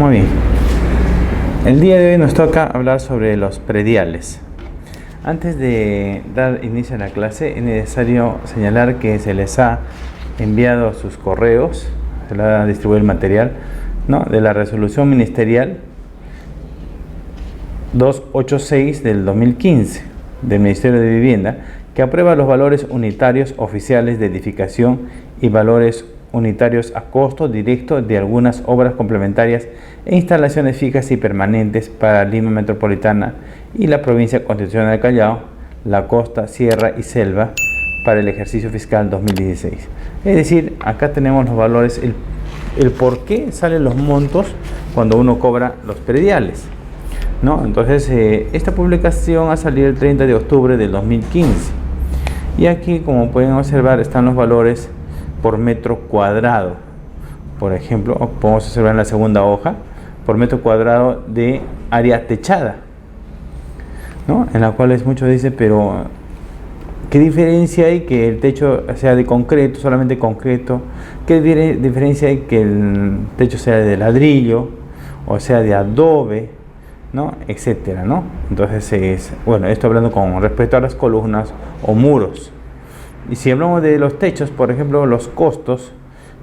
Muy bien. El día de hoy nos toca hablar sobre los prediales. Antes de dar inicio a la clase es necesario señalar que se les ha enviado sus correos, se les ha distribuido el material, ¿no?, de la resolución ministerial 286 del 2015 del Ministerio de Vivienda, que aprueba los valores unitarios oficiales de edificación y valores unitarios a costo directo de algunas obras complementarias e instalaciones fijas y permanentes para Lima Metropolitana y la provincia constitucional de Callao, la costa, sierra y selva para el ejercicio fiscal 2016. Es decir, acá tenemos los valores, el por qué salen los montos cuando uno cobra los prediales, ¿no? Entonces, esta publicación ha salido el 30 de octubre del 2015 y aquí, como pueden observar, están los valores por metro cuadrado. Por ejemplo, podemos observar en la segunda hoja, por metro cuadrado de área techada, ¿no?, en la cual muchos dicen, pero ¿qué diferencia hay que el techo sea de concreto, solamente concreto? ¿Qué diferencia hay que el techo sea de ladrillo o sea de adobe, ¿no?, etcétera, ¿no? Entonces, bueno, esto hablando con respecto a las columnas o muros. Y si hablamos de los techos, por ejemplo, los costos,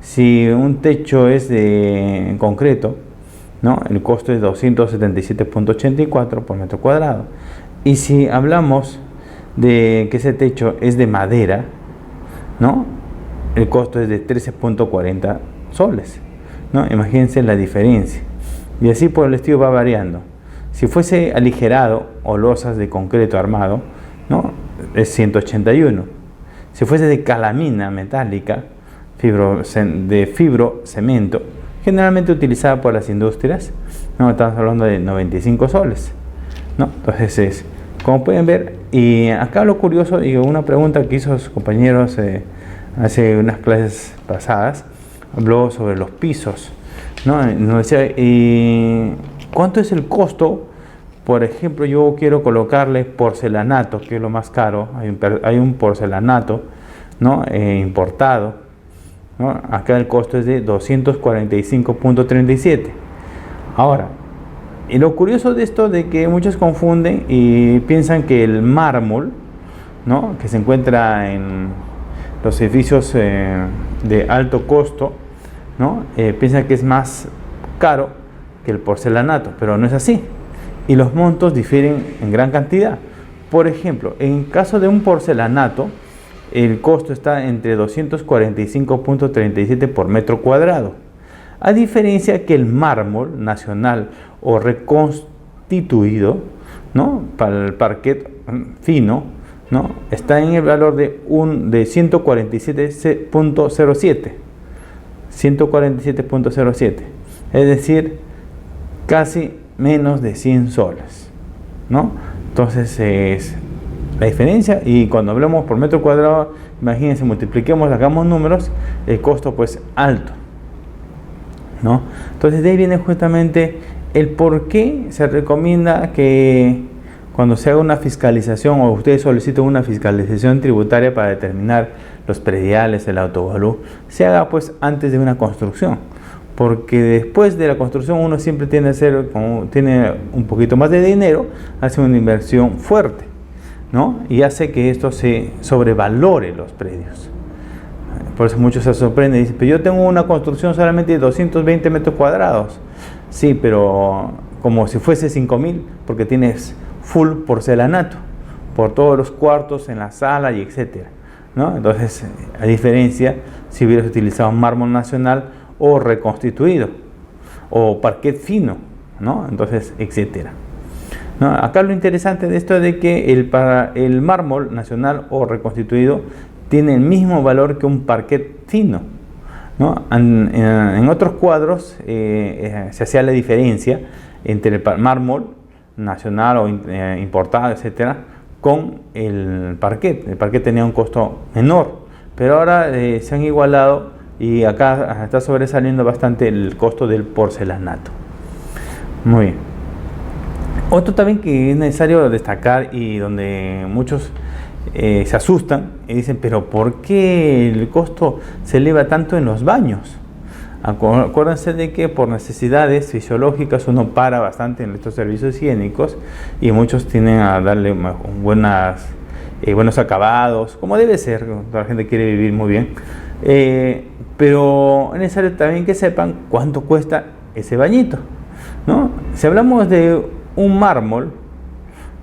si un techo es de concreto, ¿no?, el costo es 277.84 por metro cuadrado. Y si hablamos de que ese techo es de madera, ¿no?, el costo es de 13.40 soles, ¿no? Imagínense la diferencia. Y así por el estilo va variando. Si fuese aligerado o losas de concreto armado, ¿no?, es 181. Si fuese de calamina metálica, de fibrocemento, generalmente utilizada por las industrias, ¿no?, estamos hablando de 95 soles, ¿no? Entonces, como pueden ver, y acá lo curioso, y una pregunta que hizo sus compañeros hace unas clases pasadas, habló sobre los pisos, ¿no? Nos decía, ¿y cuánto es el costo? Por ejemplo, yo quiero colocarle porcelanato, que es lo más caro. Hay un porcelanato, ¿no?, importado, ¿no? Acá el costo es de 245.37. Ahora, y lo curioso de esto de que muchos confunden y piensan que el mármol, ¿no?, que se encuentra en los edificios de alto costo, ¿no?, piensan que es más caro que el porcelanato, pero no es así. Y los montos difieren en gran cantidad. Por ejemplo, en caso de un porcelanato, el costo está entre 245.37 por metro cuadrado, a diferencia que el mármol nacional o reconstituido, ¿no?, para el parquet fino, ¿no?, está en el valor de 147.07, 147.07, es decir, casi menos de 100 soles, ¿no? Entonces es la diferencia. Y cuando hablamos por metro cuadrado, imagínense, multipliquemos, hagamos números, el costo pues alto, ¿no? Entonces de ahí viene justamente el por qué se recomienda que cuando se haga una fiscalización o ustedes soliciten una fiscalización tributaria para determinar los prediales, el autovalú, se haga pues antes de una construcción. Porque después de la construcción uno siempre tiene a hacer, como tiene un poquito más de dinero, hace una inversión fuerte, ¿no?, y hace que esto se sobrevalore los predios. Por eso muchos se sorprenden y dicen, pero yo tengo una construcción solamente de 220 metros cuadrados. Sí, pero como si fuese 5.000, porque tienes full porcelanato por todos los cuartos, en la sala y etcétera, ¿no? Entonces, a diferencia, si hubieras utilizado mármol nacional o reconstituido o parquet fino, ¿no?, entonces, etcétera, ¿no? Acá lo interesante de esto es de que el mármol nacional o reconstituido tiene el mismo valor que un parquet fino, ¿no? En otros cuadros se hacía la diferencia entre el mármol nacional o importado, etcétera, con el parquet. El parquet tenía un costo menor, pero ahora se han igualado. Y acá está sobresaliendo bastante el costo del porcelanato. Muy bien. Otro también que es necesario destacar y donde muchos se asustan y dicen, pero ¿por qué el costo se eleva tanto en los baños? Acuérdense de que por necesidades fisiológicas uno para bastante en estos servicios higiénicos y muchos tienden a darle buenos acabados, como debe ser, toda la gente quiere vivir muy bien, pero es necesario también que sepan cuánto cuesta ese bañito, ¿no? Si hablamos de un mármol,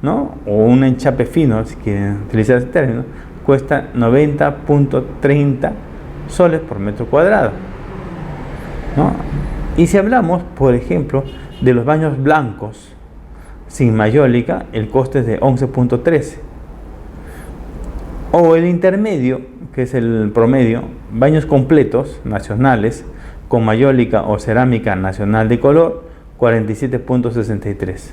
¿no? O un enchape fino, si quieren utilizar ese término, cuesta 90.30 soles por metro cuadrado, ¿no? Y si hablamos, por ejemplo, de los baños blancos sin mayólica, el coste es de 11.13. O el intermedio, que es el promedio, baños completos nacionales con mayólica o cerámica nacional de color, 47.63.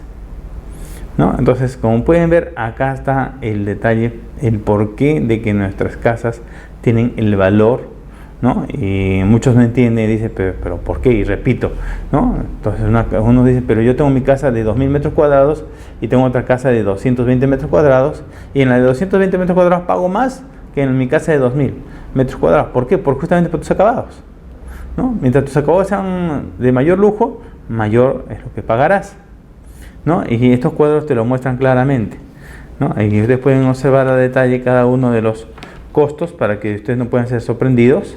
¿No? Entonces, como pueden ver, acá está el detalle, el porqué de que nuestras casas tienen el valor, ¿no? Y muchos no entienden y dicen, pero ¿por qué? Y repito, ¿no? Entonces uno dice, pero yo tengo mi casa de 2000 metros cuadrados y tengo otra casa de 220 metros cuadrados y en la de 220 metros cuadrados pago más que en mi casa de 2000 metros cuadrados. ¿Por qué? Justamente por tus acabados, ¿no? Mientras tus acabados sean de mayor lujo, mayor es lo que pagarás, ¿no? Y estos cuadros te lo muestran claramente, ¿no? Y ustedes pueden observar a detalle cada uno de los costos para que ustedes no puedan ser sorprendidos,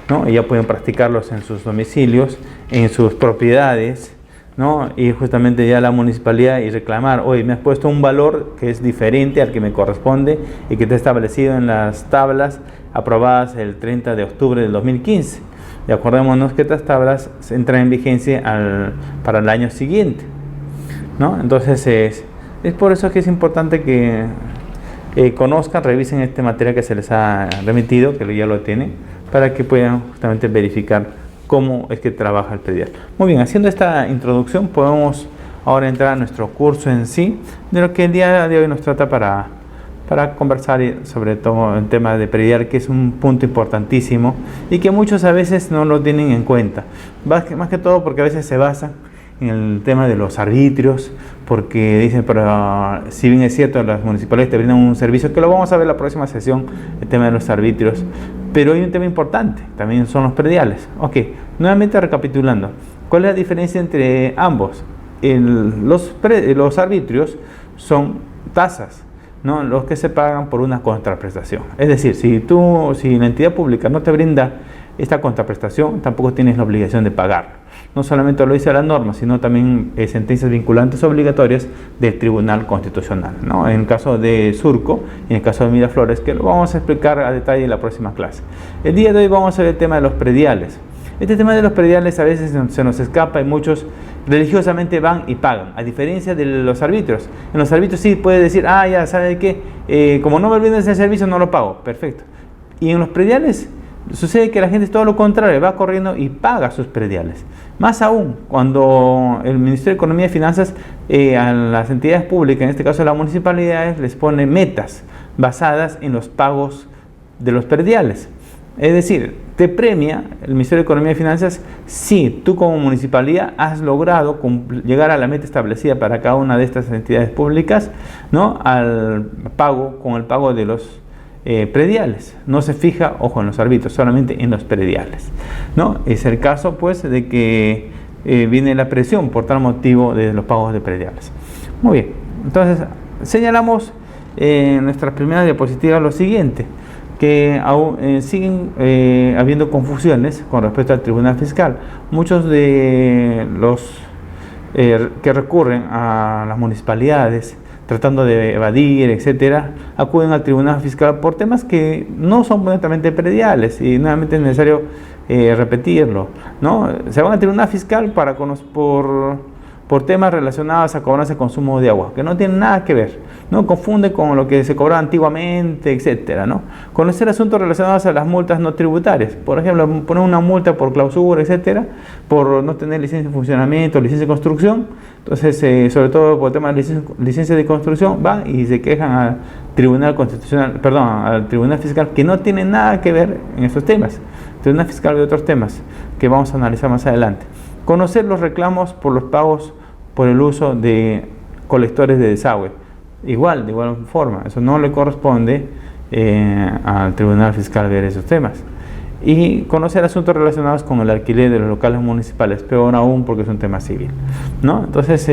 ¿no? Y ya pueden practicarlos en sus domicilios, en sus propiedades, ¿no? Y justamente ya la municipalidad y reclamar, oye, me has puesto un valor que es diferente al que me corresponde y que está establecido en las tablas aprobadas el 30 de octubre del 2015. Y acordémonos que estas tablas entran en vigencia para el año siguiente, ¿no? Entonces es por eso que es importante que conozcan, revisen este material que se les ha remitido, que ya lo tienen, para que puedan justamente verificar cómo es que trabaja el predial. Muy bien, haciendo esta introducción podemos ahora entrar a nuestro curso en sí, de lo que el día de hoy nos trata para conversar sobre todo el tema de predial, que es un punto importantísimo y que muchos a veces no lo tienen en cuenta, más que todo porque a veces se basa en el tema de los arbitrios, porque dicen, pero si bien es cierto, las municipalidades te brindan un servicio, que lo vamos a ver en la próxima sesión, el tema de los arbitrios, pero hay un tema importante, también son los prediales. Ok, nuevamente recapitulando, ¿cuál es la diferencia entre ambos? Los arbitrios son tasas, ¿no? Los que se pagan por una contraprestación. Es decir, si la entidad pública no te brinda esta contraprestación, tampoco tienes la obligación de pagar. No solamente lo dice la norma, sino también sentencias vinculantes obligatorias del Tribunal Constitucional, ¿no? En el caso de Surco y en el caso de Miraflores, que lo vamos a explicar a detalle en la próxima clase. El día de hoy vamos a ver el tema de los prediales. Este tema de los prediales a veces se nos escapa y muchos religiosamente van y pagan, a diferencia de los arbitrios. En los arbitrios sí puedes decir, ya, ¿sabe qué? Como no me olvides ese servicio, no lo pago. Perfecto. Y en los prediales sucede que la gente es todo lo contrario, va corriendo y paga sus prediales. Más aún, cuando el Ministerio de Economía y Finanzas a las entidades públicas, en este caso a las municipalidades, les pone metas basadas en los pagos de los prediales. Es decir, te premia el Ministerio de Economía y Finanzas si tú como municipalidad has logrado llegar a la meta establecida para cada una de estas entidades públicas, ¿no? Con el pago de los prediales. No se fija, ojo, en los arbitrios, solamente en los prediales, ¿no? Es el caso, pues, de que viene la presión por tal motivo de los pagos de prediales. Muy bien, entonces señalamos en nuestras primeras diapositivas lo siguiente, que aún siguen habiendo confusiones con respecto al Tribunal Fiscal. Muchos de los que recurren a las municipalidades tratando de evadir, etcétera, acuden al Tribunal Fiscal por temas que no son netamente prediales y nuevamente es necesario repetirlo, ¿no? Se van al Tribunal Fiscal por temas relacionados a cobranza de consumo de agua, que no tienen nada que ver, ¿no? Confunde con lo que se cobraba antiguamente, etcétera, ¿no? Conocer asuntos relacionados a las multas no tributarias, por ejemplo, poner una multa por clausura, etcétera, por no tener licencia de funcionamiento, licencia de construcción. Entonces, sobre todo por el tema de licencia de construcción, van y se quejan al Tribunal Constitucional, al Tribunal Fiscal, que no tiene nada que ver en estos temas. Tribunal Fiscal de otros temas que vamos a analizar más adelante. Conocer los reclamos por los pagos por el uso de colectores de desagüe. De igual forma, eso no le corresponde al Tribunal Fiscal ver esos temas. y conocer asuntos relacionados con el alquiler de los locales municipales, peor aún porque es un tema civil, ¿no? Entonces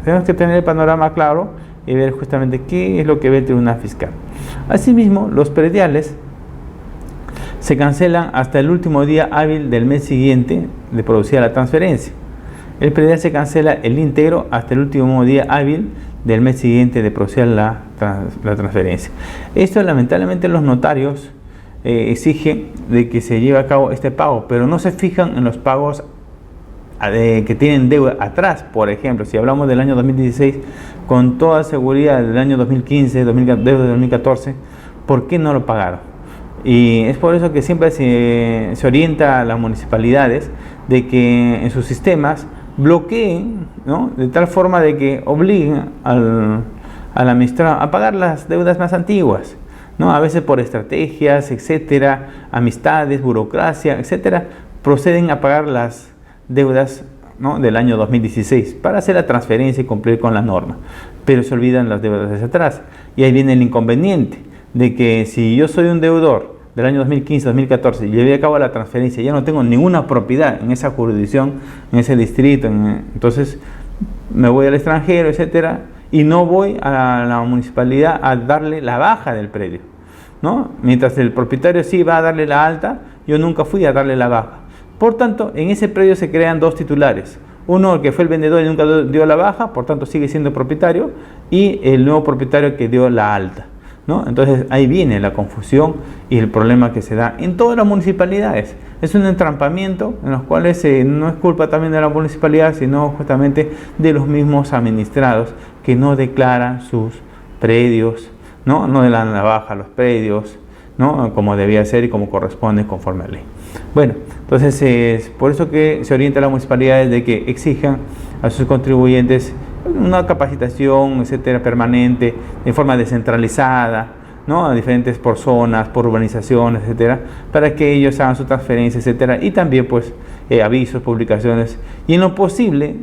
tenemos que tener el panorama claro y ver justamente qué es lo que ve el Tribunal Fiscal. Asimismo, los prediales se cancelan hasta el último día hábil del mes siguiente de producida la transferencia. El predial se cancela el íntegro hasta el último día hábil del mes siguiente de proceder la transferencia. Esto lamentablemente los notarios exigen de que se lleve a cabo este pago, pero no se fijan en los pagos que tienen deuda atrás. Por ejemplo, si hablamos del año 2016, con toda seguridad del año 2015, deuda de 2014, ¿por qué no lo pagaron? Y es por eso que siempre se orienta a las municipalidades de que en sus sistemas bloqueen, ¿no?, de tal forma de que obliguen al administrador a pagar las deudas más antiguas, ¿no? A veces por estrategias, etcétera, amistades, burocracia, etcétera, proceden a pagar las deudas, ¿no?, del año 2016 para hacer la transferencia y cumplir con la norma, pero se olvidan las deudas desde atrás. Y ahí viene el inconveniente de que si yo soy un deudor del año 2015-2014 y llevé a cabo la transferencia, ya no tengo ninguna propiedad en esa jurisdicción, en ese distrito, entonces me voy al extranjero, etcétera, y no voy a la municipalidad a darle la baja del predio, ¿no? Mientras el propietario sí va a darle la alta, yo nunca fui a darle la baja. Por tanto, en ese predio se crean dos titulares. Uno, el que fue el vendedor y nunca dio la baja, por tanto sigue siendo propietario, y el nuevo propietario que dio la alta, ¿no? Entonces ahí viene la confusión y el problema que se da en todas las municipalidades. Es un entrampamiento en los cuales no es culpa también de la municipalidad, sino justamente de los mismos administrados que no declaran sus predios, no le dan la baja a los predios, ¿no?, como debía ser y como corresponde conforme a ley. Bueno, entonces es por eso que se orienta a las municipalidades de que exijan a sus contribuyentes una capacitación, etcétera, permanente, de forma descentralizada, ¿no?, a diferentes por zonas, por urbanizaciones, etcétera, para que ellos hagan su transferencia, etcétera, y también pues avisos, publicaciones, y en lo posible,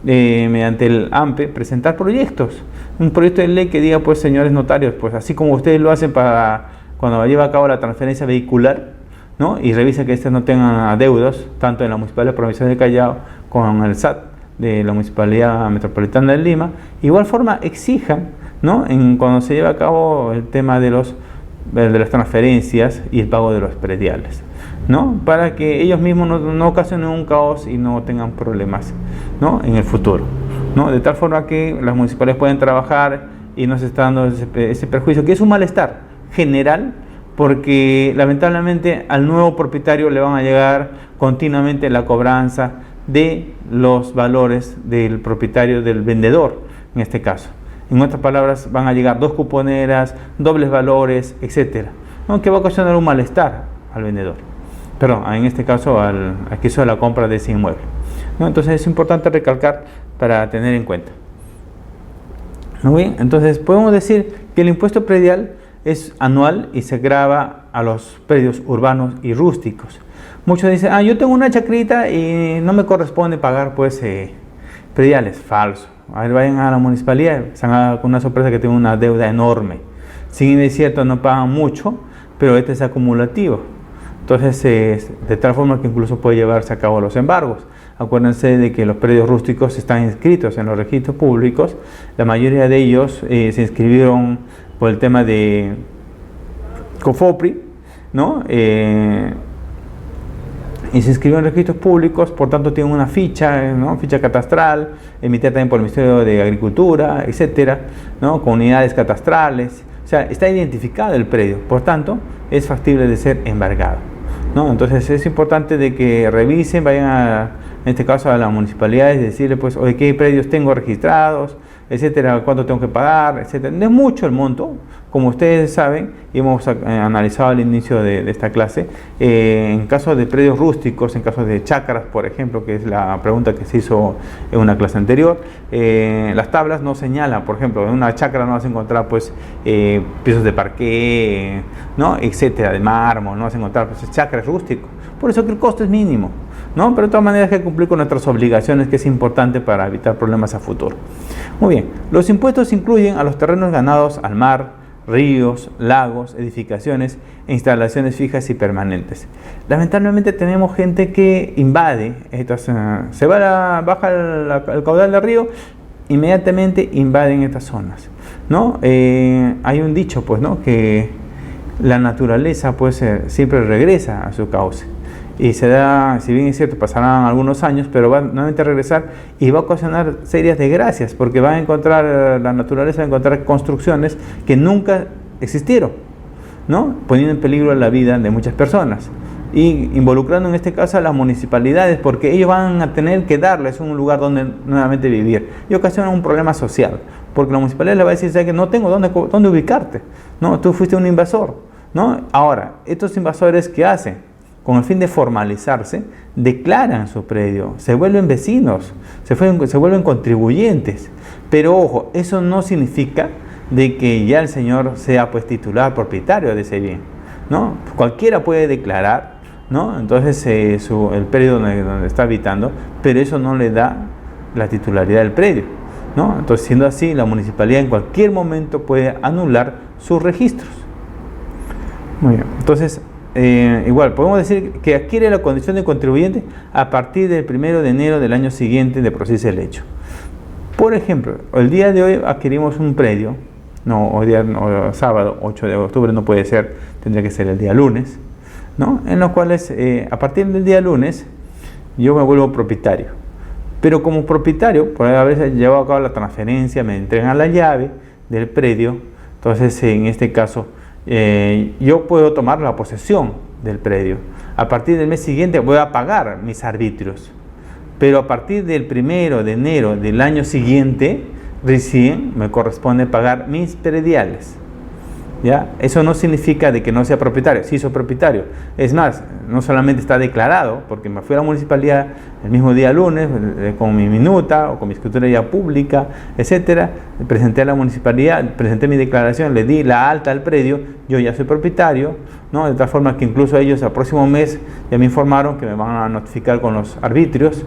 mediante el AMPE, presentar proyectos, un proyecto de ley que diga, pues, señores notarios, pues así como ustedes lo hacen para cuando lleva a cabo la transferencia vehicular, ¿no?, y revisa que estos no tengan adeudos, tanto en la Municipalidad Provincial de Callao como en el SAT de la Municipalidad Metropolitana de Lima, igual forma exijan, ¿no?, cuando se lleva a cabo el tema de las transferencias y el pago de los prediales, ¿no?, para que ellos mismos no ocasionen un caos y no tengan problemas, ¿no?, en el futuro, ¿no?, de tal forma que las municipalidades pueden trabajar y no se está dando ese perjuicio, que es un malestar general, porque lamentablemente al nuevo propietario le van a llegar continuamente la cobranza de los valores del propietario, del vendedor en este caso. En otras palabras, van a llegar dos cuponeras, dobles valores, etcétera, ¿no?, que va a ocasionar un malestar al vendedor, perdón, en este caso al que hizo la compra de ese inmueble, ¿no? Entonces es importante recalcar para tener en cuenta. Muy bien, entonces podemos decir que el impuesto predial es anual y se grava a los predios urbanos y rústicos. Muchos dicen, yo tengo una chacrita y no me corresponde pagar pues prediales. Falso. A ver, vayan a la municipalidad, se han dado con una sorpresa que tienen una deuda enorme. Si bien es cierto, no pagan mucho, pero este es acumulativo. Entonces, de tal forma que incluso puede llevarse a cabo los embargos. Acuérdense de que los predios rústicos están inscritos en los registros públicos. La mayoría de ellos se inscribieron por el tema de COFOPRI, ¿no? Y se inscribió en registros públicos, por tanto tienen una ficha, ¿no?, ficha catastral, emitida también por el Ministerio de Agricultura, etcétera, ¿no?, con unidades catastrales. O sea, está identificado el predio, por tanto es factible de ser embargado, ¿no? Entonces es importante de que revisen, vayan en este caso a las municipalidades y decirle, pues, oye, ¿qué predios tengo registrados?, etcétera, cuánto tengo que pagar, etcétera. No es mucho el monto, como ustedes saben, y hemos analizado al inicio de esta clase. En caso de predios rústicos, en caso de chacras, por ejemplo, que es la pregunta que se hizo en una clase anterior, las tablas no señalan, por ejemplo, en una chacra no vas a encontrar pues pisos de parqué, ¿no?, etcétera, de mármol, no vas a encontrar, pues chacra es rústico, por eso que el costo es mínimo, ¿no? Pero de todas maneras hay que cumplir con nuestras obligaciones, que es importante para evitar problemas a futuro. Muy bien, los impuestos incluyen a los terrenos ganados al mar, ríos, lagos, edificaciones e instalaciones fijas y permanentes. Lamentablemente tenemos gente que invade estas, baja el caudal del río, inmediatamente invaden estas zonas, ¿no? Hay un dicho, pues, ¿no?, que la naturaleza, pues, siempre regresa a su cauce. Y se da, si bien es cierto, pasarán algunos años, pero va nuevamente a regresar y va a ocasionar serias desgracias, porque va a encontrar, la naturaleza va a encontrar construcciones que nunca existieron, ¿no?, poniendo en peligro la vida de muchas personas y involucrando en este caso a las municipalidades, porque ellos van a tener que darles un lugar donde nuevamente vivir y ocasiona un problema social, porque la municipalidad le va a decir, ¿sabes que no tengo dónde ubicarte? No, tú fuiste un invasor, ¿no? Ahora, estos invasores, ¿qué hacen? Con el fin de formalizarse, declaran su predio, se vuelven vecinos, se vuelven contribuyentes. Pero ojo, eso no significa de que ya el señor sea, pues, titular, propietario de ese bien, ¿no? Cualquiera puede declarar, ¿no?, entonces el predio donde está habitando, pero eso no le da la titularidad del predio, ¿no? Entonces, siendo así, la municipalidad en cualquier momento puede anular sus registros. Muy bien, entonces, igual, podemos decir que adquiere la condición de contribuyente a partir del 1 de enero del año siguiente de procese el hecho. Por ejemplo, el día de hoy adquirimos un predio, sábado 8 de octubre no puede ser, tendría que ser el día lunes, ¿no?, en los cuales a partir del día lunes yo me vuelvo propietario. Pero como propietario, por haber llevado a cabo la transferencia, me entregan la llave del predio, entonces en este caso yo puedo tomar la posesión del predio. A partir del mes siguiente voy a pagar mis arbitrios, pero a partir del 1 de enero del año siguiente recién me corresponde pagar mis prediales. ¿Ya? Eso no significa de que no sea propietario, sí soy propietario. Es más, no solamente está declarado, porque me fui a la municipalidad el mismo día lunes con mi minuta o con mi escritura pública, etcétera, presenté a la municipalidad, presenté mi declaración, le di la alta al predio, yo ya soy propietario, ¿no?, de tal forma que incluso ellos al próximo mes ya me informaron que me van a notificar con los arbitrios,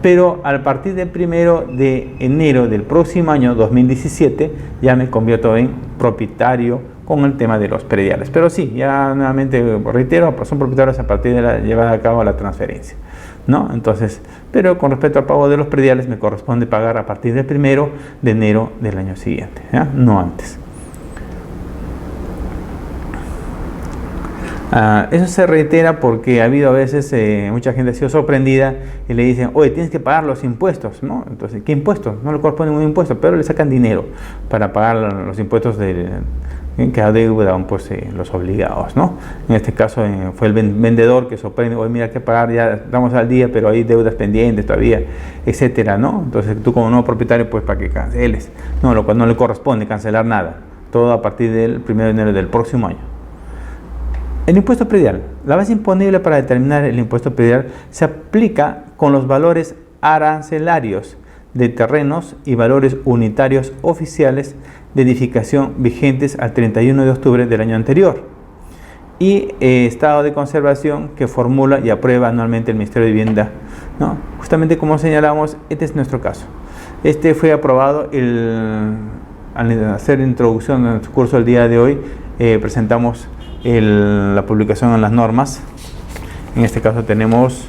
pero a partir del 1 de enero del próximo año 2017 ya me convierto en propietario con el tema de los prediales. Pero sí, ya nuevamente reitero, son propietarios a partir de la llevada a cabo la transferencia, ¿no? Entonces, pero con respecto al pago de los prediales me corresponde pagar a partir del 1 de enero del año siguiente, ¿ya?, no antes. Eso se reitera porque ha habido a veces, mucha gente ha sido sorprendida y le dicen, oye, tienes que pagar los impuestos, ¿no? Entonces, ¿qué impuestos? No le corresponde ningún impuesto, pero le sacan dinero para pagar los impuestos que adeudan, pues, los obligados, ¿no? En este caso fue el vendedor que sorprende, oye, mira, que pagar, ya estamos al día, pero hay deudas pendientes todavía, etcétera, ¿no? Entonces tú como nuevo propietario, pues, para que canceles, no, lo cual no le corresponde cancelar nada, todo a partir del 1 de enero del próximo año. El impuesto predial. La base imponible para determinar el impuesto predial se aplica con los valores arancelarios de terrenos y valores unitarios oficiales de edificación vigentes al 31 de octubre del año anterior y estado de conservación que formula y aprueba anualmente el Ministerio de Vivienda, ¿no? Justamente como señalamos, este es nuestro caso. Este fue aprobado al hacer introducción en nuestro curso el día de hoy, presentamos la publicación en las normas. En este caso tenemos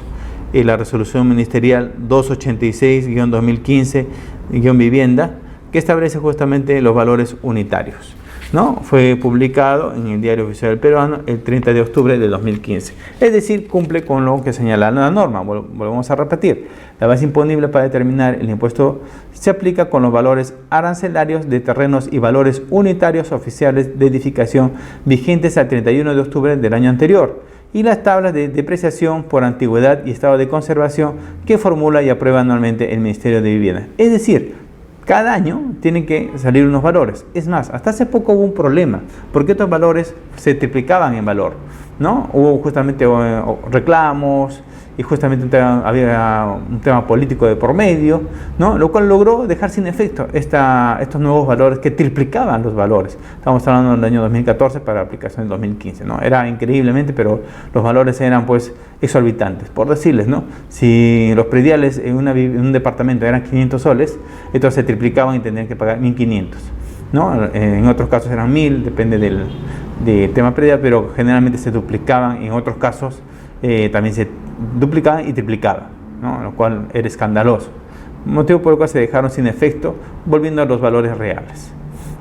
la resolución ministerial 286-2015-vivienda, que establece justamente los valores unitarios, ¿no? Fue publicado en el Diario Oficial del Peruano el 30 de octubre de 2015. Es decir, cumple con lo que señala la norma. Volvemos a repetir. La base imponible para determinar el impuesto se aplica con los valores arancelarios de terrenos y valores unitarios oficiales de edificación vigentes al 31 de octubre del año anterior y las tablas de depreciación por antigüedad y estado de conservación que formula y aprueba anualmente el Ministerio de Vivienda. Es decir, cada año tienen que salir unos valores. Es más, hasta hace poco hubo un problema, porque estos valores se triplicaban en valor, ¿no? Hubo justamente reclamos y justamente había un tema político de por medio, ¿no? Lo cual logró dejar sin efecto estos nuevos valores que triplicaban los valores. Estamos hablando del año 2014 para aplicación en 2015, ¿no? Era increíblemente, pero los valores eran, pues, exorbitantes. Por decirles, ¿no? Si los prediales en un departamento eran 500 soles, estos se triplicaban y tendrían que pagar 1.500, ¿no? En otros casos eran 1000, depende del tema predial, pero generalmente se duplicaban, en otros casos también se duplicaban y triplicaban, ¿no? Lo cual era escandaloso, motivo por el cual se dejaron sin efecto, volviendo a los valores reales,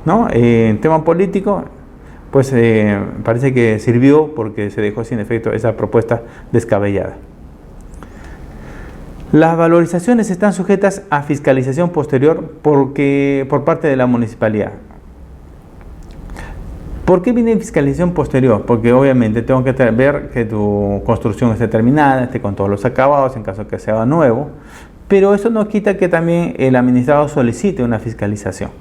¿no? En tema político, pues parece que sirvió porque se dejó sin efecto esa propuesta descabellada. Las valorizaciones están sujetas a fiscalización posterior por parte de la municipalidad. ¿Por qué viene fiscalización posterior? Porque obviamente tengo que ver que tu construcción esté terminada, esté con todos los acabados en caso que sea nuevo, pero eso no quita que también el administrador solicite una fiscalización.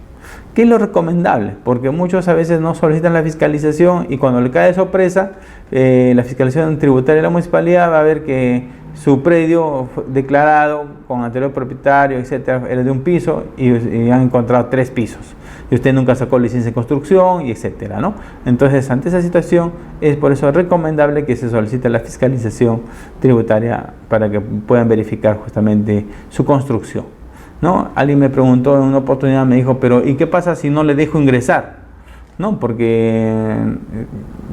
¿Qué es lo recomendable? Porque muchos a veces no solicitan la fiscalización y cuando le cae de sorpresa, la fiscalización tributaria de la municipalidad va a ver que su predio declarado con anterior propietario, etcétera, era de un piso y han encontrado 3 pisos. Y usted nunca sacó licencia de construcción, y etcétera, ¿no? Entonces, ante esa situación, es por eso recomendable que se solicite la fiscalización tributaria para que puedan verificar justamente su construcción, ¿no? Alguien me preguntó en una oportunidad, me dijo, pero ¿y qué pasa si no le dejo ingresar? No, porque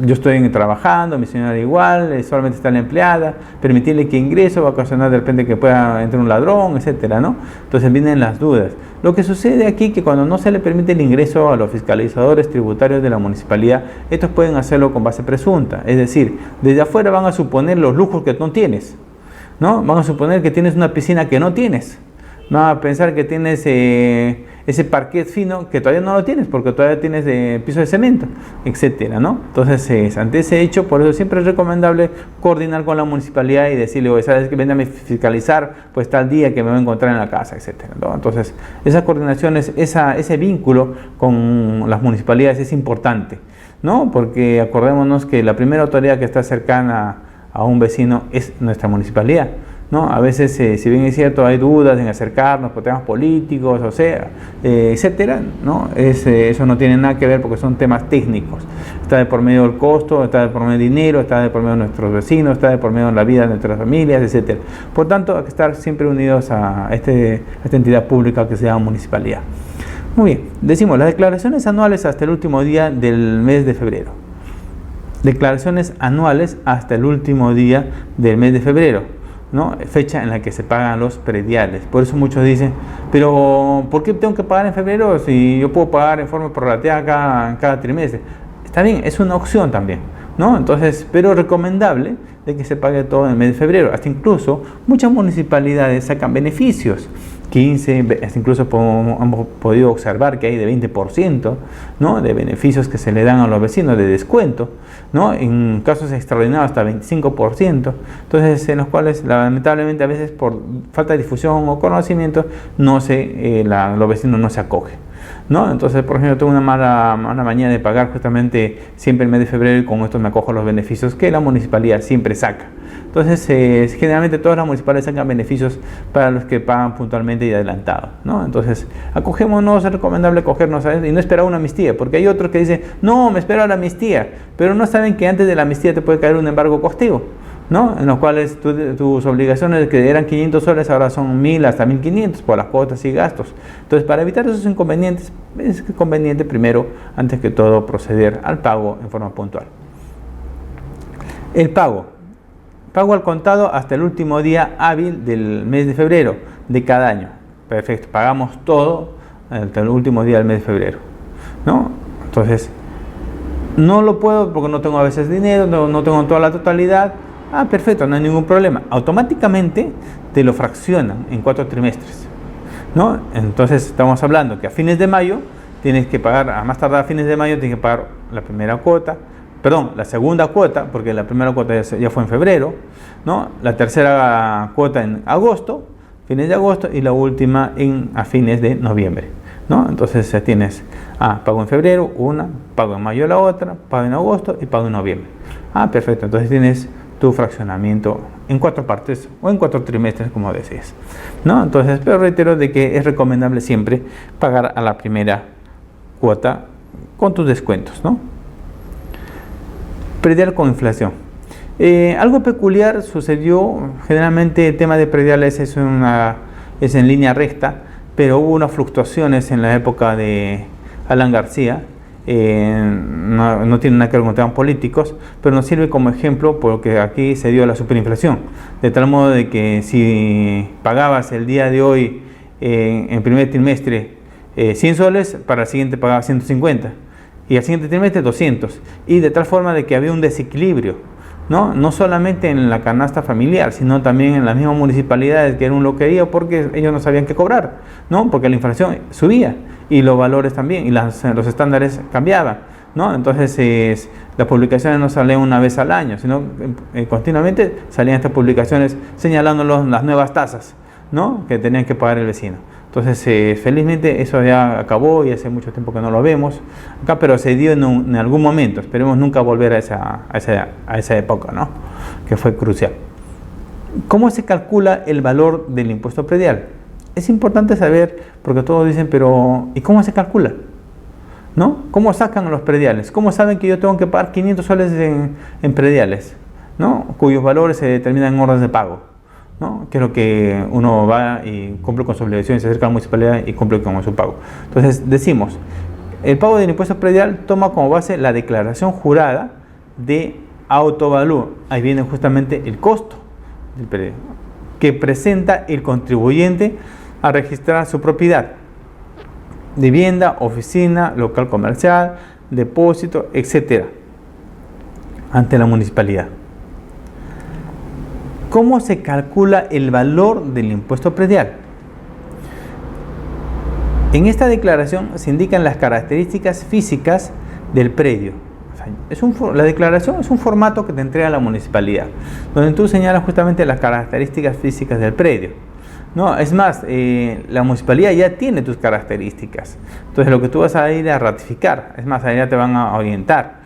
yo estoy trabajando, mi señora igual, solamente está la empleada, permitirle que ingrese va a ocasionar de repente que pueda entrar un ladrón, etcétera, ¿no? Entonces vienen las dudas. Lo que sucede aquí es que cuando no se le permite el ingreso a los fiscalizadores tributarios de la municipalidad, estos pueden hacerlo con base presunta, es decir, desde afuera van a suponer los lujos que no tienes, ¿no? Van a suponer que tienes una piscina que no tienes. Van a pensar que tienes ese parquet fino que todavía no lo tienes porque todavía tienes piso de cemento, etcétera, ¿no? Entonces, ante ese hecho, por eso siempre es recomendable coordinar con la municipalidad y decirle, oye, ¿sabes qué? Véndame a fiscalizar pues tal día que me voy a encontrar en la casa, etcétera, ¿no? Entonces, esas coordinaciones, ese vínculo con las municipalidades es importante, ¿no? Porque acordémonos que la primera autoridad que está cercana a un vecino es nuestra municipalidad, ¿no? A veces, si bien es cierto, hay dudas en acercarnos por temas políticos, o sea, etcétera, ¿no? Eso no tiene nada que ver porque son temas técnicos. Está de por medio del costo, está de por medio del dinero, está de por medio de nuestros vecinos, está de por medio de la vida de nuestras familias, etcétera. Por tanto, hay que estar siempre unidos a esta entidad pública que se llama municipalidad. Muy bien, decimos las declaraciones anuales hasta el último día del mes de febrero. Declaraciones anuales hasta el último día del mes de febrero, ¿no? Fecha en la que se pagan los prediales. Por eso muchos dicen, pero ¿por qué tengo que pagar en febrero si yo puedo pagar en forma prorrateada cada trimestre? Está bien, es una opción también, ¿no? Entonces, pero recomendable de que se pague todo en el mes de febrero. Hasta incluso muchas municipalidades sacan beneficios, 15, hasta incluso hemos podido observar que hay de 20%, ¿no? De beneficios que se le dan a los vecinos de descuento, ¿no? En casos extraordinarios hasta 25%, entonces en los cuales lamentablemente a veces por falta de difusión o conocimiento los vecinos no se acogen, ¿no? Entonces, por ejemplo, tengo una mala mañana de pagar justamente siempre el mes de febrero y con esto me acojo a los beneficios que la municipalidad siempre saca. Entonces, generalmente todas las municipalidades sacan beneficios para los que pagan puntualmente y adelantado, ¿no? Entonces, acogémonos, es recomendable acogernos a eso y no esperar una amnistía, porque hay otros que dicen, no, me espero a la amnistía, pero no saben que antes de la amnistía te puede caer un embargo costigo, ¿no? En los cuales tus obligaciones que eran 500 soles ahora son 1000 hasta 1500 por las cuotas y gastos. Entonces, para evitar esos inconvenientes, es conveniente primero, antes que todo, proceder al pago en forma puntual. El pago al contado hasta el último día hábil del mes de febrero de cada año. Perfecto, pagamos todo hasta el último día del mes de febrero, ¿no? Entonces, no lo puedo porque no tengo a veces dinero, no tengo toda la totalidad. Ah, perfecto, no hay ningún problema. Automáticamente te lo fraccionan en 4 trimestres, ¿no? Entonces, estamos hablando que a fines de mayo tienes que pagar, a más tardar a fines de mayo tienes que pagar la segunda cuota, porque la primera cuota ya fue en febrero, ¿no? La tercera cuota en agosto, fines de agosto, y la última a fines de noviembre, ¿no? Entonces tienes pago en febrero una, pago en mayo la otra, pago en agosto y pago en noviembre. Perfecto, entonces tienes tu fraccionamiento en 4 partes o en 4 trimestres, como desees, ¿no? Entonces, pero reitero de que es recomendable siempre pagar a la primera cuota con tus descuentos, ¿no? Predial con inflación. Algo peculiar sucedió, generalmente el tema de prediales es en línea recta, pero hubo unas fluctuaciones en la época de Alan García. No tiene nada que ver con temas políticos, pero nos sirve como ejemplo porque aquí se dio la superinflación, de tal modo de que si pagabas el día de hoy en primer trimestre 100 soles, para el siguiente pagabas 150 y al siguiente trimestre 200, y de tal forma de que había un desequilibrio, no solamente en la canasta familiar, sino también en las mismas municipalidades, que era un loquerío porque ellos no sabían qué cobrar, porque la inflación subía y los valores también, y los estándares cambiaban, Entonces las publicaciones no salían una vez al año, sino continuamente salían estas publicaciones señalando las nuevas tasas, que tenían que pagar el vecino. Entonces felizmente eso ya acabó y hace mucho tiempo que no lo vemos acá, pero se dio en algún momento. Esperemos nunca volver a esa época, que fue crucial. ¿Cómo se calcula el valor del impuesto predial? Es importante saber, porque todos dicen, pero ¿y cómo se calcula? ¿Cómo sacan los prediales? ¿Cómo saben que yo tengo que pagar 500 soles en prediales? Cuyos valores se determinan en órdenes de pago, que es lo que uno va y cumple con su obligación, se acerca a la municipalidad y cumple con su pago. Entonces decimos, el pago del impuesto predial toma como base la declaración jurada de autovalúo. Ahí viene justamente el costo del predial que presenta el contribuyente a registrar su propiedad: vivienda, oficina, local comercial, depósito, etc., ante la municipalidad. ¿Cómo se calcula el valor del impuesto predial? En esta declaración se indican las características físicas del predio. La declaración es un formato que te entrega la municipalidad, donde tú señalas justamente las características físicas del predio. Es más, la municipalidad ya tiene tus características. Entonces lo que tú vas a ir a ratificar, es más, allá te van a orientar,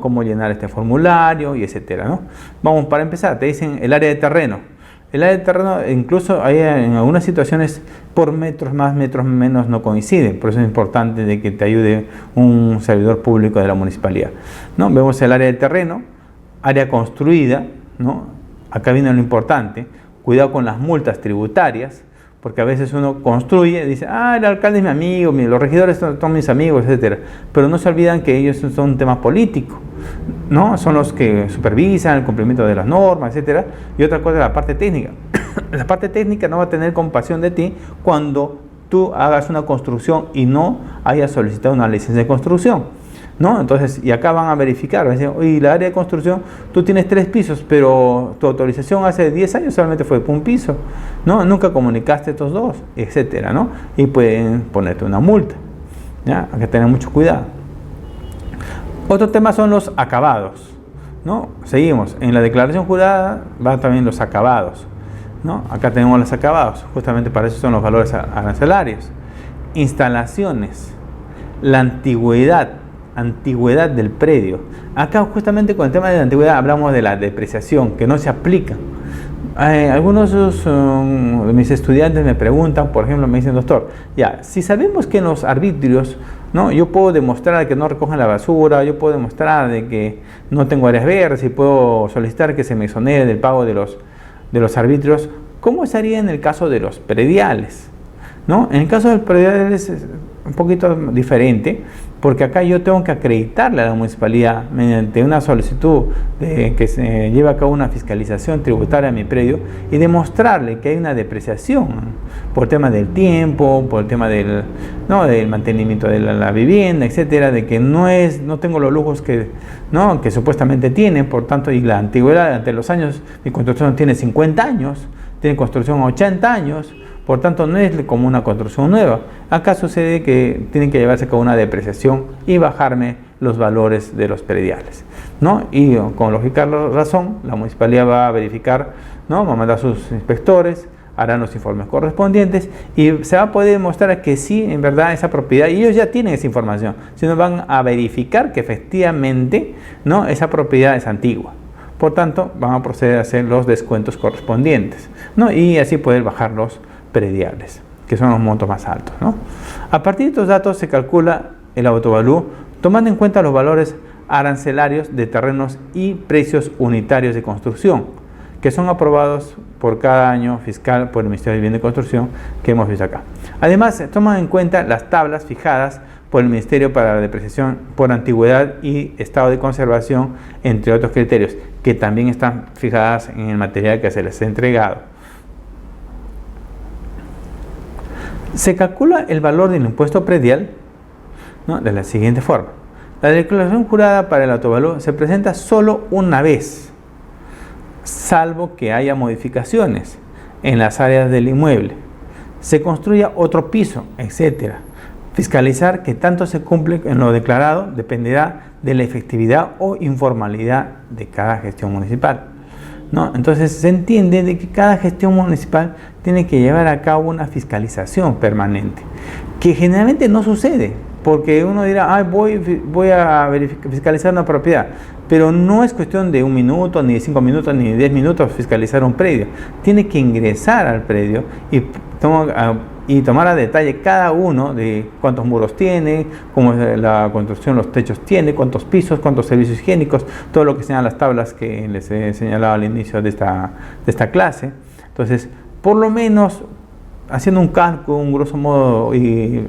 cómo llenar este formulario y etcétera, Vamos, para empezar, te dicen el área de terreno. El área de terreno, incluso hay en algunas situaciones, por metros más, metros menos no coinciden. Por eso es importante de que te ayude un servidor público de la municipalidad. Vemos el área de terreno, área construida, Acá viene lo importante: cuidado con las multas tributarias, porque a veces uno construye, dice, el alcalde es mi amigo, los regidores son mis amigos, etcétera. Pero no se olvidan que ellos son un tema político, son los que supervisan el cumplimiento de las normas, etcétera. Y otra cosa es la parte técnica. La parte técnica no va a tener compasión de ti cuando tú hagas una construcción y no hayas solicitado una licencia de construcción, Entonces, y acá van a verificar, van a decir, oye, la área de construcción, tú tienes 3 pisos, pero tu autorización hace 10 años solamente fue por un piso, nunca comunicaste estos 2, etcétera, y pueden ponerte una multa, hay que tener mucho cuidado. Otro tema son los acabados, Seguimos, en la declaración jurada van también los acabados, Acá tenemos los acabados, justamente para eso son los valores arancelarios. Instalaciones, la antigüedad del predio. Acá justamente con el tema de la antigüedad hablamos de la depreciación, que no se aplica. Algunos de mis estudiantes me preguntan, por ejemplo, me dicen, doctor, si sabemos que en los arbitrios, yo puedo demostrar que no recogen la basura, yo puedo demostrar de que no tengo áreas verdes y puedo solicitar que se me exonere del pago de los arbitrios, ¿cómo sería en el caso de los prediales? En el caso de los prediales es un poquito diferente, porque acá yo tengo que acreditarle a la municipalidad mediante una solicitud de que se lleve a cabo una fiscalización tributaria a mi predio y demostrarle que hay una depreciación por el tema del tiempo, por el tema del mantenimiento de la vivienda, etcétera, de que no tengo los lujos que supuestamente tiene, por tanto, y la antigüedad ante los años, mi construcción tiene 50 años, tiene construcción 80 años, por tanto no es como una construcción nueva. Acá sucede que tienen que llevarse a cabo una depreciación y bajarme los valores de los prediales, Y con lógica razón, la municipalidad va a verificar, va a mandar a sus inspectores, harán los informes correspondientes y se va a poder demostrar que sí, en verdad, esa propiedad, y ellos ya tienen esa información, sino van a verificar que efectivamente, esa propiedad es antigua. Por tanto, van a proceder a hacer los descuentos correspondientes, y así poder bajar los prediales, que son los montos más altos, A partir de estos datos se calcula el autovalúo tomando en cuenta los valores arancelarios de terrenos y precios unitarios de construcción, que son aprobados por cada año fiscal por el Ministerio de Vivienda y Construcción, que hemos visto acá. Además, se toman en cuenta las tablas fijadas por el Ministerio para la depreciación por antigüedad y estado de conservación, entre otros criterios, que también están fijadas en el material que se les ha entregado. Se calcula el valor del impuesto predial, ¿no?, de la siguiente forma. La declaración jurada para el autovalor se presenta solo una vez, salvo que haya modificaciones en las áreas del inmueble, se construya otro piso, etc. Fiscalizar que tanto se cumple en lo declarado dependerá de la efectividad o informalidad de cada gestión municipal, ¿no? Entonces se entiende de que cada gestión municipal tiene que llevar a cabo una fiscalización permanente, que generalmente no sucede, porque uno dirá, voy a fiscalizar una propiedad, pero no es cuestión de 1 minuto, ni de 5 minutos, ni de 10 minutos fiscalizar un predio. Tiene que ingresar al predio y tomar a detalle cada uno de cuántos muros tiene, cómo es la construcción, los techos tiene, cuántos pisos, cuántos servicios higiénicos, todo lo que sean las tablas que les he señalado al inicio de esta clase. Entonces, por lo menos, haciendo un cálculo, un grosso modo, y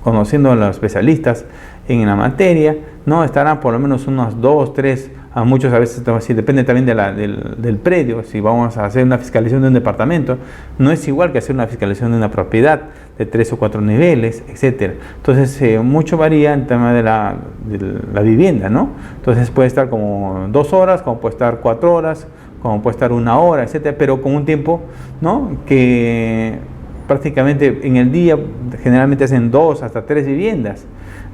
conociendo a los especialistas en la materia, ¿no?, estarán por lo menos unos 2, 3, a muchos a veces, depende también del predio. Si vamos a hacer una fiscalización de un departamento, no es igual que hacer una fiscalización de una propiedad de 3 o 4 niveles, etc. Entonces, mucho varía en el tema de la vivienda, ¿no? Entonces puede estar como 2 horas, como puede estar 4 horas, como puede estar 1 hora, etc., pero con un tiempo, ¿no?, que prácticamente en el día generalmente hacen 2 hasta 3 viviendas,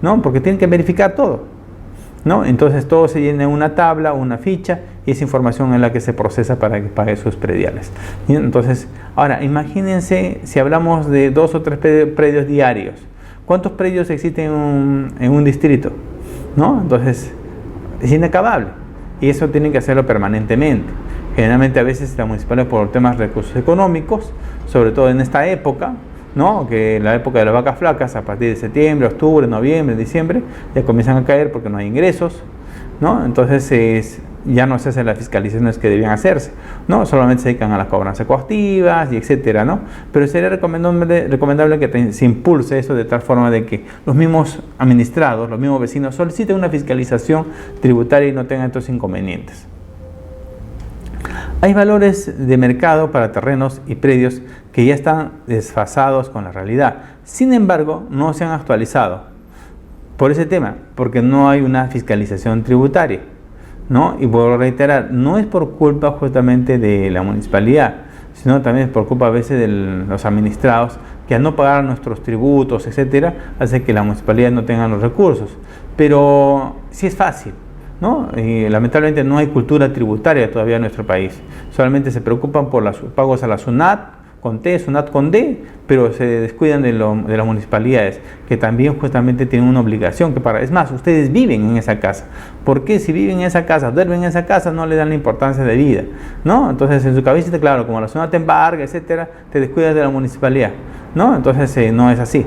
¿no?, porque tienen que verificar todo, ¿no? Entonces todo se llena en una tabla, una ficha, y esa información es la que se procesa para que pague sus prediales. ¿Sí? Entonces, ahora imagínense si hablamos de 2 o 3 predios diarios. ¿Cuántos predios existen en un distrito? ¿No? Entonces es inacabable, y eso tienen que hacerlo permanentemente. Generalmente a veces la municipalidad, por temas de recursos económicos, sobre todo en esta época, ¿no?, que la época de las vacas flacas, a partir de septiembre, octubre, noviembre, diciembre, ya comienzan a caer porque no hay ingresos, ¿no? Entonces ya no se hacen las fiscalizaciones que debían hacerse, ¿no? Solamente se dedican a las cobranzas coactivas y etcétera, ¿no? Pero sería recomendable que se impulse eso de tal forma de que los mismos administrados, los mismos vecinos soliciten una fiscalización tributaria y no tengan estos inconvenientes. Hay valores de mercado para terrenos y predios que ya están desfasados con la realidad. Sin embargo, no se han actualizado por ese tema, porque no hay una fiscalización tributaria, ¿no? Y por reiterar, no es por culpa justamente de la municipalidad, sino también es por culpa a veces de los administrados, que al no pagar nuestros tributos, etcétera, hace que la municipalidad no tenga los recursos. Pero sí es fácil, ¿no? Y lamentablemente no hay cultura tributaria todavía en nuestro país. Solamente se preocupan por los pagos a la SUNAT con T, SUNAT con D, pero se descuidan de las municipalidades, que también justamente tienen una obligación que es más, ustedes viven en esa casa. ¿Por qué si viven en esa casa, duermen en esa casa, no le dan la importancia de vida, ¿no? Entonces en su cabeza, claro, como la SUNAT te embarga, etcétera, te descuidas de la municipalidad, ¿no? Entonces no es así.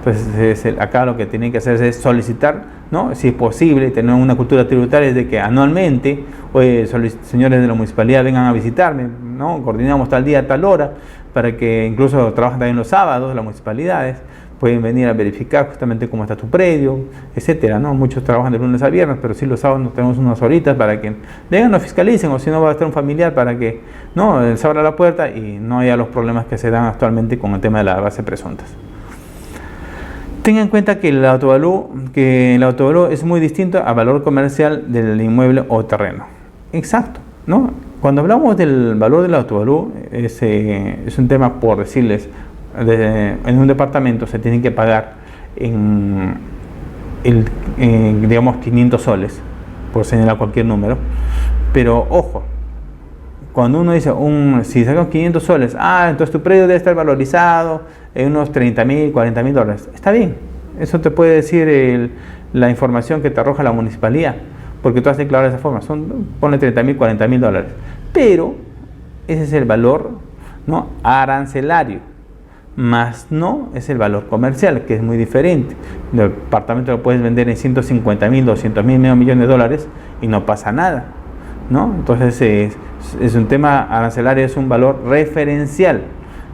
Entonces acá lo que tienen que hacer es solicitar, ¿no?, si es posible, tener una cultura tributaria de que anualmente, oye, señores de la municipalidad, vengan a visitarme, ¿no? Coordinamos tal día, tal hora, para que incluso trabajan también los sábados, las municipalidades pueden venir a verificar justamente cómo está tu predio, etcétera, ¿no? Muchos trabajan de lunes a viernes, pero sí los sábados nos tenemos unas horitas para que vengan, nos fiscalicen, o si no va a estar un familiar para que, ¿no?, se abra la puerta y no haya los problemas que se dan actualmente con el tema de las bases presuntas. Tengan en cuenta que el autovalor es muy distinto al valor comercial del inmueble o terreno. Exacto, ¿no? Cuando hablamos del valor del autovalor, es un tema, por decirles, en un departamento se tienen que pagar digamos 500 soles, por señalar cualquier número, pero ojo, cuando uno dice, si sacamos 500 soles, entonces tu predio debe estar valorizado en unos 30.000, 40.000 dólares. Está bien, eso te puede decir la información que te arroja la municipalidad, porque tú has declarado de esa forma, ponle 30.000, 40.000 dólares. Pero ese es el valor, ¿no?, arancelario, más no es el valor comercial, que es muy diferente. El departamento lo puedes vender en 150.000, 200.000, medio millón de dólares y no pasa nada, ¿no? Entonces es un tema arancelario, es un valor referencial,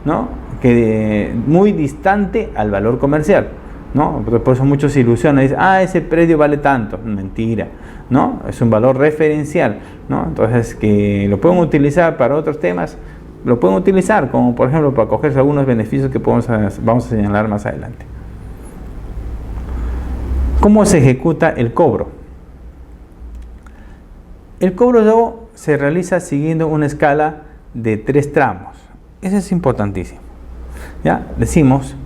¿no?, que muy distante al valor comercial, ¿no? Por eso muchos se ilusionan, dicen, ese predio vale tanto. Mentira, ¿no? Es un valor referencial, ¿no? Entonces, que lo pueden utilizar para otros temas, lo pueden utilizar, como por ejemplo para cogerse algunos beneficios que vamos a señalar más adelante. ¿Cómo se ejecuta el cobro? El cobro se realiza siguiendo una escala de 3 tramos. Eso es importantísimo. ¿Ya? Decimos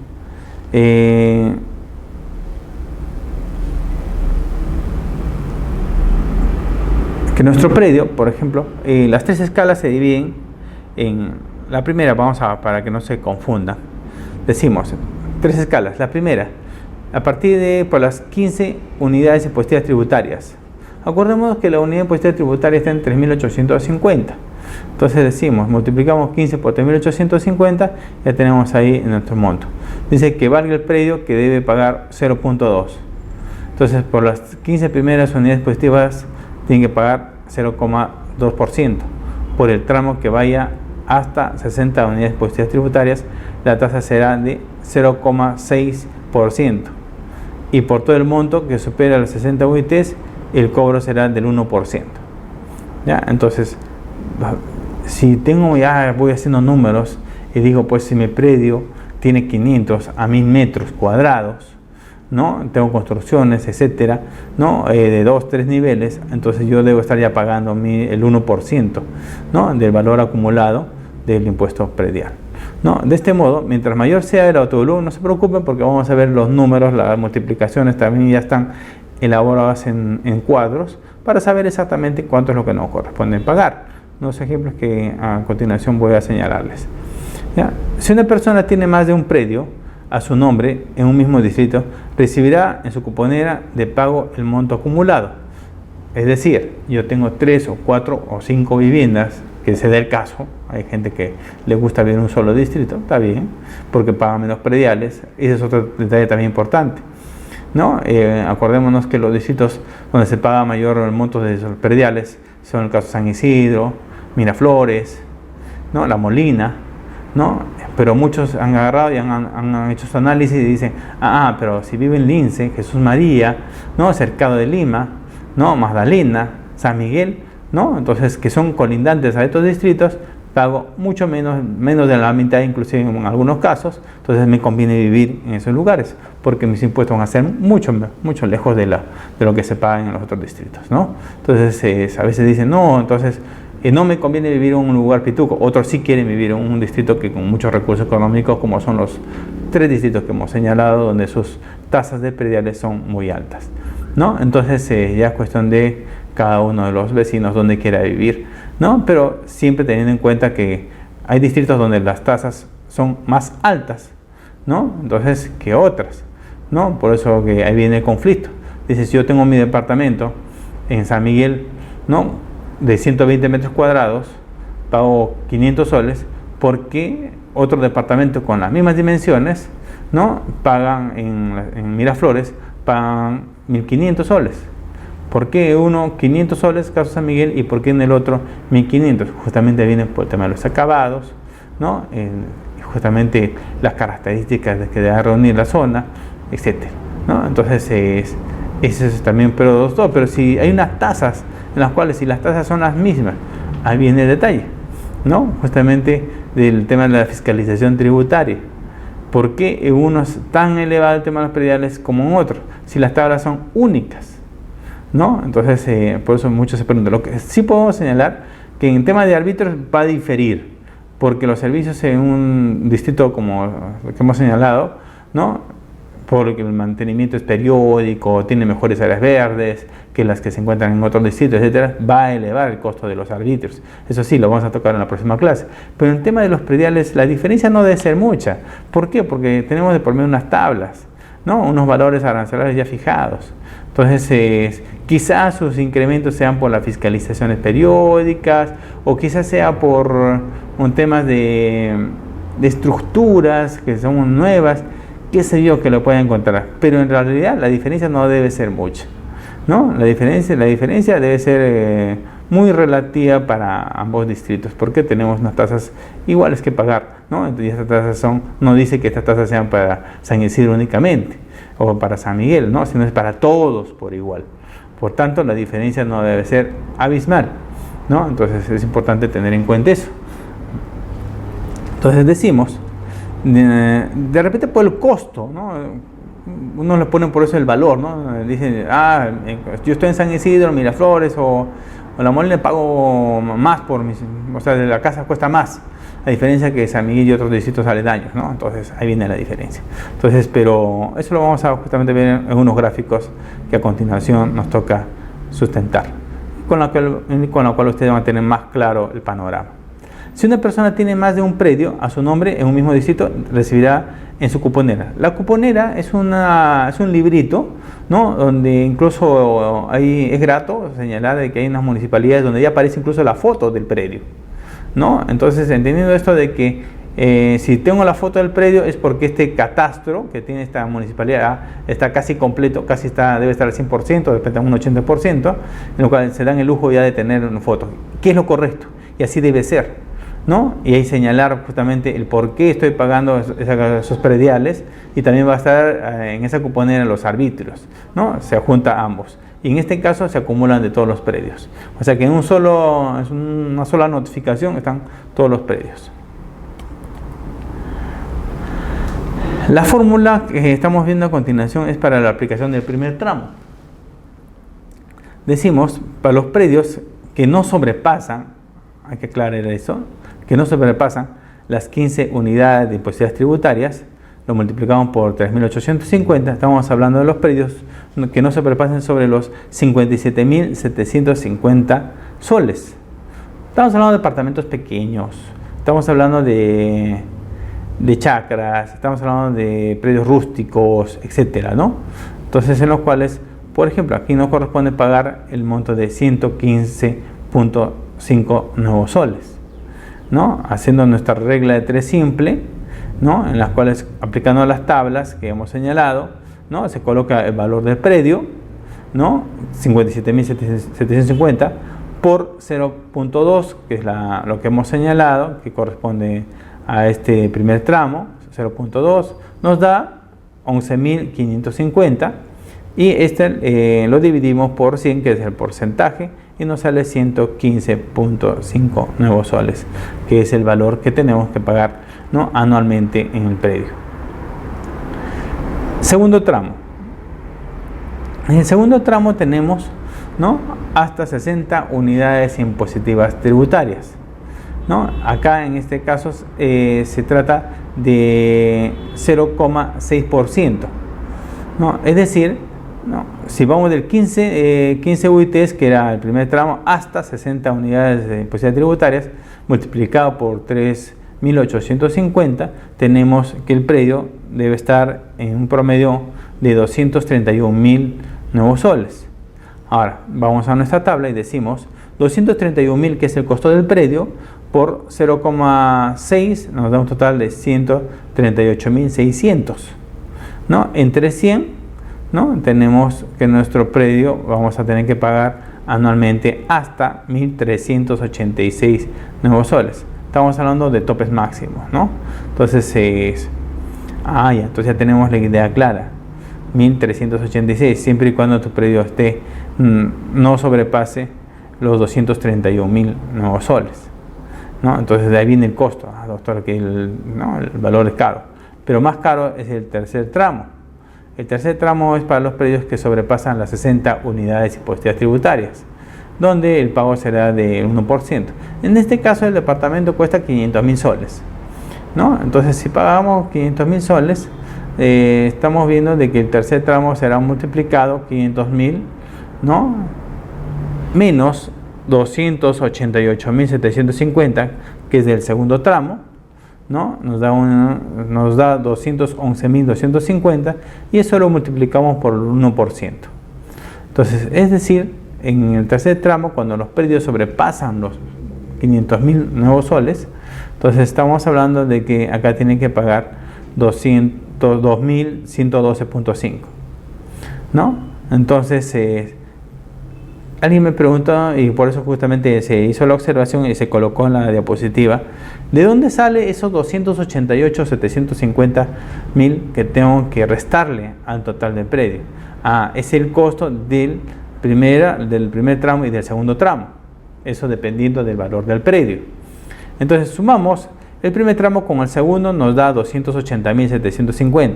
que nuestro predio, por ejemplo, las 3 escalas se dividen en la primera, para que no se confunda. Decimos 3 escalas. La primera, a partir de por las 15 unidades impositivas tributarias. Acordémonos que la unidad impositiva tributaria está en 3.850. Entonces decimos, multiplicamos 15 por 3.850, ya tenemos ahí nuestro monto. Dice que valga el predio que debe pagar 0.2. Entonces, por las 15 primeras unidades impositivas, tiene que pagar 0,2%. Por el tramo que vaya hasta 60 unidades impositivas tributarias, la tasa será de 0,6%. Y por todo el monto que supera las 60 UITs, el cobro será del 1%. ¿Ya? Entonces, si voy haciendo números y digo, pues si mi predio tiene 500 a 1000 metros cuadrados, ¿no? Tengo construcciones, etcétera, ¿no? De 2-3 niveles, entonces yo debo estar ya pagando el 1%, ¿no? Del valor acumulado del impuesto predial, ¿no? De este modo, mientras mayor sea el autovolumen, no se preocupen porque vamos a ver los números, las multiplicaciones también ya están elaboradas en cuadros para saber exactamente cuánto es lo que nos corresponde pagar. Unos ejemplos que a continuación voy a señalarles. ¿Ya? Si una persona tiene más de un predio a su nombre en un mismo distrito, recibirá en su cuponera de pago el monto acumulado. Es decir, yo tengo 3 o 4 o 5 viviendas, que se dé el caso, hay gente que le gusta vivir en un solo distrito, está bien, porque paga menos prediales, ese es otro detalle también importante, ¿no? Acordémonos que los distritos donde se paga mayor el monto de esos prediales son el caso de San Isidro, Miraflores, ¿no? La Molina, ¿no? Pero muchos han agarrado y han hecho su análisis y dicen, pero si vive en Lince, Jesús María, ¿no? Cercado de Lima, ¿no? Magdalena, San Miguel, ¿no? Entonces, que son colindantes a estos distritos, pago mucho menos de la mitad, inclusive en algunos casos. Entonces me conviene vivir en esos lugares, porque mis impuestos van a ser mucho lejos de lo que se paga en los otros distritos, ¿no? Entonces, a veces dicen, no, entonces no me conviene vivir en un lugar pituco. Otros sí quieren vivir en un distrito que con muchos recursos económicos, como son los 3 distritos que hemos señalado, donde sus tasas de prediales son muy altas, ¿no? Entonces, ya es cuestión de cada uno de los vecinos donde quiera vivir, ¿no? Pero siempre teniendo en cuenta que hay distritos donde las tasas son más altas, ¿no? Entonces, que otras, ¿no? Por eso que ahí viene el conflicto. Dice, si yo tengo mi departamento en San Miguel, ¿no? De 120 metros cuadrados, pago 500 soles, ¿por qué otro departamento con las mismas dimensiones, ¿no? Pagan en Miraflores, pagan 1500 soles? ¿Por qué uno 500 soles, caso San Miguel, y por qué en el otro 1500? Justamente viene por el tema de los acabados, ¿no? Justamente las características de que debe reunir la zona, etcétera, ¿no? Entonces, eso es también, pero si hay unas tasas en las cuales, si las tasas son las mismas, ahí viene el detalle, ¿no? Justamente del tema de la fiscalización tributaria. ¿Por qué en uno es tan elevado el tema de los prediales como en otros? Si las tablas son únicas, ¿no? Entonces, por eso muchos se preguntan. Lo que sí podemos señalar que en tema de árbitros va a diferir, porque los servicios en un distrito como el que hemos señalado, ¿no? Porque el mantenimiento es periódico, tiene mejores áreas verdes que las que se encuentran en otros distritos, etcétera, va a elevar el costo de los arbitrios. Eso sí, lo vamos a tocar en la próxima clase. Pero en el tema de los prediales, la diferencia no debe ser mucha. ¿Por qué? Porque tenemos de por medio unas tablas, ¿no? Unos valores arancelarios ya fijados. Entonces, quizás sus incrementos sean por las fiscalizaciones periódicas, o quizás sea por un tema de estructuras que son nuevas, qué sé yo, que lo pueda encontrar, pero en realidad la diferencia no debe ser mucha, ¿no? La diferencia debe ser muy relativa para ambos distritos, porque tenemos unas tasas iguales que pagar, ¿no? Entonces estas tasas no dice que estas tasas sean para San Isidro únicamente o para San Miguel, ¿no? Sino es para todos por igual. Por tanto, la diferencia no debe ser abismal, ¿no? Entonces es importante tener en cuenta eso. Entonces decimos, de repente por el costo, ¿no? Uno le pone por eso el valor, ¿no? Dicen, yo estoy en San Isidro, Miraflores o La Molina, le pago más o sea, la casa cuesta más, a diferencia que San Miguel y otros distritos aledaños, ¿no? Entonces ahí viene la diferencia. Entonces, pero eso lo vamos a justamente ver en unos gráficos que a continuación nos toca sustentar, con lo cual ustedes van a tener más claro el panorama. Si una persona tiene más de un predio a su nombre en un mismo distrito, recibirá en su cuponera. La cuponera es un librito, ¿no? Donde incluso es grato señalar de que hay unas municipalidades donde ya aparece incluso la foto del predio, ¿no? Entonces, entendiendo esto de que si tengo la foto del predio es porque este catastro que tiene esta municipalidad está casi completo, debe estar al 100%, de repente a un 80%, en lo cual se dan el lujo ya de tener una foto. ¿Qué es lo correcto? Y así debe ser, ¿no? Y ahí señalar justamente el por qué estoy pagando esos prediales, y también va a estar en esa cuponera los arbitrios, ¿no? Se junta ambos. Y en este caso se acumulan de todos los predios. O sea que en una sola notificación están todos los predios. La fórmula que estamos viendo a continuación es para la aplicación del primer tramo. Decimos, para los predios que no sobrepasan, hay que aclarar eso, que no sobrepasan las 15 unidades de imposiciones tributarias, lo multiplicamos por 3.850, estamos hablando de los predios que no sobrepasen sobre los 57.750 soles. Estamos hablando de departamentos pequeños, estamos hablando de chacras, estamos hablando de predios rústicos, etcétera, ¿no? Entonces, en los cuales, por ejemplo, aquí nos corresponde pagar el monto de 115.5 nuevos soles, ¿no? Haciendo nuestra regla de 3 simple, ¿no? En las cuales, aplicando las tablas que hemos señalado, ¿no? Se coloca el valor del predio, ¿no? 57.750 por 0.2, que es lo que hemos señalado, que corresponde a este primer tramo. 0.2 nos da 11.550, y lo dividimos por 100, que es el porcentaje, y nos sale 115.5 nuevos soles, que es el valor que tenemos que pagar, ¿no? Anualmente en el predio. Segundo tramo. En el segundo tramo tenemos, ¿no? Hasta 60 unidades impositivas tributarias, ¿no? Acá en este caso se trata de 0,6%, ¿no? Es decir, ¿no? Si vamos del 15 UITs, que era el primer tramo, hasta 60 unidades de imposiciones tributarias, multiplicado por 3.850, tenemos que el predio debe estar en un promedio de 231.000 nuevos soles. Ahora, vamos a nuestra tabla y decimos 231.000, que es el costo del predio, por 0,6 nos da un total de 138.600, ¿no? Entre 100, ¿no? Tenemos que nuestro predio vamos a tener que pagar anualmente hasta 1.386 nuevos soles. Estamos hablando de topes máximos, ¿no? Entonces entonces ya tenemos la idea clara. 1.386, siempre y cuando tu predio no sobrepase los 231.000 nuevos soles, ¿no? Entonces de ahí viene el costo, doctor, que el valor es caro, pero más caro es el tercer tramo. El tercer tramo es para los predios que sobrepasan las 60 unidades impositivas tributarias, donde el pago será del 1%. En este caso, el departamento cuesta 500.000 soles, ¿no? Entonces, si pagamos 500.000 soles, estamos viendo de que el tercer tramo será multiplicado 500.000, ¿no? Menos 288.750, que es del segundo tramo, ¿no? Nos da 211.250, y eso lo multiplicamos por el 1%. Entonces, es decir, en el tercer tramo, cuando los predios sobrepasan los 500.000 nuevos soles, entonces estamos hablando de que acá tienen que pagar 2.112.5, ¿no? Entonces, alguien me preguntó, y por eso justamente se hizo la observación y se colocó en la diapositiva, ¿de dónde sale esos 288.750.000 que tengo que restarle al total del predio? Es el costo del primer tramo y del segundo tramo, eso dependiendo del valor del predio. Entonces sumamos el primer tramo con el segundo, nos da 280.750.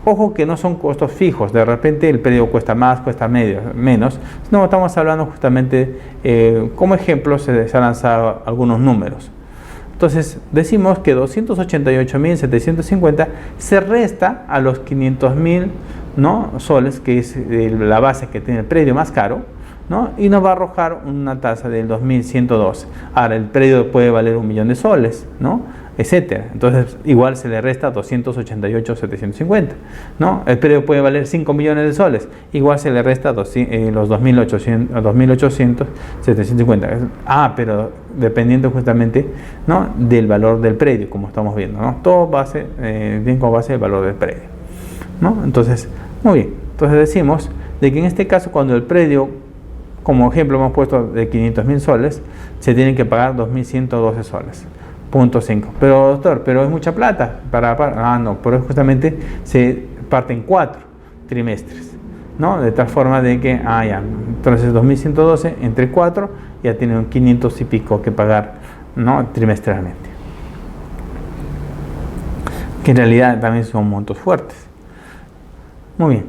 Ojo que no son costos fijos, de repente el predio cuesta más, cuesta menos. No, estamos hablando justamente, como ejemplo se han lanzado algunos números. Entonces decimos que 288.750 se resta a los 500.000, ¿no?, soles, que es la base que tiene el predio más caro, ¿no?, y nos va a arrojar una tasa del 2.112. Ahora el predio puede valer 1.000.000 de soles, ¿no?, etcétera. Entonces igual se le resta 288.750, ¿no? El predio puede valer 5 millones de soles, igual se le resta los 2.800.750. Pero dependiendo justamente, ¿no?, del valor del predio, como estamos viendo, ¿no? Todo bien con base del valor del predio, ¿no? Entonces, muy bien. Entonces decimos de que en este caso, cuando el predio, como ejemplo hemos puesto de 500.000 soles, se tienen que pagar 2.112 soles. 0.5. Pero doctor, pero es mucha plata no, pero justamente se parte en 4 trimestres, ¿no? De tal forma de que, entonces 2.112 entre 4 ya tienen 500 y pico que pagar, ¿no?, trimestralmente, que en realidad también son montos fuertes. Muy bien,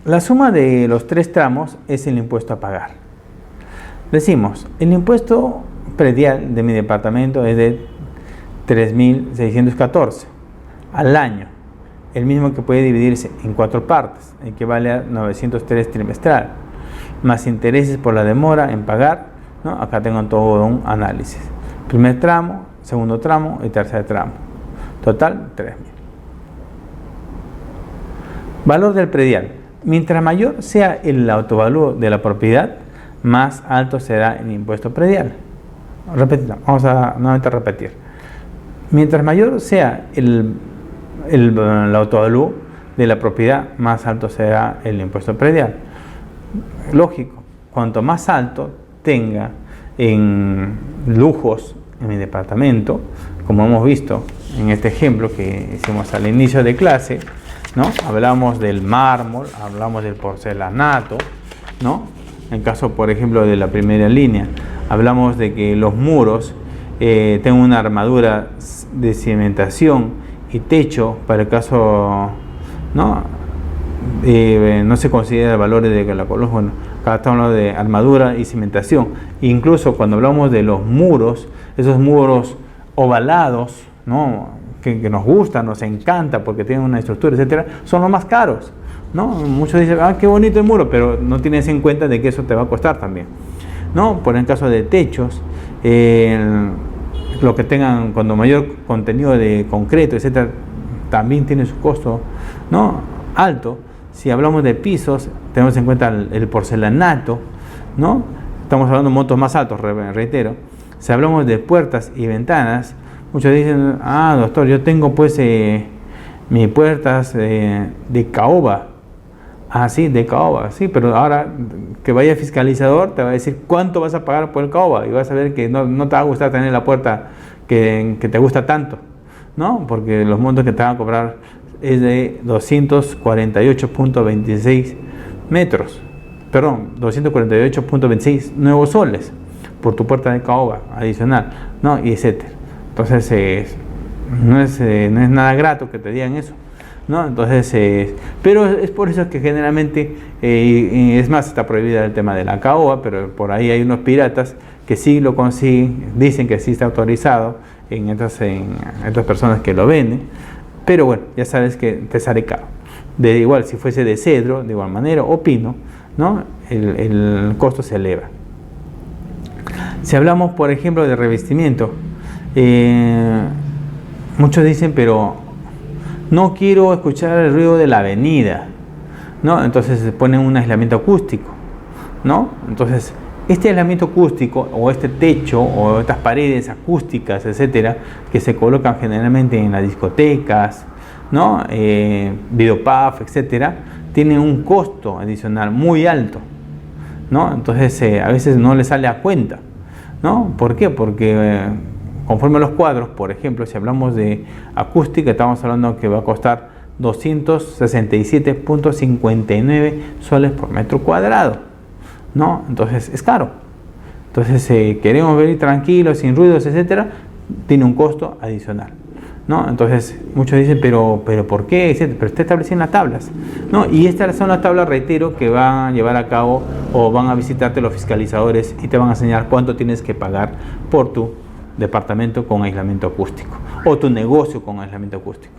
la suma de los 3 tramos es el impuesto a pagar. Decimos, el impuesto predial de mi departamento es de 3.614 al año, el mismo que puede dividirse en 4 partes, equivale a 903 trimestral, más intereses por la demora en pagar, ¿no? Acá tengo todo un análisis: primer tramo, segundo tramo y tercer tramo, total 3.000. Valor del predial: mientras mayor sea el autovalúo de la propiedad, más alto será el impuesto predial. Vamos a nuevamente repetir. Mientras mayor sea el autovalúo de la propiedad, más alto será el impuesto predial. Lógico, cuanto más alto tenga en lujos en mi departamento, como hemos visto en este ejemplo que hicimos al inicio de clase, ¿no? Hablamos del mármol, hablamos del porcelanato, ¿no? En caso, por ejemplo, de la primera línea, hablamos de que los muros tengan una armadura de cimentación y techo. Para el caso, ¿no?, no se considera valores de la columna. Bueno, acá estamos hablando de armadura y cimentación. Incluso cuando hablamos de los muros, esos muros ovalados, ¿no?, que nos gustan, nos encanta porque tienen una estructura, etcétera, son los más caros, ¿no? Muchos dicen, qué bonito el muro, pero no tienes en cuenta de que eso te va a costar también, ¿no? Por el caso de techos, lo que tengan cuando mayor contenido de concreto, etcétera, también tiene su costo, ¿no?, alto. Si hablamos de pisos, tenemos en cuenta el porcelanato, ¿no? Estamos hablando de montos más altos, reitero. Si hablamos de puertas y ventanas, muchos dicen, doctor, yo tengo pues mis puertas de caoba. Sí, de caoba, sí, pero ahora que vaya el fiscalizador te va a decir cuánto vas a pagar por el caoba y vas a ver que no te va a gustar tener la puerta que te gusta tanto, ¿no? Porque los montos que te van a cobrar es de 248.26 metros, perdón, 248.26 nuevos soles por tu puerta de caoba adicional, ¿no? Y etcétera. Entonces no es nada grato que te digan eso, ¿no? Entonces, pero es por eso que generalmente, es más, está prohibida el tema de la caoba, pero por ahí hay unos piratas que sí lo consiguen, dicen que sí está autorizado en estas personas que lo venden, pero bueno, ya sabes que te sale caro. De igual, si fuese de cedro, de igual manera, o pino, ¿no?, el costo se eleva. Si hablamos, por ejemplo, de revestimiento, muchos dicen, pero no quiero escuchar el ruido de la avenida, ¿no? Entonces se pone un aislamiento acústico, ¿no? Entonces, este aislamiento acústico o este techo o estas paredes acústicas, etcétera, que se colocan generalmente en las discotecas, ¿no?, videopub, etcétera, tienen un costo adicional muy alto, ¿no? Entonces a veces no le sale a cuenta, ¿no? ¿Por qué? Porque conforme a los cuadros, por ejemplo, si hablamos de acústica, estamos hablando que va a costar 267.59 soles por metro cuadrado, ¿no? Entonces es caro. Entonces queremos venir tranquilos, sin ruidos, etcétera, tiene un costo adicional, ¿no? Entonces muchos dicen, pero ¿por qué? Etcétera, pero está establecido en las tablas, ¿no? Y estas son las tablas, reitero, que van a llevar a cabo o van a visitarte los fiscalizadores y te van a enseñar cuánto tienes que pagar por tu departamento con aislamiento acústico o tu negocio con aislamiento acústico.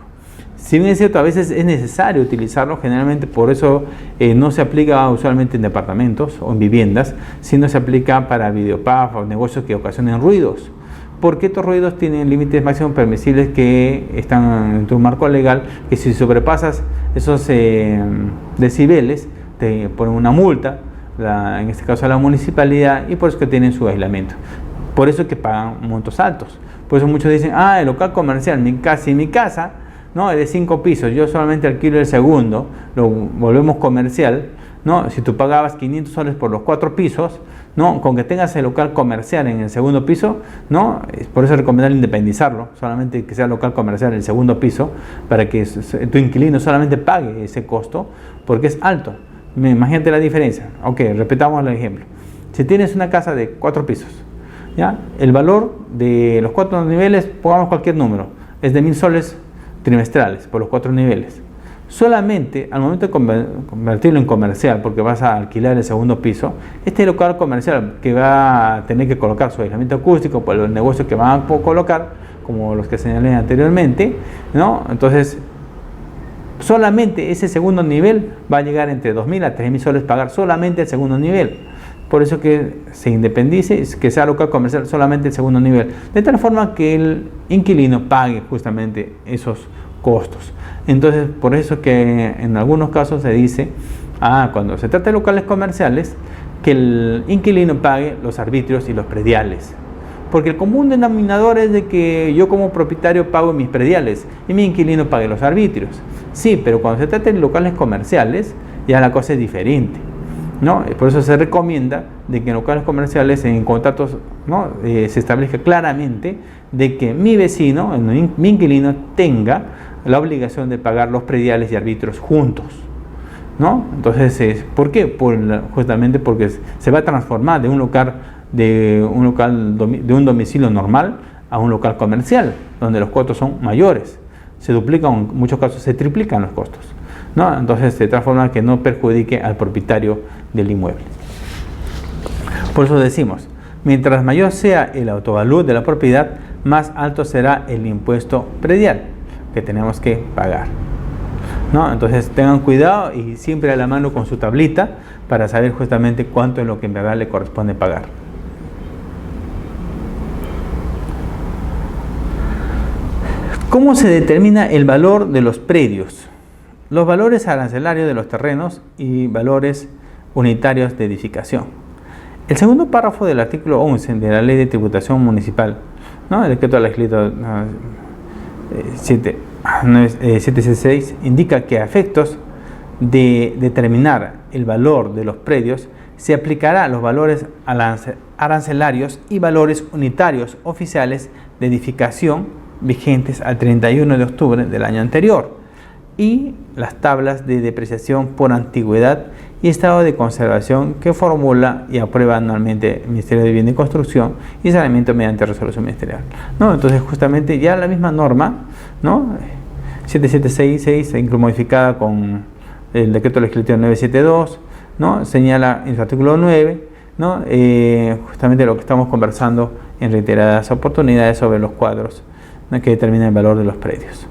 Si bien es cierto, a veces es necesario utilizarlo, generalmente por eso no se aplica usualmente en departamentos o en viviendas, sino se aplica para videopub o negocios que ocasionen ruidos, porque estos ruidos tienen límites máximos permisibles que están en tu marco legal, que si sobrepasas esos decibeles te ponen una multa, en este caso a la municipalidad, y por eso que tienen su aislamiento. Por eso es que pagan montos altos. Por eso muchos dicen, el local comercial, mi casa, ¿no? Es de 5 pisos, yo solamente alquilo el segundo, lo volvemos comercial, ¿no? Si tú pagabas 500 soles por los 4 pisos, ¿no? Con que tengas el local comercial en el segundo piso, ¿no? Por eso es recomendable independizarlo, solamente que sea local comercial en el segundo piso, para que tu inquilino solamente pague ese costo, porque es alto. Imagínate la diferencia. Ok, repitamos el ejemplo. Si tienes una casa de 4 pisos, ¿ya? El valor de los 4 niveles, pongamos cualquier número, es de 1000 soles trimestrales por los 4 niveles. Solamente al momento de convertirlo en comercial, porque vas a alquilar el segundo piso, este local comercial que va a tener que colocar su aislamiento acústico por el negocio que van a colocar, como los que señalé anteriormente, ¿no? Entonces solamente ese segundo nivel va a llegar entre 2.000 a 3.000 soles pagar solamente el segundo nivel. Por eso que se independice, que sea local comercial solamente el segundo nivel, de tal forma que el inquilino pague justamente esos costos. Entonces, por eso que en algunos casos se dice, cuando se trata de locales comerciales, que el inquilino pague los arbitrios y los prediales. Porque el común denominador es de que yo como propietario pago mis prediales y mi inquilino pague los arbitrios. Sí, pero cuando se trata de locales comerciales, ya la cosa es diferente, ¿no? Por eso se recomienda de que en locales comerciales, en contratos, ¿no? Se establezca claramente de que mi vecino, mi inquilino, tenga la obligación de pagar los prediales y arbitrios juntos, ¿no? Entonces, ¿por qué? Justamente porque se va a transformar de un domicilio normal a un local comercial, donde los costos son mayores. Se duplican, en muchos casos se triplican los costos, ¿no? Entonces, de tal forma que no perjudique al propietario del inmueble. Por eso decimos, mientras mayor sea el autovalor de la propiedad, más alto será el impuesto predial que tenemos que pagar, ¿no? Entonces tengan cuidado y siempre a la mano con su tablita para saber justamente cuánto es lo que en verdad le corresponde pagar. ¿Cómo se determina el valor de los predios? Los valores arancelarios de los terrenos y valores unitarios de edificación. El segundo párrafo del artículo 11 de la Ley de Tributación Municipal, ¿no? El decreto legislativo 776 indica que a efectos de determinar el valor de los predios se aplicará a los valores arancelarios y valores unitarios oficiales de edificación vigentes al 31 de octubre del año anterior y las tablas de depreciación por antigüedad y estado de conservación que formula y aprueba anualmente el Ministerio de Vivienda y Construcción y Saneamiento mediante resolución ministerial, ¿no? Entonces justamente ya la misma norma, ¿no? 7766, incluso modificada con el decreto legislativo 972, ¿no? Señala en su artículo 9, ¿no? Justamente lo que estamos conversando en reiteradas oportunidades sobre los cuadros, ¿no? Que determinan el valor de los predios.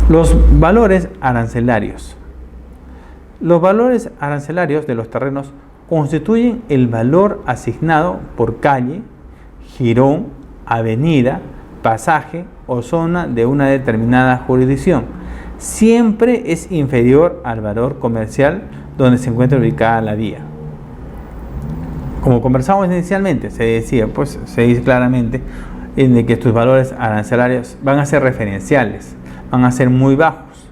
Los valores arancelarios. Los valores arancelarios de los terrenos constituyen el valor asignado por calle, jirón, avenida, pasaje o zona de una determinada jurisdicción. Siempre es inferior al valor comercial donde se encuentra ubicada la vía. Como conversamos inicialmente, se decía, pues se dice claramente de que estos valores arancelarios van a ser referenciales, van a ser muy bajos,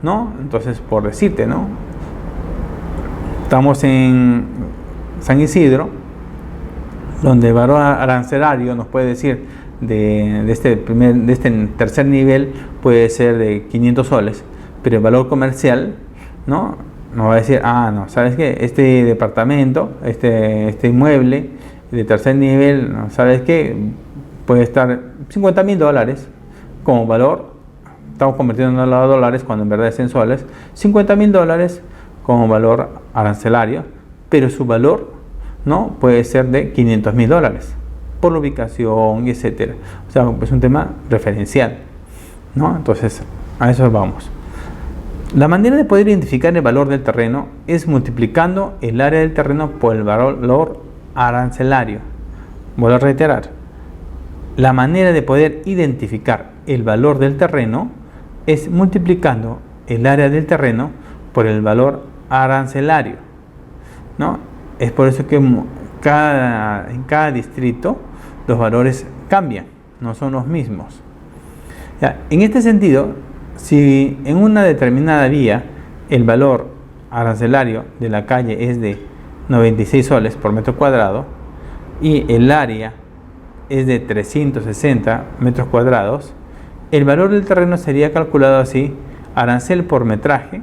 ¿no? Entonces, por decirte, ¿no? Estamos en San Isidro, donde el valor arancelario nos puede decir de este tercer nivel puede ser de 500 soles, pero el valor comercial, ¿no? Nos va a decir, no, ¿sabes qué? Este departamento, este inmueble de tercer nivel, ¿no? ¿Sabes qué? Puede estar $50.000 como valor. Estamos convirtiendo a dólares cuando en verdad es en soles. $50.000 como valor arancelario, pero su valor, ¿no? Puede ser de $500.000 por la ubicación, etcétera. O sea, es un tema referencial, ¿no? Entonces, a eso vamos. La manera de poder identificar el valor del terreno es multiplicando el área del terreno por el valor arancelario. Vuelvo a reiterar. La manera de poder identificar el valor del terreno es multiplicando el área del terreno por el valor arancelario, ¿no? Es por eso que en cada distrito los valores cambian, no son los mismos. Ya, en este sentido, si en una determinada vía el valor arancelario de la calle es de 96 soles por metro cuadrado y el área es de 360 metros cuadrados, el valor del terreno sería calculado así: arancel por metraje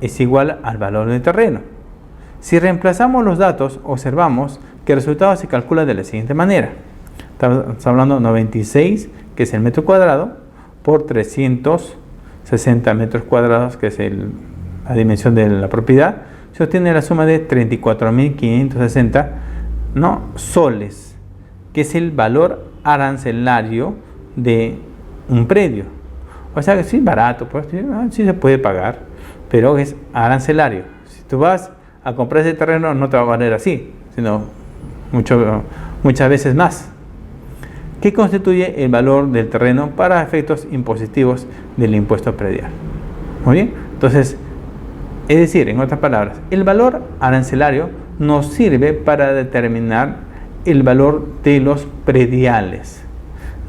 es igual al valor del terreno. Si reemplazamos los datos, observamos que el resultado se calcula de la siguiente manera. Estamos hablando de 96, que es el metro cuadrado, por 360 metros cuadrados, que es la dimensión de la propiedad. Se obtiene la suma de 34.560, ¿no?, soles, que es el valor arancelario de un predio. O sea que sí, barato, pues sí se puede pagar, pero es arancelario. Si tú vas a comprar ese terreno, no te va a valer así, sino muchas veces más. ¿Qué constituye el valor del terreno para efectos impositivos del impuesto predial? Muy bien, entonces, es decir, en otras palabras, el valor arancelario nos sirve para determinar el valor de los prediales,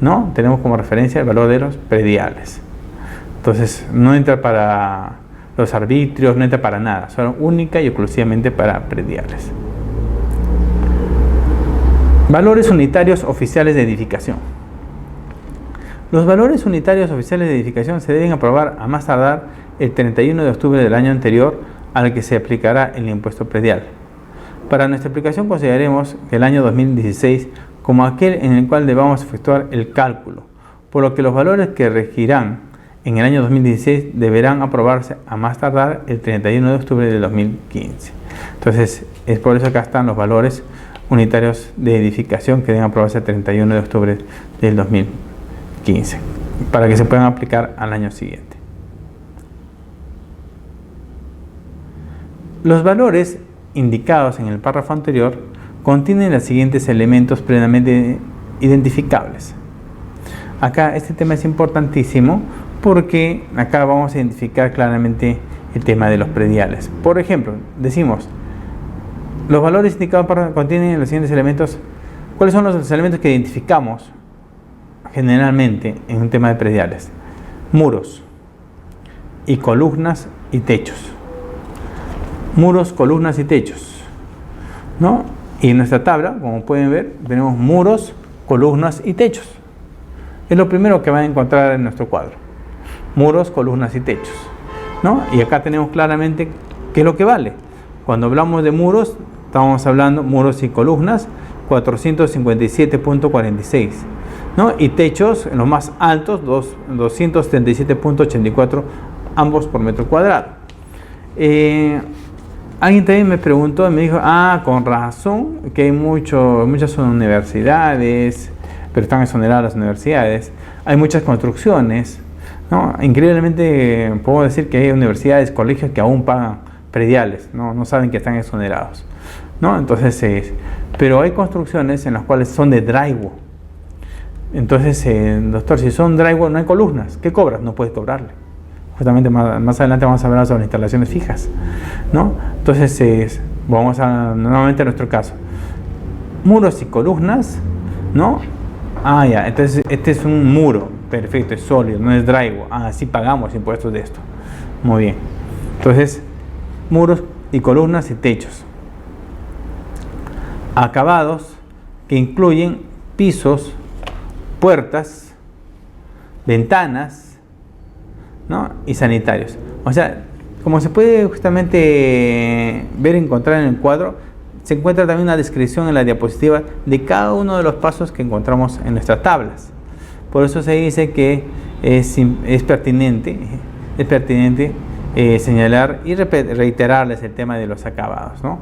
¿no? Tenemos como referencia el valor de los prediales. Entonces, no entra para los arbitrios, no entra para nada, solo única y exclusivamente para prediales. Valores unitarios oficiales de edificación. Los valores unitarios oficiales de edificación se deben aprobar a más tardar el 31 de octubre del año anterior al que se aplicará el impuesto predial. Para nuestra aplicación consideraremos el año 2016 como aquel en el cual debamos efectuar el cálculo, por lo que los valores que regirán en el año 2016 deberán aprobarse a más tardar el 31 de octubre del 2015. Entonces, es por eso que acá están los valores unitarios de edificación que deben aprobarse el 31 de octubre del 2015, para que se puedan aplicar al año siguiente. Los valores indicados en el párrafo anterior contienen los siguientes elementos plenamente identificables. Acá este tema es importantísimo porque acá vamos a identificar claramente el tema de los prediales. Por ejemplo, decimos, los valores indicados contienen los siguientes elementos. ¿Cuáles son los elementos que identificamos generalmente en un tema de prediales? Muros y columnas y techos. Muros, columnas y techos, ¿no? Y en nuestra tabla, como pueden ver, tenemos muros, columnas y techos. Es lo primero que van a encontrar en nuestro cuadro. Muros, columnas y techos, ¿no? Y acá tenemos claramente qué es lo que vale. Cuando hablamos de muros, estamos hablando muros y columnas, 457.46, ¿no? Y techos, en los más altos, 237.84, ambos por metro cuadrado. Alguien también me preguntó y me dijo, con razón, que hay muchas universidades, pero están exoneradas las universidades, hay muchas construcciones, ¿no? Increíblemente puedo decir que hay universidades, colegios que aún pagan prediales, no saben que están exonerados, ¿no? Entonces, pero hay construcciones en las cuales son de drywall. Entonces, doctor, si son drywall no hay columnas, ¿qué cobras? No puedes cobrarle. Justamente más adelante vamos a hablar sobre instalaciones fijas, ¿no? Entonces, vamos nuevamente a nuestro caso. Muros y columnas, ¿no? Ya, entonces este es un muro, perfecto, es sólido, no es drywall. Sí pagamos impuestos de esto. Muy bien. Entonces, muros y columnas y techos. Acabados que incluyen pisos, puertas, ventanas, ¿no? Y sanitarios. O sea, como se puede justamente encontrar en el cuadro, se encuentra también una descripción en la diapositiva de cada uno de los pasos que encontramos en nuestras tablas. Por eso se dice que es pertinente señalar y reiterarles el tema de los acabados, ¿no?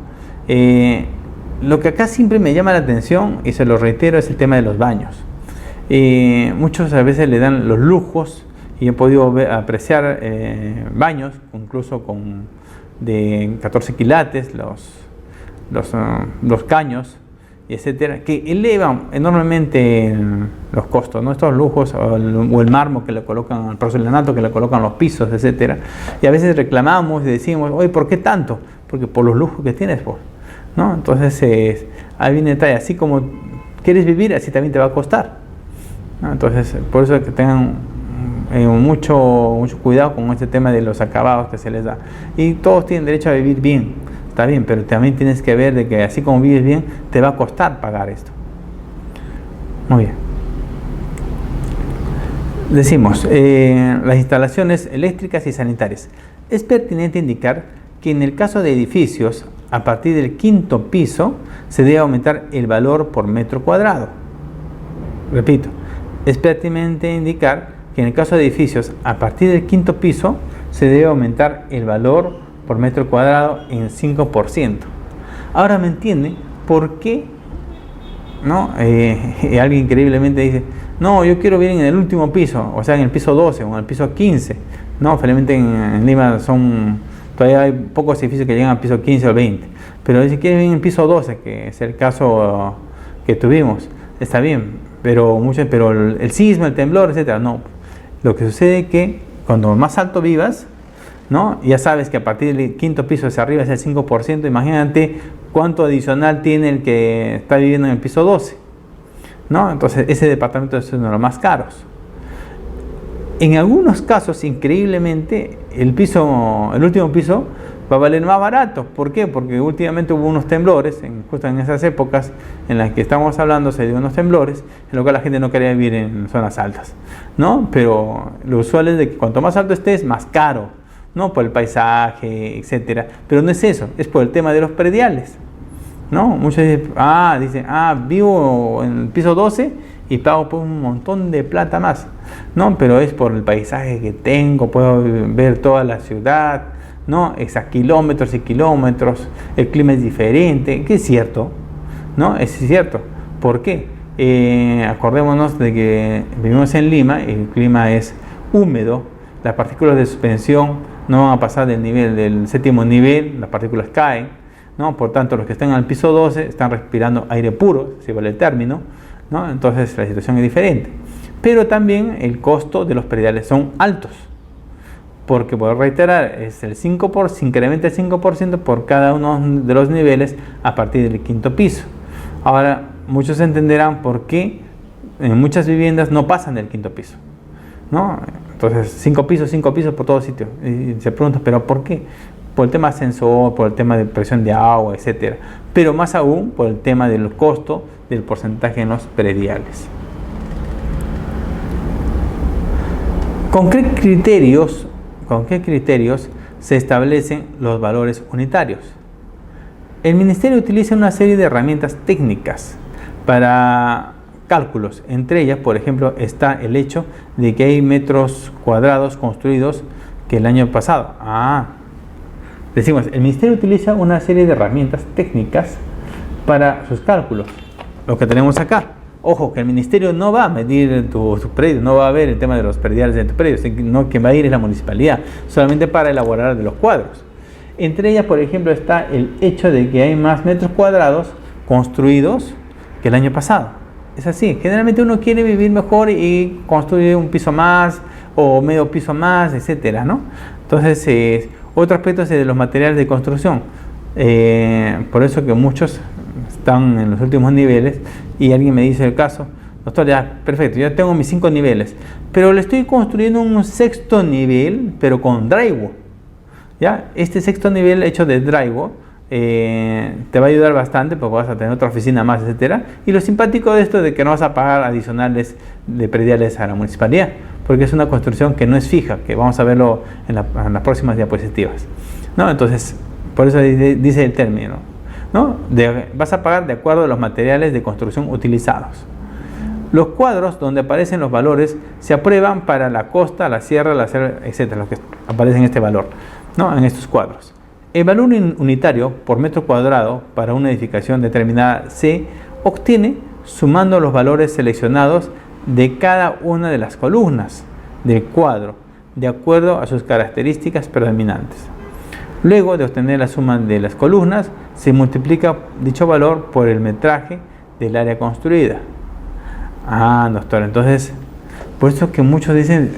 Lo que acá siempre me llama la atención, y se lo reitero, es el tema de los baños. Muchos a veces le dan los lujos, y he podido apreciar baños, incluso de 14 quilates, los caños, etcétera, que elevan enormemente los costos, ¿no? Estos lujos o el mármol que le colocan, el porcelanato que le colocan los pisos, etcétera. Y a veces reclamamos y decimos, oye, ¿por qué tanto? Porque por los lujos que tienes, pues, ¿no? Entonces, ahí viene el detalle, así como quieres vivir, así también te va a costar, ¿no? Entonces, por eso es que tengan mucho cuidado con este tema de los acabados que se les da. Y todos tienen derecho a vivir bien, está bien, pero también tienes que ver de que así como vives bien, te va a costar pagar esto. Muy bien. Decimos, las instalaciones eléctricas y sanitarias. Es pertinente indicar que en el caso de edificios, a partir del 5º piso, se debe aumentar el valor por metro cuadrado. Repito, es pertinente indicar que en el caso de edificios, a partir del 5º piso, se debe aumentar el valor por metro cuadrado en 5%. Ahora me entiende por qué, ¿no? Alguien increíblemente dice, no, yo quiero vivir en el último piso, o sea, en el piso 12 o en el piso 15. No, felizmente en Lima todavía hay pocos edificios que llegan al piso 15 o 20. Pero si quieren vivir en el piso 12, que es el caso que tuvimos, está bien, pero el sismo, el temblor, etcétera, no. Lo que sucede es que cuando más alto vivas, ¿no? Ya sabes que a partir del 5º piso hacia arriba es el 5%, imagínate cuánto adicional tiene el que está viviendo en el piso 12, ¿no? Entonces ese departamento es uno de los más caros. En algunos casos, increíblemente, el último piso va a valer más barato. ¿Por qué? Porque últimamente hubo unos temblores, justo en esas épocas en las que estamos hablando, se dio unos temblores, en lo que la gente no quería vivir en zonas altas, ¿no? Pero lo usual es de que cuanto más alto estés, más caro, ¿no? Por el paisaje, etcétera. Pero no es eso, es por el tema de los prediales, ¿no? Muchos dicen, vivo en el piso 12 y pago por un montón de plata más, ¿no? Pero es por el paisaje que tengo, puedo ver toda la ciudad, ¿no? Es a kilómetros y kilómetros, el clima es diferente, que es cierto, ¿no? Es cierto. ¿Por qué? Acordémonos de que vivimos en Lima, el clima es húmedo, las partículas de suspensión no van a pasar del 7º nivel, las partículas caen, ¿no? Por tanto, los que están al piso 12 están respirando aire puro, si vale el término, ¿no? Entonces la situación es diferente. Pero también el costo de los prediales son altos, porque, puedo reiterar, se incrementa el 5% por cada uno de los niveles a partir del 5º piso. Ahora, muchos entenderán por qué en muchas viviendas no pasan del 5º piso, ¿no? Entonces, 5 pisos por todo sitio. Y se preguntan, ¿pero por qué? Por el tema de ascensor, por el tema de presión de agua, etcétera. Pero más aún por el tema del costo del porcentaje en los prediales. ¿Con qué criterios se establecen los valores unitarios? El Ministerio utiliza una serie de herramientas técnicas para cálculos. Entre ellas, por ejemplo, está el hecho de que hay metros cuadrados construidos que el año pasado. Decimos, el Ministerio utiliza una serie de herramientas técnicas para sus cálculos. Lo que tenemos acá. Ojo, que el Ministerio no va a medir tu predio, no va a ver el tema de los prediales de tu predio, no, quien va a ir es la municipalidad, solamente para elaborar de los cuadros. Entre ellas, por ejemplo, está el hecho de que hay más metros cuadrados construidos que el año pasado. Es así, generalmente uno quiere vivir mejor y construye un piso más o medio piso más, etcétera, ¿no? Entonces, otro aspecto es de los materiales de construcción. Por eso que muchos están en los últimos niveles y alguien me dice el caso, doctor, ya, perfecto, ya tengo mis 5 niveles, pero le estoy construyendo un 6º nivel, pero con drywall. ¿Ya? Este sexto nivel hecho de Draigo te va a ayudar bastante porque vas a tener otra oficina más, etcétera. Y lo simpático de esto es de que no vas a pagar adicionales de prediales a la municipalidad, porque es una construcción que no es fija, que vamos a verlo en las próximas diapositivas, ¿no? Entonces, por eso dice el término, ¿no? Vas a pagar de acuerdo a los materiales de construcción utilizados. Los cuadros donde aparecen los valores se aprueban para la costa, la sierra, la selva, etcétera, los que aparecen en este valor, ¿no? En estos cuadros. El valor unitario por metro cuadrado para una edificación determinada se obtiene sumando los valores seleccionados de cada una de las columnas del cuadro, de acuerdo a sus características predominantes. Luego de obtener la suma de las columnas, se multiplica dicho valor por el metraje del área construida. Doctor, entonces, por eso que muchos dicen,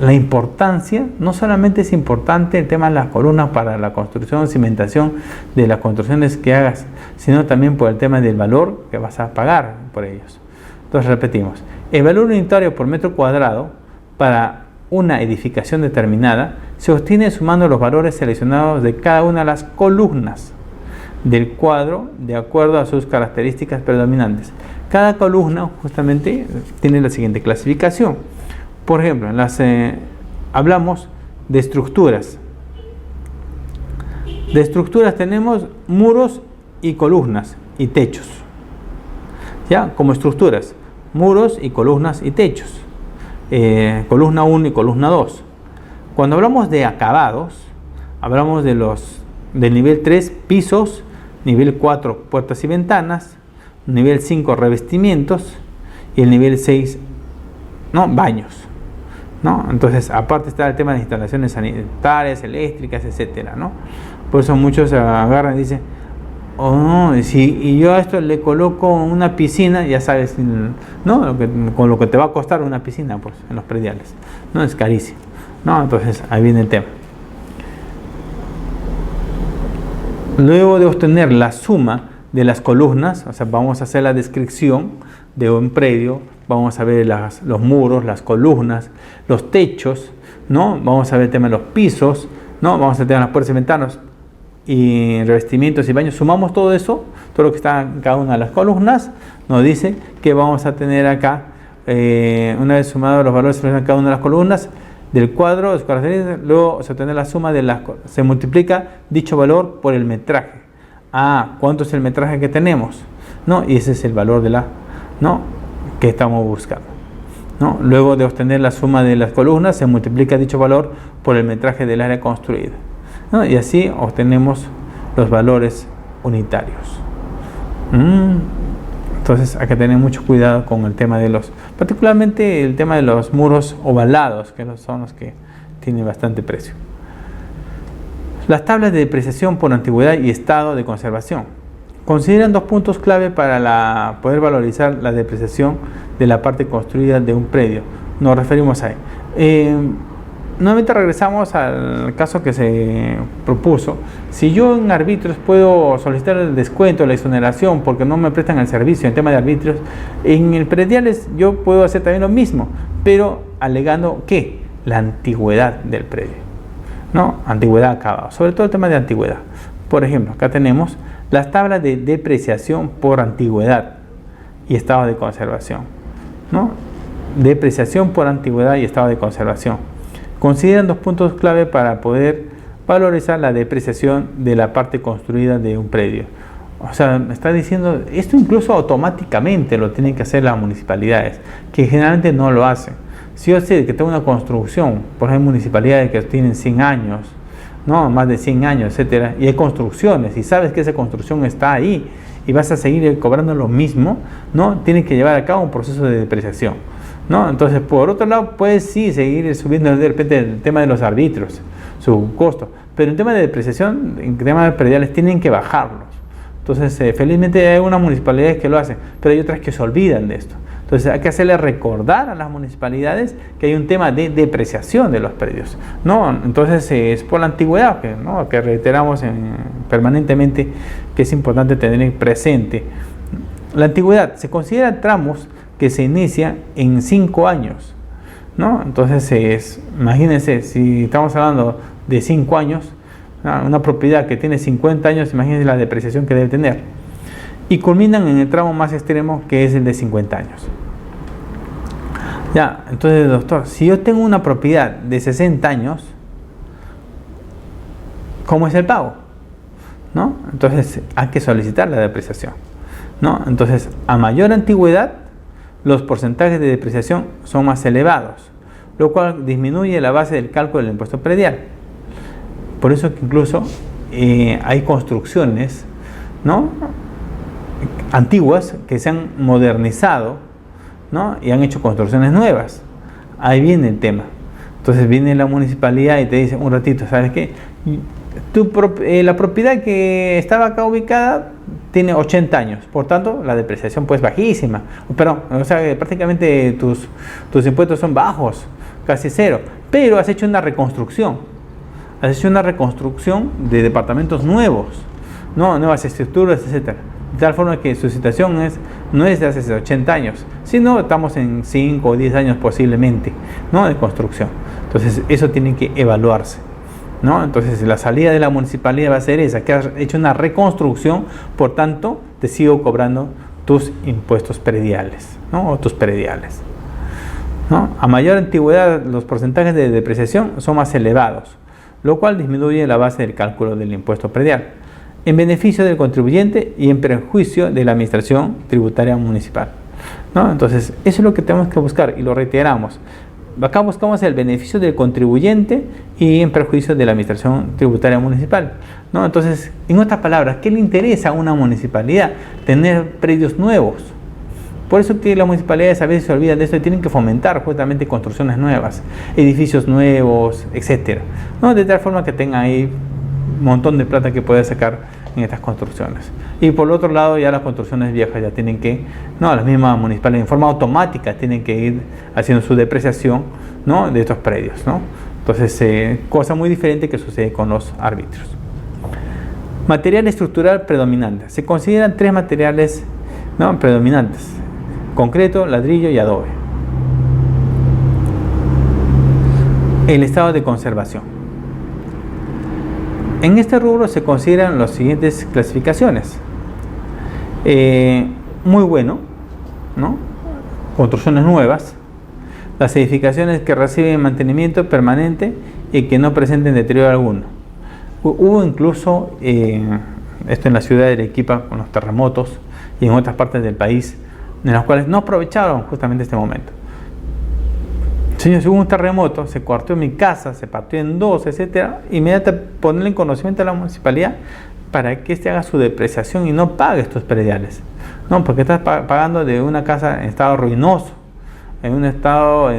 la importancia, no solamente es importante el tema de las columnas para la construcción, cimentación de las construcciones que hagas, sino también por el tema del valor que vas a pagar por ellos. Entonces repetimos, el valor unitario por metro cuadrado para una edificación determinada se obtiene sumando los valores seleccionados de cada una de las columnas del cuadro de acuerdo a sus características predominantes. Cada columna justamente tiene la siguiente clasificación. Por ejemplo, hablamos de estructuras. De estructuras tenemos muros y columnas y techos. ¿Ya? Como estructuras, muros y columnas y techos. Columna 1 y columna 2. Cuando hablamos de acabados, hablamos del nivel 3, pisos, nivel 4, puertas y ventanas, nivel 5, revestimientos, y el nivel 6, baños, ¿no? Entonces, aparte está el tema de instalaciones sanitarias, eléctricas, etcétera, ¿no? Por eso muchos agarran y dicen, y yo a esto le coloco una piscina, ya sabes, ¿no? Con lo que te va a costar una piscina, pues, en los prediales, ¿no? Es carísimo, ¿no? Entonces, ahí viene el tema. Luego de obtener la suma de las columnas, o sea, vamos a hacer la descripción de un predio, vamos a ver los muros, las columnas, los techos, ¿no? Vamos a ver el tema de los pisos, ¿no? Vamos a tener las puertas y ventanas y revestimientos y baños. Sumamos todo eso, todo lo que está en cada una de las columnas, nos dice que vamos a tener acá, una vez sumados los valores en cada una de las columnas del cuadro, luego se obtiene la suma se multiplica dicho valor por el metraje. ¿Cuánto es el metraje que tenemos? ¿No? Y ese es el valor que estamos buscando, ¿no? Luego de obtener la suma de las columnas, se multiplica dicho valor por el metraje del área construida, ¿no? Y así obtenemos los valores unitarios. Entonces hay que tener mucho cuidado con el tema particularmente el tema de los muros ovalados, que son los que tienen bastante precio. Las tablas de depreciación por antigüedad y estado de conservación consideran dos puntos clave para poder valorizar la depreciación de la parte construida de un predio. Nos referimos a nuevamente regresamos al caso que se propuso. Si yo en arbitrios puedo solicitar el descuento, la exoneración, porque no me prestan el servicio en tema de arbitrios, en el prediales yo puedo hacer también lo mismo, pero alegando que la antigüedad del predio, ¿no? Antigüedad acabada, sobre todo el tema de antigüedad. Por ejemplo, acá tenemos las tablas de depreciación por antigüedad y estado de conservación, ¿no? Depreciación por antigüedad y estado de conservación. Consideran dos puntos clave para poder valorizar la depreciación de la parte construida de un predio. O sea, me está diciendo, esto incluso automáticamente lo tienen que hacer las municipalidades, que generalmente no lo hacen. Si yo sé que tengo una construcción, por ejemplo, municipalidades que tienen 100 años, ¿no? Más de 100 años, etcétera, y hay construcciones, y sabes que esa construcción está ahí, y vas a seguir cobrando lo mismo, ¿no? Tienes que llevar a cabo un proceso de depreciación, ¿no? Entonces, por otro lado, puedes sí seguir subiendo de repente el tema de los arbitrios, su costo, pero en tema de depreciación, en tema de prediales, tienen que bajarlos. Entonces, felizmente hay unas municipalidades que lo hacen, pero hay otras que se olvidan de esto. Entonces hay que hacerle recordar a las municipalidades que hay un tema de depreciación de los predios, ¿no? Entonces es por la antigüedad, que reiteramos permanentemente que es importante tener presente. La antigüedad se considera tramos que se inicia en 5 años, ¿no? Entonces imagínense, si estamos hablando de 5 años, Una propiedad que tiene 50 años, imagínense la depreciación que debe tener. Y culminan en el tramo más extremo, que es el de 50 años. Ya, entonces, doctor, si yo tengo una propiedad de 60 años, ¿cómo es el pago? ¿No? Entonces, hay que solicitar la depreciación, ¿no? Entonces, a mayor antigüedad, los porcentajes de depreciación son más elevados, lo cual disminuye la base del cálculo del impuesto predial. Por eso que incluso hay construcciones, ¿no?, antiguas que se han modernizado, ¿no?, y han hecho construcciones nuevas. Ahí viene el tema. Entonces viene la municipalidad y te dice un ratito, ¿sabes qué? La propiedad que estaba acá ubicada tiene 80 años, por tanto la depreciación pues bajísima, pero o sea, prácticamente tus impuestos son bajos, casi cero, pero has hecho una reconstrucción de departamentos nuevos, ¿no?, nuevas estructuras, etcétera, de tal forma que su situación no es de hace 80 años, sino estamos en 5 o 10 años posiblemente, ¿no?, de construcción. Entonces eso tiene que evaluarse, ¿no? Entonces la salida de la municipalidad va a ser esa, que has hecho una reconstrucción, por tanto te sigo cobrando tus impuestos prediales, ¿no?, o tus prediales, ¿no? A mayor antigüedad los porcentajes de depreciación son más elevados, lo cual disminuye la base del cálculo del impuesto predial, en beneficio del contribuyente y en perjuicio de la administración tributaria municipal, ¿no? Entonces eso es lo que tenemos que buscar y lo reiteramos. Acá buscamos el beneficio del contribuyente y en perjuicio de la administración tributaria municipal, ¿no? Entonces, en otras palabras, ¿qué le interesa a una municipalidad? Tener predios nuevos. Por eso que las municipalidades a veces se olvidan de esto y tienen que fomentar justamente construcciones nuevas, edificios nuevos, etcétera, ¿no? De tal forma que tengan ahí un montón de plata que puede sacar en estas construcciones. Y por el otro lado, ya las construcciones viejas ya tienen que, no, las mismas municipalidades en forma automática tienen que ir haciendo su depreciación, ¿no?, de estos predios, ¿no? Entonces, cosa muy diferente que sucede con los arbitrios. Material estructural predominante. Se consideran 3 materiales, ¿no?, predominantes: concreto, ladrillo y adobe. El estado de conservación. En este rubro se consideran las siguientes clasificaciones. Muy bueno, ¿no?, construcciones nuevas, las edificaciones que reciben mantenimiento permanente y que no presenten deterioro alguno. Hubo incluso, esto en la ciudad de Arequipa con los terremotos y en otras partes del país, en las cuales no aprovecharon justamente este momento. Señor, si hubo un terremoto, se cuarteó mi casa, se partió en 2, etcétera, inmediatamente ponerle en conocimiento a la municipalidad para que éste haga su depreciación y no pague estos prediales, ¿no? Porque estás pagando de una casa en estado ruinoso, en un estado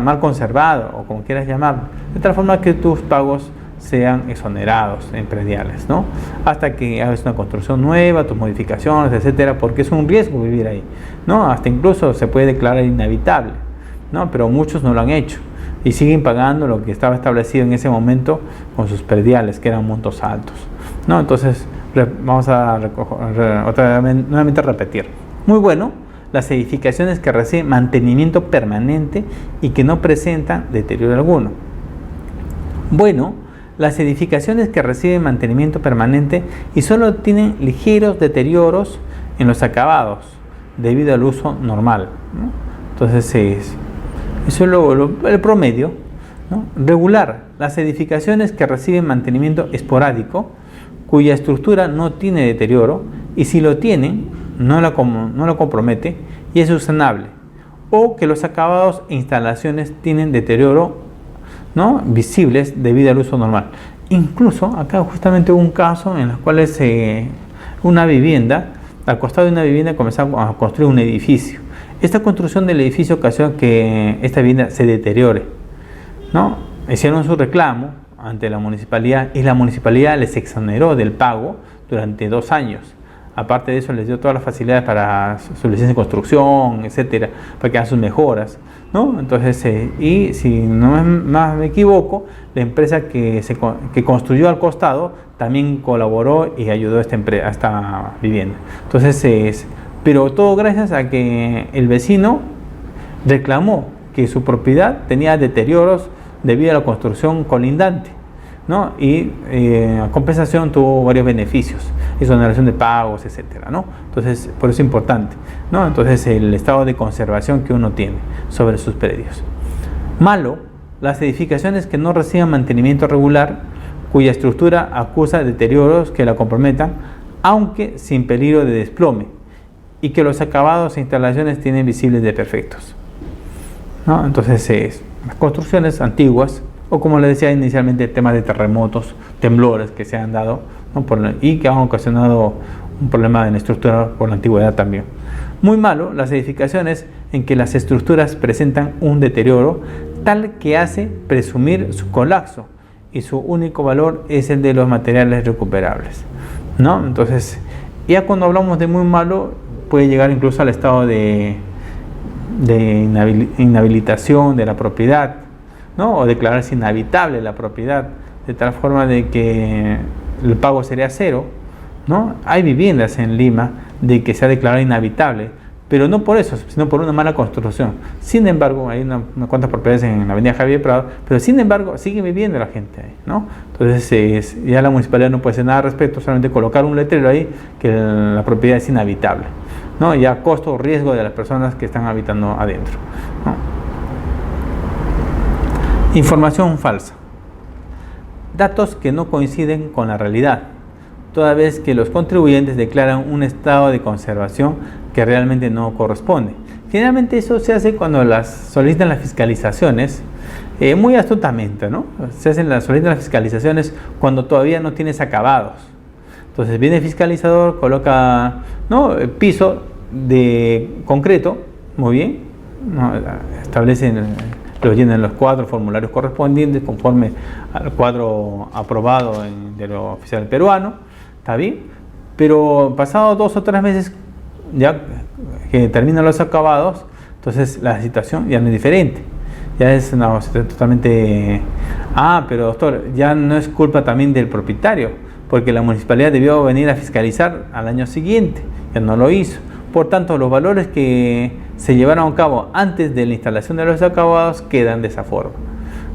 mal conservado, o como quieras llamarlo, de tal forma que tus pagos sean exonerados en prediales, ¿no?, hasta que hagas una construcción nueva, tus modificaciones, etcétera, porque es un riesgo vivir ahí, ¿no? Hasta incluso se puede declarar inhabitable, ¿no? Pero muchos no lo han hecho y siguen pagando lo que estaba establecido en ese momento con sus prediales, que eran montos altos, ¿no? Entonces vamos a nuevamente repetir. Muy bueno, las edificaciones que reciben mantenimiento permanente y que no presentan deterioro alguno. Bueno, las edificaciones que reciben mantenimiento permanente y solo tienen ligeros deterioros en los acabados debido al uso normal, ¿no? Entonces eso es el promedio, ¿no? Regular, las edificaciones que reciben mantenimiento esporádico, cuya estructura no tiene deterioro, y si lo tienen, no lo compromete y es usanable, o que los acabados e instalaciones tienen deterioro, ¿no?, visibles debido al uso normal. Incluso acá justamente hubo un caso en el cual una vivienda, al costado de una vivienda comenzaron a construir un edificio. Esta construcción del edificio ocasionó que esta vivienda se deteriore, ¿no? Hicieron su reclamo ante la municipalidad y la municipalidad les exoneró del pago durante 2 años. Aparte de eso, les dio todas las facilidades para su licencia de construcción, etcétera, para que hagan sus mejoras, ¿no? Entonces, y si no me equivoco, la empresa que construyó al costado también colaboró y ayudó a esta vivienda. Entonces, pero todo gracias a que el vecino reclamó que su propiedad tenía deterioros debido a la construcción colindante, ¿no? Y a compensación tuvo varios beneficios, exoneración de pagos, etcétera, ¿no? Entonces, por eso es importante, ¿no? Entonces, el estado de conservación que uno tiene sobre sus predios. Malo, las edificaciones que no reciban mantenimiento regular, cuya estructura acusa deterioros que la comprometan, aunque sin peligro de desplome, y que los acabados e instalaciones tienen visibles desperfectos, ¿no? Entonces, las construcciones antiguas, o como les decía inicialmente, temas de terremotos, temblores que se han dado, ¿no? Y que han ocasionado un problema en la estructura por la antigüedad también. Muy malo, las edificaciones en que las estructuras presentan un deterioro tal que hace presumir su colapso y su único valor es el de los materiales recuperables, ¿no? Entonces, ya cuando hablamos de muy malo, puede llegar incluso al estado de inhabilitación de la propiedad, ¿no? O declararse inhabitable la propiedad, de tal forma de que el pago sería cero, ¿no? Hay viviendas en Lima de que se ha declarado inhabitable, pero no por eso, sino por una mala construcción. Sin embargo, hay unas cuantas propiedades en la avenida Javier Prado, pero sin embargo sigue viviendo la gente ahí, ¿no? Entonces ya la municipalidad no puede hacer nada al respecto, solamente colocar un letrero ahí que la propiedad es inhabitable, ¿no? Y a costo o riesgo de las personas que están habitando adentro, ¿no? Información falsa. Datos que no coinciden con la realidad, toda vez que los contribuyentes declaran un estado de conservación que realmente no corresponde. Generalmente eso se hace cuando solicitan las fiscalizaciones, muy astutamente, ¿no? Solicitan las fiscalizaciones cuando todavía no tienes acabados. Entonces viene el fiscalizador, coloca, ¿no?, piso de concreto, muy bien, ¿no? Lo llenan los cuadros formularios correspondientes conforme al cuadro aprobado de lo oficial peruano, está bien, pero pasado 2 o 3 meses ya que terminan los acabados, entonces la situación ya no es diferente, ya es una situación totalmente, pero doctor, ya no es culpa también del propietario, porque la municipalidad debió venir a fiscalizar al año siguiente, ya no lo hizo. Por tanto, los valores que se llevaron a cabo antes de la instalación de los acabados quedan de esa forma,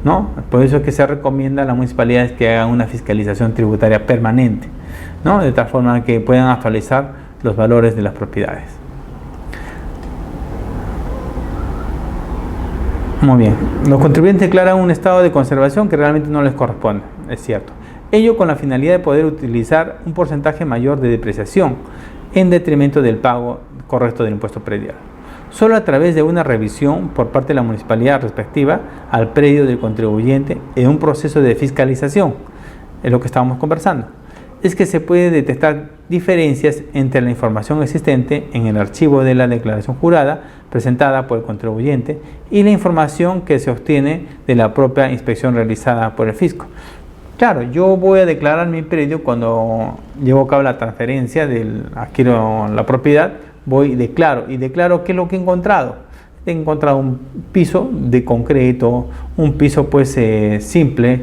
¿no? Por eso es que se recomienda a las municipalidades que hagan una fiscalización tributaria permanente, ¿no? De tal forma que puedan actualizar los valores de las propiedades. Muy bien. Los contribuyentes declaran un estado de conservación que realmente no les corresponde, es cierto. Ello con la finalidad de poder utilizar un porcentaje mayor de depreciación en detrimento del pago correcto del impuesto predial. Solo a través de una revisión por parte de la municipalidad respectiva al predio del contribuyente en un proceso de fiscalización, es lo que estábamos conversando, es que se puede detectar diferencias entre la información existente en el archivo de la declaración jurada presentada por el contribuyente y la información que se obtiene de la propia inspección realizada por el fisco. Claro, yo voy a declarar mi predio cuando llevo a cabo la transferencia adquiero la propiedad, voy y declaro qué es lo que he encontrado. He encontrado un piso de concreto, un piso pues simple,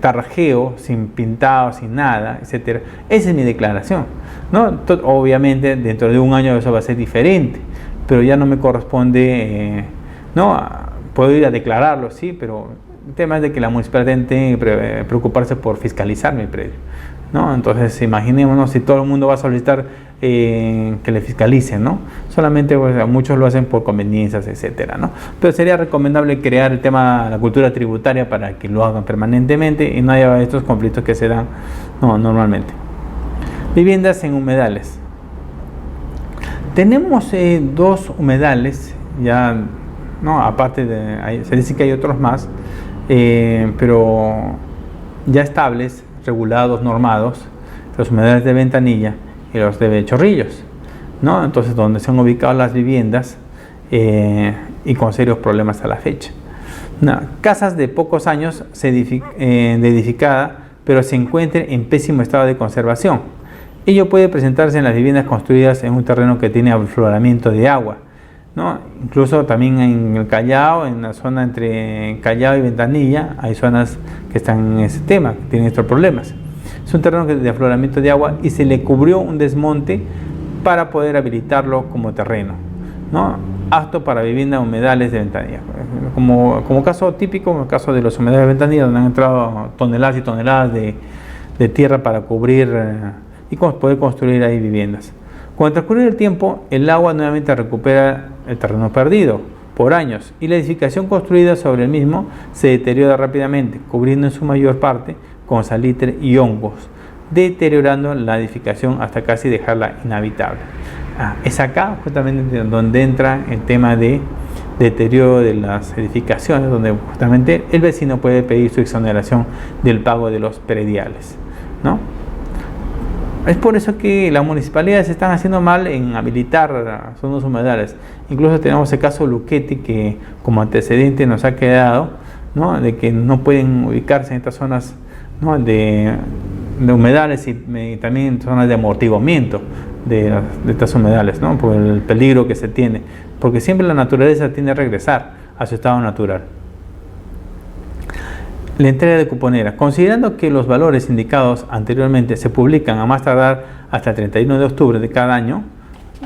tarjeo, sin pintado, sin nada, etcétera. Esa es mi declaración, ¿no? Obviamente dentro de un año eso va a ser diferente, pero ya no me corresponde, ¿no? Puedo ir a declararlo, sí, pero el tema es de que la municipalidad tiene que preocuparse por fiscalizar mi predio, ¿no? Entonces imaginémonos si todo el mundo va a solicitar que le fiscalicen, ¿no? Solamente pues, muchos lo hacen por conveniencias, etcétera, ¿no? Pero sería recomendable crear el tema, la cultura tributaria para que lo hagan permanentemente y no haya estos conflictos que se dan normalmente. Viviendas en humedales. Tenemos 2 humedales, ya, ¿no? Aparte se dice que hay otros más, pero ya estables, regulados, normados, los humedales de Ventanilla y los de Chorrillos, ¿no? Entonces, donde se han ubicado las viviendas y con serios problemas a la fecha. Casas de pocos años de edificada, pero se encuentren en pésimo estado de conservación. Ello puede presentarse en las viviendas construidas en un terreno que tiene afloramiento de agua, ¿no? Incluso también en el Callao, en la zona entre Callao y Ventanilla, hay zonas que están en ese tema, que tienen estos problemas. Es un terreno de afloramiento de agua y se le cubrió un desmonte para poder habilitarlo como terreno, ¿no? apto para vivienda humedales de ventanilla. Como caso típico, el caso de los humedales de ventanilla, donde han entrado toneladas y toneladas de tierra para cubrir y poder construir ahí viviendas. Con el transcurrir del tiempo, el agua nuevamente recupera el terreno perdido por años y la edificación construida sobre el mismo se deteriora rápidamente, cubriendo en su mayor parte con salitre y hongos, deteriorando la edificación hasta casi dejarla inhabitable. Es acá justamente donde entra el tema de deterioro de las edificaciones, donde justamente el vecino puede pedir su exoneración del pago de los prediales, ¿no? Es por eso que las municipalidades están haciendo mal en habilitar zonas humedales. Incluso tenemos el caso Luchetti, que como antecedente nos ha quedado, ¿no?, de que no pueden ubicarse en estas zonas, ¿no?, de humedales y también en zonas de amortiguamiento de estas humedales, ¿no?, por el peligro que se tiene, porque siempre la naturaleza tiende a regresar a su estado natural. La entrega de cuponera. Considerando que los valores indicados anteriormente se publican a más tardar hasta el 31 de octubre de cada año,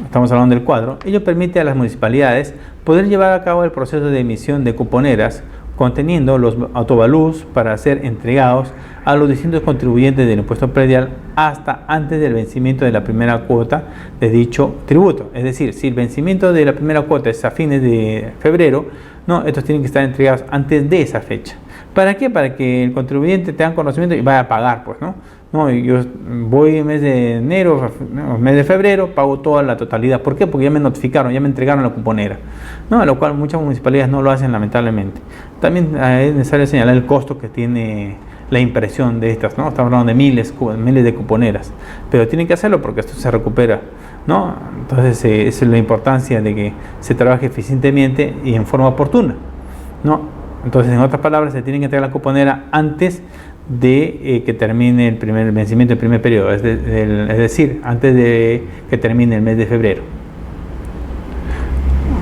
estamos hablando del cuadro, ello permite a las municipalidades poder llevar a cabo el proceso de emisión de cuponeras conteniendo los autovalús para ser entregados a los distintos contribuyentes del impuesto predial hasta antes del vencimiento de la primera cuota de dicho tributo. Es decir, si el vencimiento de la primera cuota es a fines de febrero, no, estos tienen que estar entregados antes de esa fecha. ¿Para qué? Para que el contribuyente tenga conocimiento y vaya a pagar, pues, ¿no? No, yo voy en mes de enero, mes de febrero, pago toda la totalidad. ¿Por qué? Porque ya me notificaron, ya me entregaron la cuponera, ¿no? A lo cual muchas municipalidades no lo hacen, lamentablemente. También es necesario señalar el costo que tiene la impresión de estas, ¿no? Estamos hablando de miles de cuponeras, pero tienen que hacerlo porque esto se recupera, ¿no? Entonces, esa es la importancia de que se trabaje eficientemente y en forma oportuna, ¿no? Entonces, en otras palabras, se tiene que entregar la cuponera antes de que termine el primer vencimiento del primer periodo, es decir, antes de que termine el mes de febrero.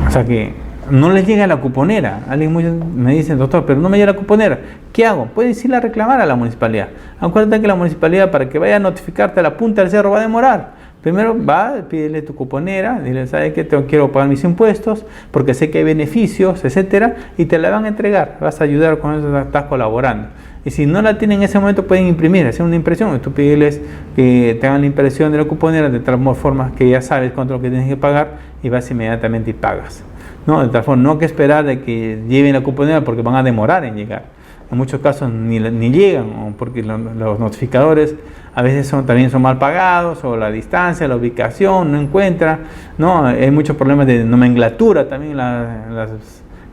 O sea que no les llega la cuponera. Alguien me dice, doctor, pero no me llega la cuponera. ¿Qué hago? Puedes ir a reclamar a la municipalidad. Acuérdate que la municipalidad, para que vaya a notificarte a la punta del cerro, va a demorar. Primero va, pídele tu cuponera, dile, ¿sabes qué? Quiero pagar mis impuestos porque sé que hay beneficios, etcétera, y te la van a entregar. Vas a ayudar con eso, estás colaborando. Y si no la tienen en ese momento, pueden imprimir, hacer una impresión. Y tú pídeles que te hagan la impresión de la cuponera de tal forma que ya sabes cuánto es lo que tienes que pagar y vas inmediatamente y pagas, ¿no? De tal forma, no hay que esperar de que lleven la cuponera porque van a demorar en llegar. En muchos casos ni llegan, porque los notificadores a veces también son mal pagados, o la distancia, la ubicación, no encuentra, ¿no? Hay muchos problemas de nomenclatura también en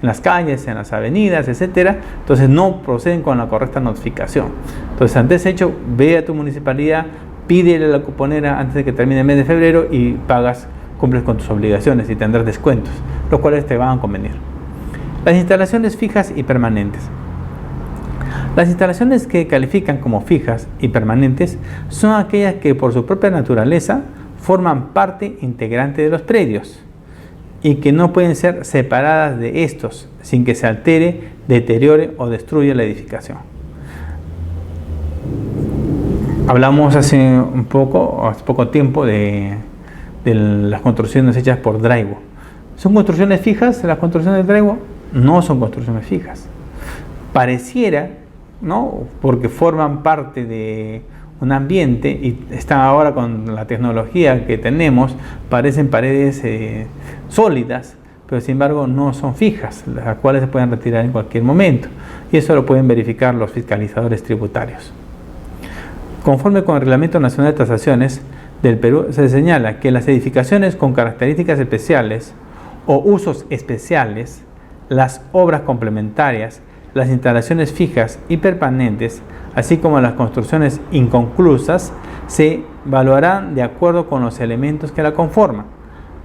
las calles, en las avenidas, etcétera. Entonces no proceden con la correcta notificación. Entonces, ante ese hecho, ve a tu municipalidad, pídele la cuponera antes de que termine el mes de febrero y pagas, cumples con tus obligaciones y tendrás descuentos, los cuales te van a convenir. Las instalaciones fijas y permanentes. Las instalaciones que califican como fijas y permanentes son aquellas que por su propia naturaleza forman parte integrante de los predios y que no pueden ser separadas de estos sin que se altere, deteriore o destruya la edificación. Hablamos hace poco tiempo de las construcciones hechas por drywall. ¿Son construcciones fijas? Las construcciones de drywall no son construcciones fijas. Pareciera, ¿no? Porque forman parte de un ambiente y están ahora con la tecnología que tenemos, parecen paredes sólidas, pero sin embargo no son fijas, las cuales se pueden retirar en cualquier momento, y eso lo pueden verificar los fiscalizadores tributarios. Conforme con el Reglamento Nacional de Tasaciones del Perú, se señala que las edificaciones con características especiales o usos especiales, las obras complementarias, las instalaciones fijas y permanentes, así como las construcciones inconclusas, se evaluarán de acuerdo con los elementos que la conforman,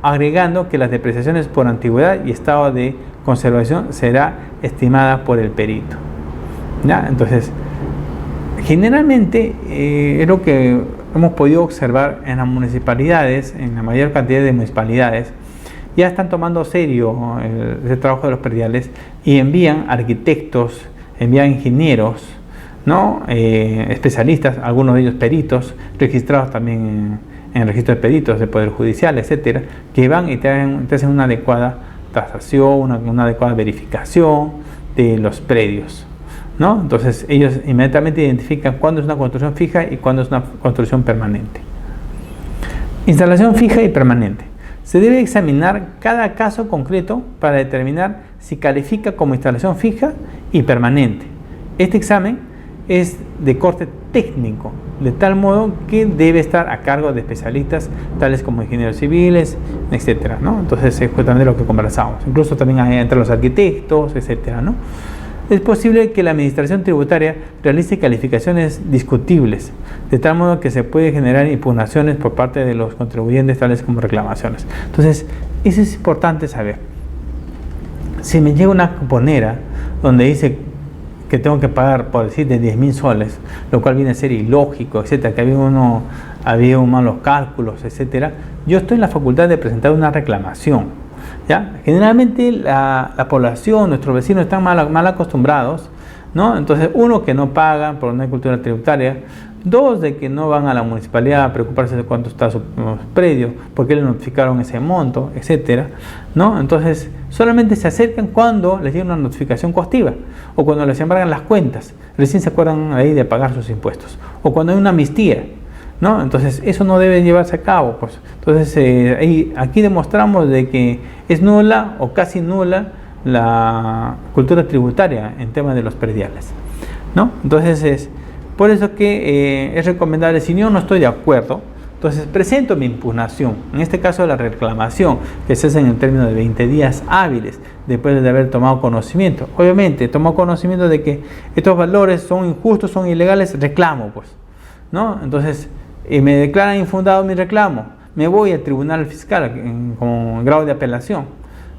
agregando que las depreciaciones por antigüedad y estado de conservación será estimada por el perito. ¿Ya? Entonces, generalmente es lo que hemos podido observar en las municipalidades, en la mayor cantidad de municipalidades, ya están tomando serio el trabajo de los prediales y envían arquitectos, envían ingenieros, ¿no? Especialistas, algunos de ellos peritos, registrados también en el registro de peritos del Poder Judicial, etcétera, que van y te hacen una adecuada tasación, una adecuada verificación de los predios, ¿no? Entonces ellos inmediatamente identifican cuándo es una construcción fija y cuándo es una construcción permanente. Instalación fija y permanente. Se debe examinar cada caso concreto para determinar si califica como instalación fija y permanente. Este examen es de corte técnico, de tal modo que debe estar a cargo de especialistas tales como ingenieros civiles, etcétera, ¿no? Entonces es justamente lo que conversamos. Incluso también hay entre los arquitectos, etcétera, ¿no? Es posible que la administración tributaria realice calificaciones discutibles, de tal modo que se puede generar impugnaciones por parte de los contribuyentes, tales como reclamaciones. Entonces, eso es importante saber. Si me llega una cuponera donde dice que tengo que pagar, por decir, de 10.000 soles, lo cual viene a ser ilógico, etcétera, que había malos cálculos, etcétera, yo estoy en la facultad de presentar una reclamación. ¿Ya? Generalmente la población, nuestros vecinos están mal acostumbrados, ¿no? Entonces, uno, que no pagan por una cultura tributaria; dos, de que no van a la municipalidad a preocuparse de cuánto está su predio, porque le notificaron ese monto, etcétera, ¿no? Entonces, solamente se acercan cuando les llega una notificación coactiva, o cuando les embargan las cuentas, recién se acuerdan ahí de pagar sus impuestos, o cuando hay una amnistía, ¿no? Entonces eso no debe llevarse a cabo, pues. Entonces aquí demostramos de que es nula o casi nula la cultura tributaria en temas de los prediales, ¿no? Entonces es por eso que es recomendable, si yo no estoy de acuerdo, entonces presento mi impugnación, en este caso la reclamación, que se hace en el término de 20 días hábiles después de haber tomado conocimiento. Obviamente, tomo conocimiento de que estos valores son injustos, son ilegales, reclamo, pues, ¿no? Entonces me declaran infundado mi reclamo, me voy al tribunal fiscal con grado de apelación,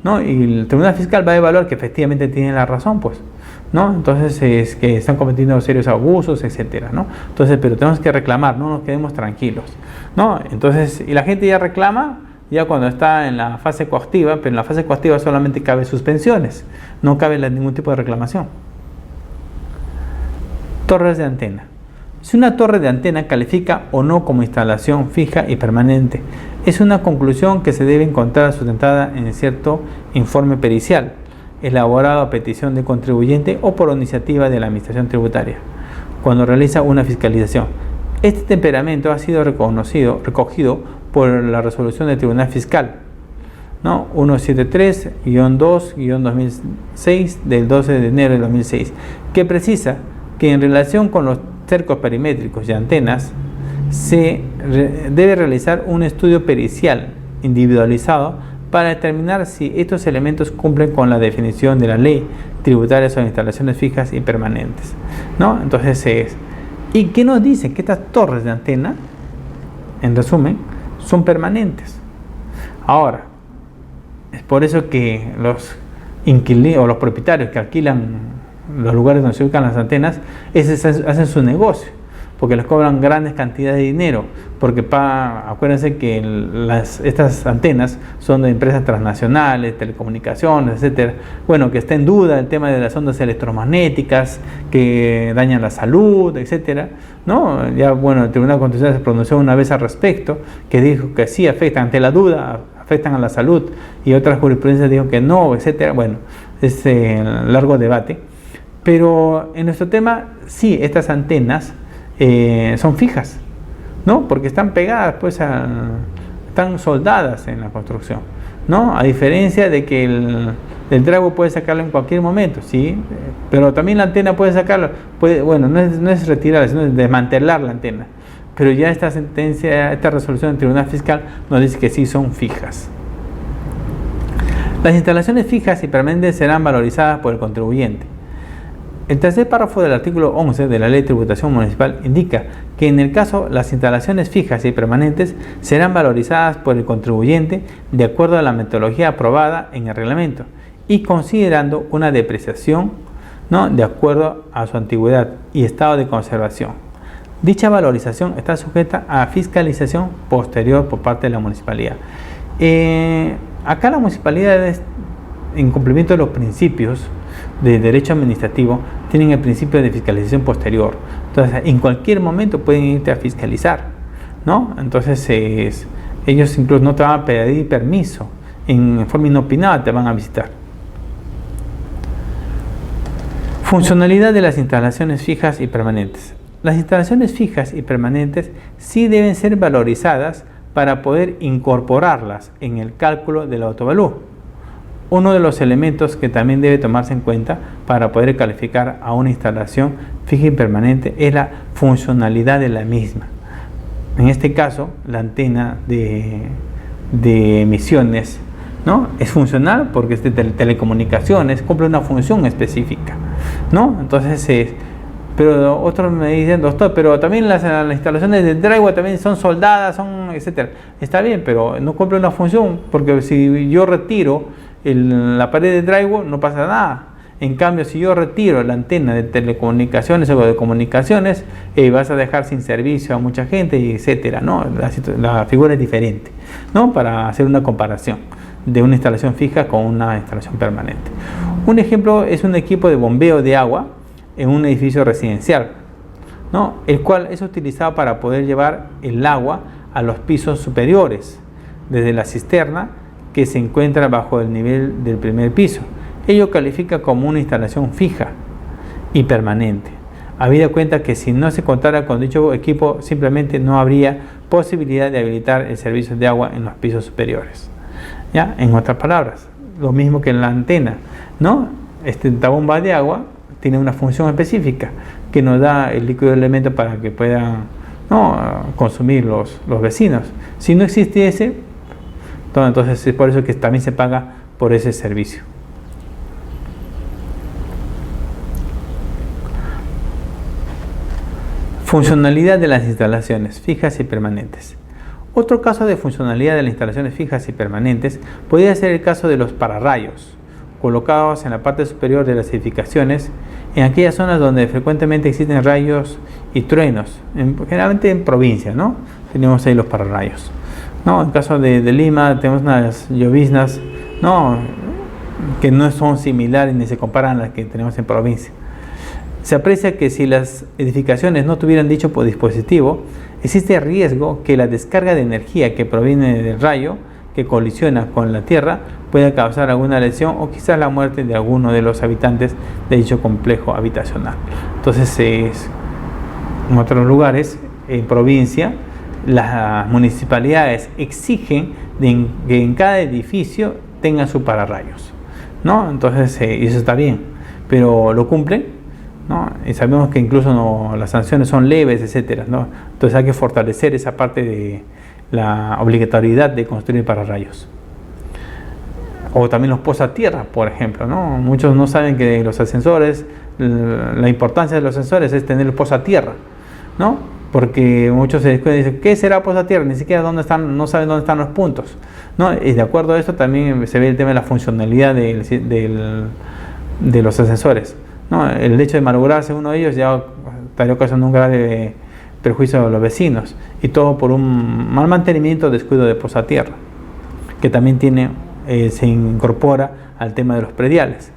¿no? Y el tribunal fiscal va a evaluar que efectivamente tienen la razón, pues, ¿no? Entonces es que están cometiendo serios abusos, etcétera, ¿no? Entonces, pero tenemos que reclamar, no nos quedemos tranquilos, ¿no? Entonces, y la gente ya reclama ya cuando está en la fase coactiva, pero en la fase coactiva solamente cabe suspensiones, no cabe ningún tipo de reclamación. Torres de antena. Si una torre de antena califica o no como instalación fija y permanente, es una conclusión que se debe encontrar sustentada en cierto informe pericial, elaborado a petición del contribuyente o por iniciativa de la Administración Tributaria, cuando realiza una fiscalización. Este temperamento ha sido recogido por la resolución del Tribunal Fiscal, ¿no? 173-2-2006 del 12 de enero de 2006, que precisa que en relación con los cercos perimétricos y antenas se debe realizar un estudio pericial individualizado para determinar si estos elementos cumplen con la definición de la ley tributaria sobre instalaciones fijas y permanentes, ¿no? Entonces ¿y qué nos dicen? Que estas torres de antena, en resumen, son permanentes. Ahora, es por eso que los inquilinos o los propietarios que alquilan los lugares donde se ubican las antenas, hacen su negocio, porque les cobran grandes cantidades de dinero, porque acuérdense que estas antenas son de empresas transnacionales, telecomunicaciones, etcétera. Bueno, que está en duda el tema de las ondas electromagnéticas que dañan la salud, etcétera, ¿no? Ya, bueno, el Tribunal Constitucional se pronunció una vez al respecto, que dijo que sí afectan, ante la duda, afectan a la salud, y otras jurisprudencias dijo que no, etcétera. Bueno, es largo debate. Pero en nuestro tema, sí, estas antenas son fijas, ¿no? Porque están pegadas, pues, están soldadas en la construcción, ¿no? A diferencia de que el drago puede sacarlo en cualquier momento, ¿sí? Pero también la antena puede sacarlo, bueno, no es retirarla, sino es desmantelar la antena. Pero ya esta sentencia, esta resolución del Tribunal Fiscal nos dice que sí son fijas. Las instalaciones fijas y permanentes serán valorizadas por el contribuyente. El tercer párrafo del artículo 11 de la Ley de Tributación Municipal indica que en el caso las instalaciones fijas y permanentes serán valorizadas por el contribuyente de acuerdo a la metodología aprobada en el reglamento y considerando una depreciación, ¿no?, de acuerdo a su antigüedad y estado de conservación. Dicha valorización está sujeta a fiscalización posterior por parte de la municipalidad. Acá la municipalidad, en cumplimiento de los principios de derecho administrativo, tienen el principio de fiscalización posterior. Entonces, en cualquier momento pueden irte a fiscalizar, ¿no? Entonces, ellos incluso no te van a pedir permiso en forma inopinada te van a visitar. Funcionalidad de las instalaciones fijas y permanentes. Las instalaciones fijas y permanentes sí deben ser valorizadas para poder incorporarlas en el cálculo del autovalúo. Uno de los elementos que también debe tomarse en cuenta para poder calificar a una instalación fija y permanente es la funcionalidad de la misma. En este caso, la antena de emisiones, ¿no?, es funcional porque es de telecomunicaciones, cumple una función específica, ¿no? Entonces, pero otros me dicen, doctor, pero también las instalaciones de drywall también son soldadas, son etcétera. Está bien, pero no cumple una función, porque si yo retiro la pared de drywall no pasa nada. En cambio, si yo retiro la antena de telecomunicaciones o de comunicaciones, vas a dejar sin servicio a mucha gente, y etcétera, ¿no? La figura es diferente, ¿no? Para hacer una comparación de una instalación fija con una instalación permanente. Un ejemplo es un equipo de bombeo de agua en un edificio residencial, ¿no?, el cual es utilizado para poder llevar el agua a los pisos superiores desde la cisterna que se encuentra bajo el nivel del primer piso. Ello califica como una instalación fija y permanente, habida cuenta que si no se contara con dicho equipo, simplemente no habría posibilidad de habilitar el servicio de agua en los pisos superiores. ¿Ya? En otras palabras, lo mismo que en la antena, ¿no? Esta bomba de agua tiene una función específica que nos da el líquido de elemento para que puedan, ¿no?, consumir los vecinos. Si no existiese, entonces es por eso que también se paga por ese servicio. Funcionalidad de las instalaciones fijas y permanentes. Otro caso de funcionalidad de las instalaciones fijas y permanentes podría ser el caso de los pararrayos, colocados en la parte superior de las edificaciones, en aquellas zonas donde frecuentemente existen rayos y truenos, generalmente en provincias, ¿no? Tenemos ahí los pararrayos, ¿no? En caso de Lima tenemos unas lloviznas, ¿no?, que no son similares ni se comparan a las que tenemos en provincia. Se aprecia que si las edificaciones no tuvieran dicho dispositivo, existe riesgo que la descarga de energía que proviene del rayo que colisiona con la tierra pueda causar alguna lesión o quizás la muerte de alguno de los habitantes de dicho complejo habitacional. Entonces, en otros lugares, en provincia, las municipalidades exigen que en cada edificio tenga su pararrayos, ¿no? Entonces, eso está bien, pero ¿lo cumplen?, ¿no? Y sabemos que incluso las sanciones son leves, etcétera, ¿no? Entonces hay que fortalecer esa parte de la obligatoriedad de construir pararrayos. O también los posatierra, por ejemplo, ¿no? Muchos no saben que los ascensores, la importancia de los ascensores es tener el posatierra, ¿no? Porque muchos se descuidan y dicen, ¿qué será posatierra? Ni siquiera no saben dónde están los puntos, ¿no? Y de acuerdo a esto también se ve el tema de la funcionalidad de los ascensores, ¿no? El hecho de malograrse uno de ellos ya estaría ocasionando un grave perjuicio a los vecinos, y todo por un mal mantenimiento o descuido de posatierra, que también se incorpora al tema de los prediales.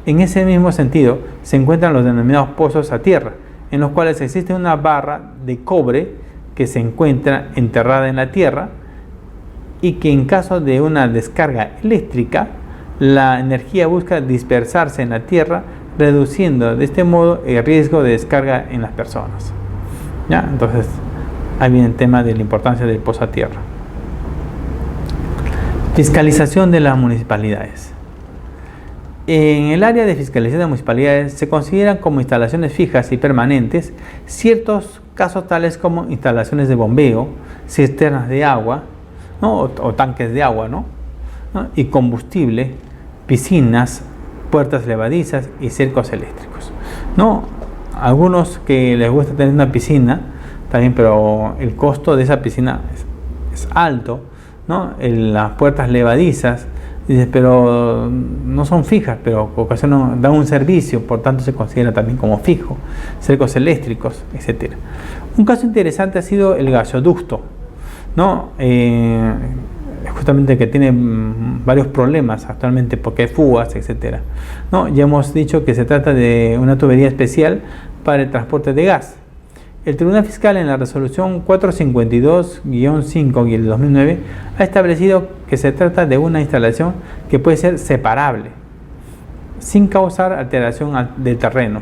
En ese mismo sentido se encuentran los denominados pozos a tierra, en los cuales existe una barra de cobre que se encuentra enterrada en la tierra y que en caso de una descarga eléctrica, la energía busca dispersarse en la tierra, reduciendo de este modo el riesgo de descarga en las personas. ¿Ya? Entonces, ahí viene el tema de la importancia del pozo a tierra. Fiscalización de las municipalidades. En el área de fiscalización de municipalidades se consideran como instalaciones fijas y permanentes ciertos casos tales como instalaciones de bombeo, cisternas de agua, ¿no?, o tanques de agua, ¿no?, y combustible, piscinas, puertas levadizas y cercos eléctricos, ¿no? Algunos que les gusta tener una piscina también, pero el costo de esa piscina es alto, ¿no? Las puertas levadizas, dices, pero no son fijas, pero dan un servicio, por tanto se considera también como fijo, cercos eléctricos, etcétera. Un caso interesante ha sido el gasoducto, ¿no? Justamente que tiene varios problemas actualmente porque hay fugas, etcétera, ¿no? Ya hemos dicho que se trata de una tubería especial para el transporte de gas. el Tribunal Fiscal en la resolución 452-5 del 2009 ha establecido que se trata de una instalación que puede ser separable, sin causar alteración del terreno.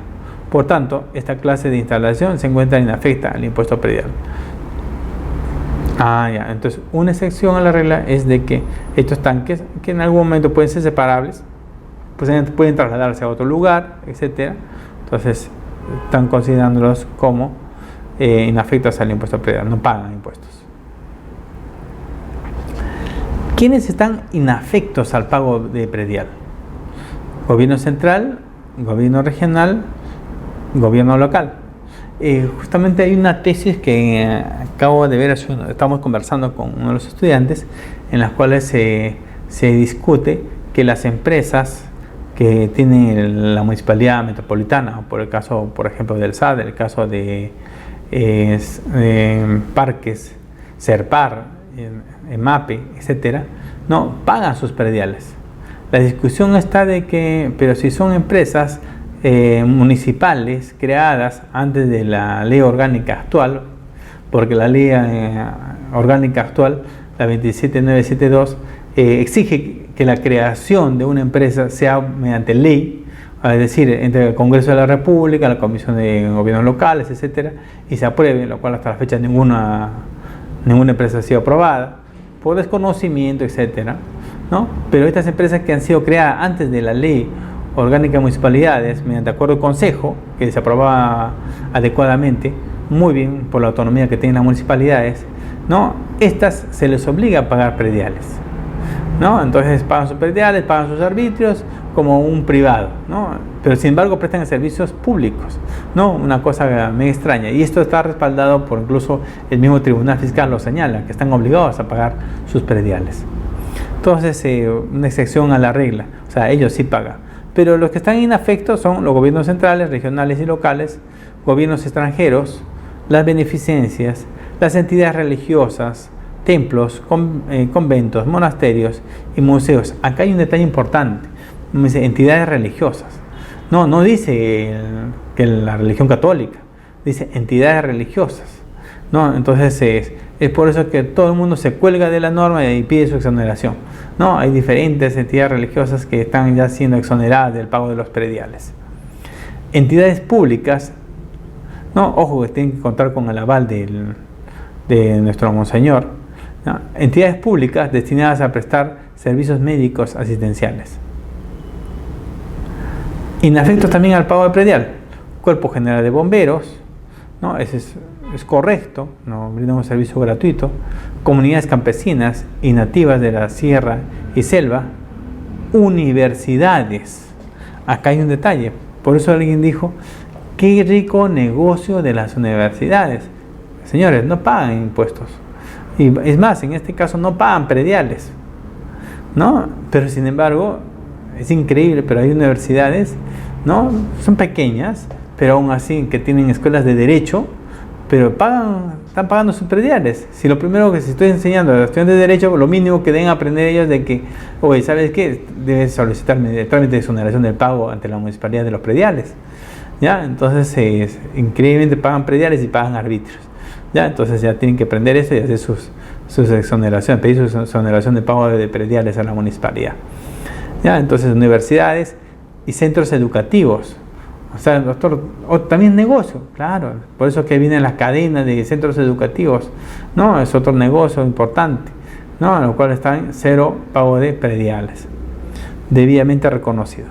Por tanto, esta clase de instalación se encuentra inafecta al impuesto predial. Entonces, una excepción a la regla es de que estos tanques, que en algún momento pueden ser separables, pues pueden trasladarse a otro lugar, etc. Entonces, están considerándolos como inafectos al impuesto predial, no pagan impuestos. ¿Quiénes están inafectos al pago de predial? Gobierno central, gobierno regional, gobierno local. Justamente hay una tesis que acabo de ver, estamos conversando con uno de los estudiantes, en las cuales se discute que las empresas que tiene la municipalidad metropolitana, por el caso, por ejemplo, del SAD, el caso de Parques, Serpar, EMAPE, etcétera, no pagan sus prediales. La discusión está de que, pero si son empresas municipales creadas antes de la ley orgánica actual, porque la ley orgánica actual, la 27972, exige que la creación de una empresa sea mediante ley, es decir, entre el Congreso de la República, la Comisión de Gobiernos Locales, etcétera, y se apruebe, lo cual hasta la fecha ninguna empresa ha sido aprobada, por desconocimiento, etcétera, ¿no? Pero estas empresas que han sido creadas antes de la ley orgánica de municipalidades, mediante acuerdo de consejo, que se aprobaba adecuadamente, muy bien por la autonomía que tienen las municipalidades, ¿no? Estas se les obliga a pagar prediales, ¿no? Entonces pagan sus prediales, pagan sus arbitrios como un privado, ¿no? Pero sin embargo prestan servicios públicos, ¿no? Una cosa muy extraña, y esto está respaldado por incluso el mismo Tribunal Fiscal lo señala, que están obligados a pagar sus prediales. Entonces, una excepción a la regla, o sea, ellos sí pagan. Pero los que están inafectos son los gobiernos centrales, regionales y locales, gobiernos extranjeros, las beneficencias, las entidades religiosas, templos, conventos, monasterios y museos. Acá hay un detalle importante, dice entidades religiosas. No dice que la religión católica, dice entidades religiosas, ¿no? Entonces es por eso que todo el mundo se cuelga de la norma y pide su exoneración. No, hay diferentes entidades religiosas que están ya siendo exoneradas del pago de los prediales. Entidades públicas, no, ojo, que tienen que contar con el aval de nuestro monseñor, ¿no? Entidades públicas destinadas a prestar servicios médicos asistenciales. Inafectos también al pago de predial, Cuerpo General de Bomberos, ¿no? Ese es correcto, no brindan un servicio gratuito. Comunidades campesinas y nativas de la sierra y selva. Universidades. Acá hay un detalle, por eso alguien dijo, qué rico negocio de las universidades. Señores, no pagan impuestos, y es más, en este caso no pagan prediales, ¿no? Pero sin embargo, es increíble, pero hay universidades, ¿no? Son pequeñas, pero aún así que tienen escuelas de derecho, pero están pagando sus prediales. Si lo primero que si estoy enseñando a los estudiantes de derecho, lo mínimo que deben aprender ellos de que, oye, ¿sabes qué? Debes solicitar el trámite de exoneración del pago ante la municipalidad de los prediales, ¿ya? Entonces, increíblemente pagan prediales y pagan arbitrios, ¿ya? Entonces ya tienen que aprender eso y hacer sus exoneraciones, pedir su exoneración de pago de prediales a la municipalidad, ¿ya? Entonces, universidades y centros educativos. O sea, doctor, también negocio, claro, por eso que viene la cadena de centros educativos, ¿no? Es otro negocio importante, ¿no? En lo cual están cero pago de prediales, debidamente reconocidos.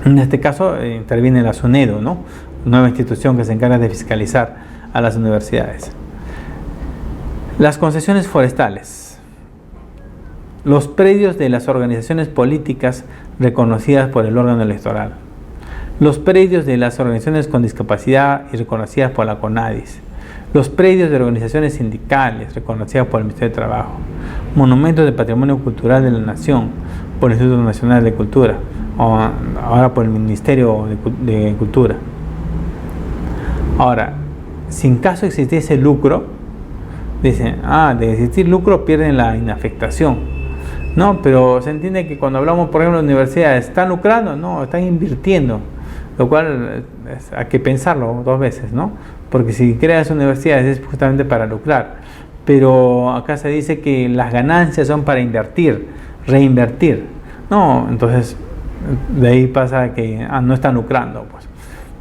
En este caso interviene la SUNEDU, ¿no? Nueva institución que se encarga de fiscalizar a las universidades. Las concesiones forestales. Los predios de las organizaciones políticas reconocidas por el órgano electoral. Los predios de las organizaciones con discapacidad y reconocidas por la CONADIS, los predios de organizaciones sindicales reconocidas por el Ministerio de Trabajo, monumentos de patrimonio cultural de la Nación por el Instituto Nacional de Cultura, o ahora por el Ministerio de Cultura. Ahora, si en caso existiese lucro, dicen, de existir lucro pierden la inafectación. No, pero se entiende que cuando hablamos, por ejemplo, de universidades, ¿están lucrando? No, están invirtiendo. lo cual hay que pensarlo dos veces, ¿no? Porque si creas universidades es justamente para lucrar, pero acá se dice que las ganancias son para invertir, reinvertir, ¿no? Entonces, de ahí pasa que no están lucrando, pues.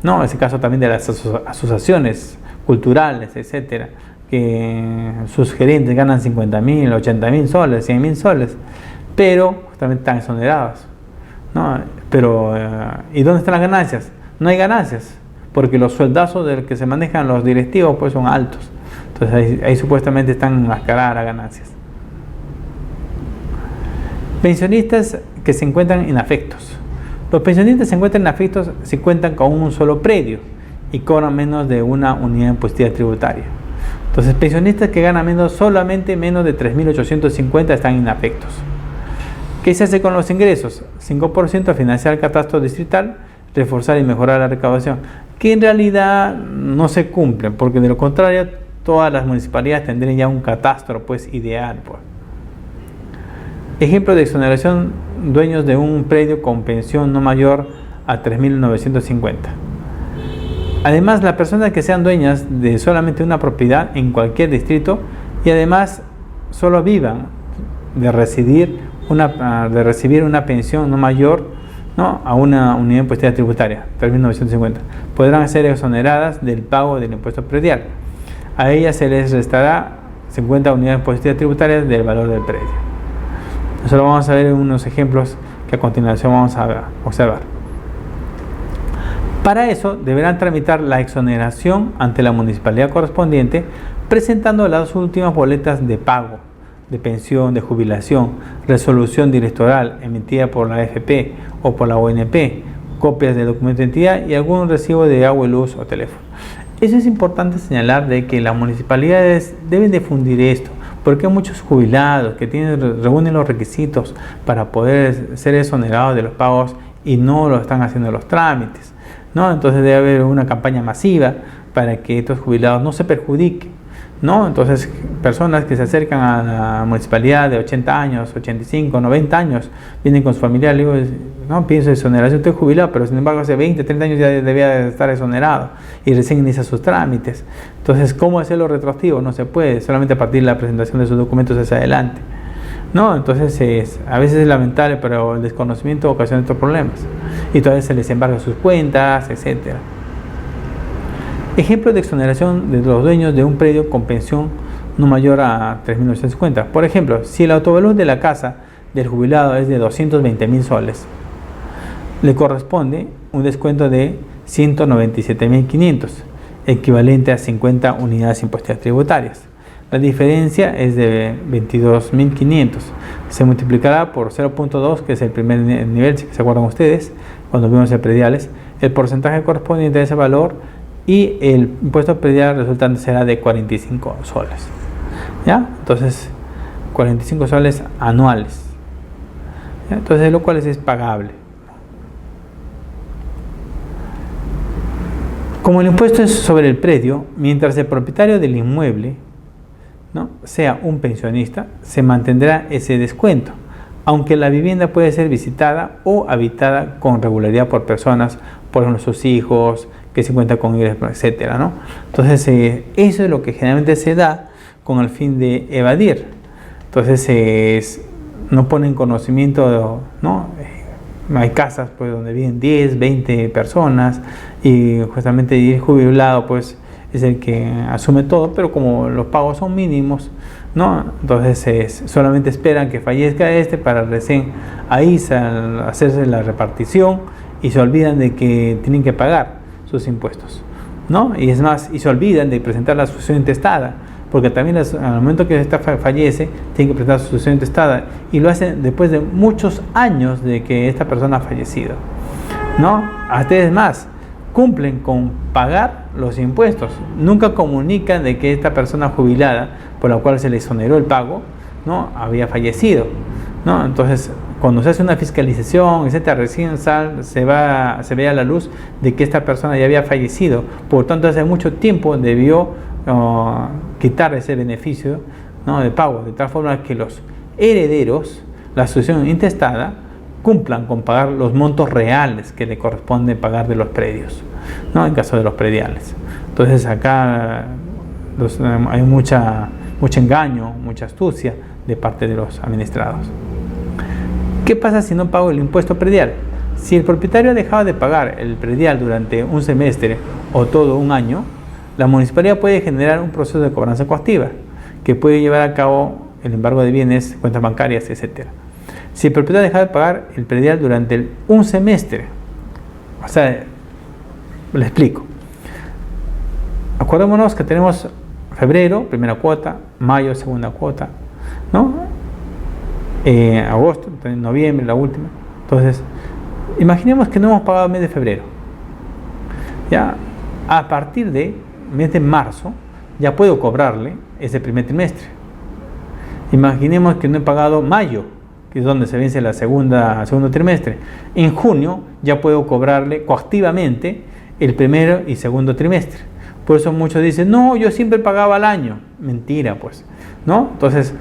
No, ese caso también de las asociaciones culturales, etcétera, que sus gerentes ganan 50.000, 80.000 soles, 100.000 soles, pero también están exonerados, ¿no? Pero, ¿y dónde están las ganancias? No hay ganancias, porque los sueldazos del que se manejan los directivos pues son altos. Entonces ahí supuestamente están enmascaradas las ganancias. Pensionistas que se encuentran inafectos. Los pensionistas se encuentran inafectos si cuentan con un solo predio y cobran menos de una unidad impositiva tributaria. Entonces, pensionistas que ganan solamente menos de 3.850 están inafectos. ¿Qué se hace con los ingresos? 5% a financiar el catastro distrital, reforzar y mejorar la recaudación, que en realidad no se cumplen, porque de lo contrario todas las municipalidades tendrían ya un catastro pues ideal. Pues. Ejemplo de exoneración: dueños de un predio con pensión no mayor a 3.950. Además, las personas que sean dueñas de solamente una propiedad en cualquier distrito y además solo vivan de recibir una pensión no mayor, ¿no?, a una unidad impositiva tributaria, 3.950, podrán ser exoneradas del pago del impuesto predial. A ellas se les restará 50 unidades impositivas tributarias del valor del predio. Nosotros vamos a ver unos ejemplos que a continuación vamos a observar. Para eso deberán tramitar la exoneración ante la municipalidad correspondiente presentando las últimas boletas de pago, de pensión, de jubilación, resolución directoral emitida por la AFP o por la ONP, copias de documento de identidad y algún recibo de agua y luz o teléfono. Eso es importante señalar de que las municipalidades deben difundir esto, porque hay muchos jubilados que reúnen los requisitos para poder ser exonerados de los pagos y no lo están haciendo los trámites, ¿no? Entonces debe haber una campaña masiva para que estos jubilados no se perjudiquen, ¿no? Entonces, personas que se acercan a la municipalidad de 80 años, 85, 90 años, vienen con su familiar, le digo, no pienso exoneración, estoy jubilado, pero sin embargo hace 20, 30 años ya debía estar exonerado y recién inicia sus trámites. Entonces, ¿cómo hacerlo retroactivo? No se puede, solamente a partir de la presentación de sus documentos hacia adelante, ¿no? Entonces, a veces es lamentable, pero el desconocimiento ocasiona estos problemas y todavía se les embarga sus cuentas, etcétera. Ejemplo de exoneración de los dueños de un predio con pensión no mayor a 3.950. Por ejemplo, si el autovalor de la casa del jubilado es de 220.000 soles, le corresponde un descuento de 197.500, equivalente a 50 unidades impositivas tributarias. La diferencia es de 22.500. Se multiplicará por 0.2, que es el primer nivel, si se acuerdan ustedes, cuando vimos el prediales, el porcentaje correspondiente a ese valor, y el impuesto predial resultante será de 45 soles. ¿Ya? Entonces, 45 soles anuales. ¿Ya? Entonces, lo cual es pagable. Como el impuesto es sobre el predio, mientras el propietario del inmueble, ¿no?, sea un pensionista, se mantendrá ese descuento, aunque la vivienda puede ser visitada o habitada con regularidad por personas, por ejemplo, sus hijos, que se cuenta con ellos, etcétera, ¿no? Entonces, eso es lo que generalmente se da con el fin de evadir. Entonces, no ponen conocimiento, ¿no? Hay casas pues donde viven 10, 20 personas y justamente el jubilado pues es el que asume todo, pero como los pagos son mínimos, ¿no? Entonces solamente esperan que fallezca para recién ahí hacerse la repartición y se olvidan de que tienen que pagar sus impuestos, ¿no? Y es más, y se olvidan de presentar la sucesión intestada, porque también al momento que esta fallece tienen que presentar su sucesión intestada y lo hacen después de muchos años de que esta persona ha fallecido, ¿no? Hasta es más, cumplen con pagar los impuestos, nunca comunican de que esta persona jubilada por la cual se le exoneró el pago, ¿no?, había fallecido, ¿no? Entonces, cuando se hace una fiscalización, etcétera, recién se ve a la luz de que esta persona ya había fallecido, por tanto hace mucho tiempo debió quitar ese beneficio, ¿no?, de pago, de tal forma que los herederos, la sucesión intestada, cumplan con pagar los montos reales que le corresponde pagar de los predios, ¿no? En caso de los prediales. Entonces acá hay mucho engaño, mucha astucia de parte de los administrados. ¿Qué pasa si no pago el impuesto predial? Si el propietario ha dejado de pagar el predial durante un semestre o todo un año, la municipalidad puede generar un proceso de cobranza coactiva que puede llevar a cabo el embargo de bienes, cuentas bancarias, etc. Si el propietario ha dejado de pagar el predial durante un semestre, o sea, le explico. Acordémonos que tenemos febrero, primera cuota, mayo, segunda cuota, ¿no? Agosto, noviembre, la última. Entonces, imaginemos que no hemos pagado el mes de febrero. Ya, a partir del mes de marzo, ya puedo cobrarle ese primer trimestre. Imaginemos que no he pagado mayo, que es donde se vence segundo trimestre. En junio ya puedo cobrarle coactivamente el primero y segundo trimestre. Por eso muchos dicen, no, yo siempre pagaba al año. Mentira, pues, ¿no? Entonces,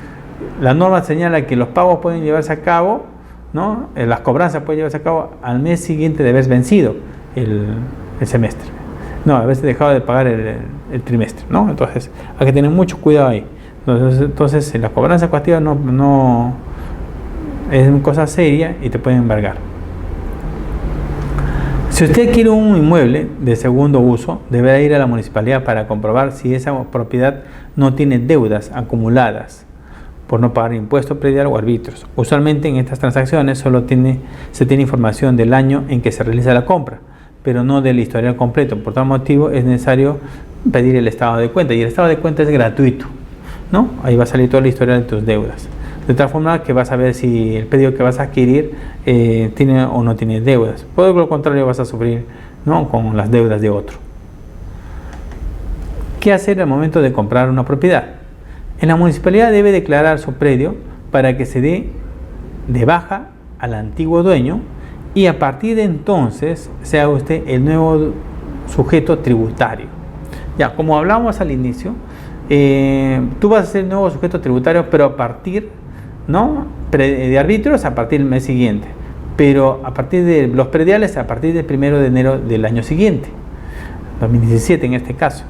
la norma señala que los pagos pueden llevarse a cabo, ¿no? Las cobranzas pueden llevarse a cabo al mes siguiente de haber vencido el semestre. No, haberse dejado de pagar el trimestre, ¿no? Entonces, hay que tener mucho cuidado ahí. Entonces la cobranza coactiva no es una cosa seria y te pueden embargar. Si usted quiere un inmueble de segundo uso, deberá ir a la municipalidad para comprobar si esa propiedad no tiene deudas acumuladas por no pagar impuestos predial o arbitrios. Usualmente en estas transacciones solo se tiene información del año en que se realiza la compra, pero no del historial completo. Por tal motivo es necesario pedir el estado de cuenta, y el estado de cuenta es gratuito, ¿no? Ahí va a salir toda la historia de tus deudas, de tal forma que vas a ver si el predio que vas a adquirir tiene o no tiene deudas. Por lo contrario, vas a sufrir, ¿no?, con las deudas de otro. ¿Qué hacer al momento de comprar una propiedad? En la municipalidad debe declarar su predio para que se dé de baja al antiguo dueño, y a partir de entonces sea usted el nuevo sujeto tributario. Ya, como hablamos al inicio, tú vas a ser el nuevo sujeto tributario, pero a partir, ¿no?, de arbitrios a partir del mes siguiente, pero a partir de los prediales a partir del 1 de enero del año siguiente, 2017 en este caso.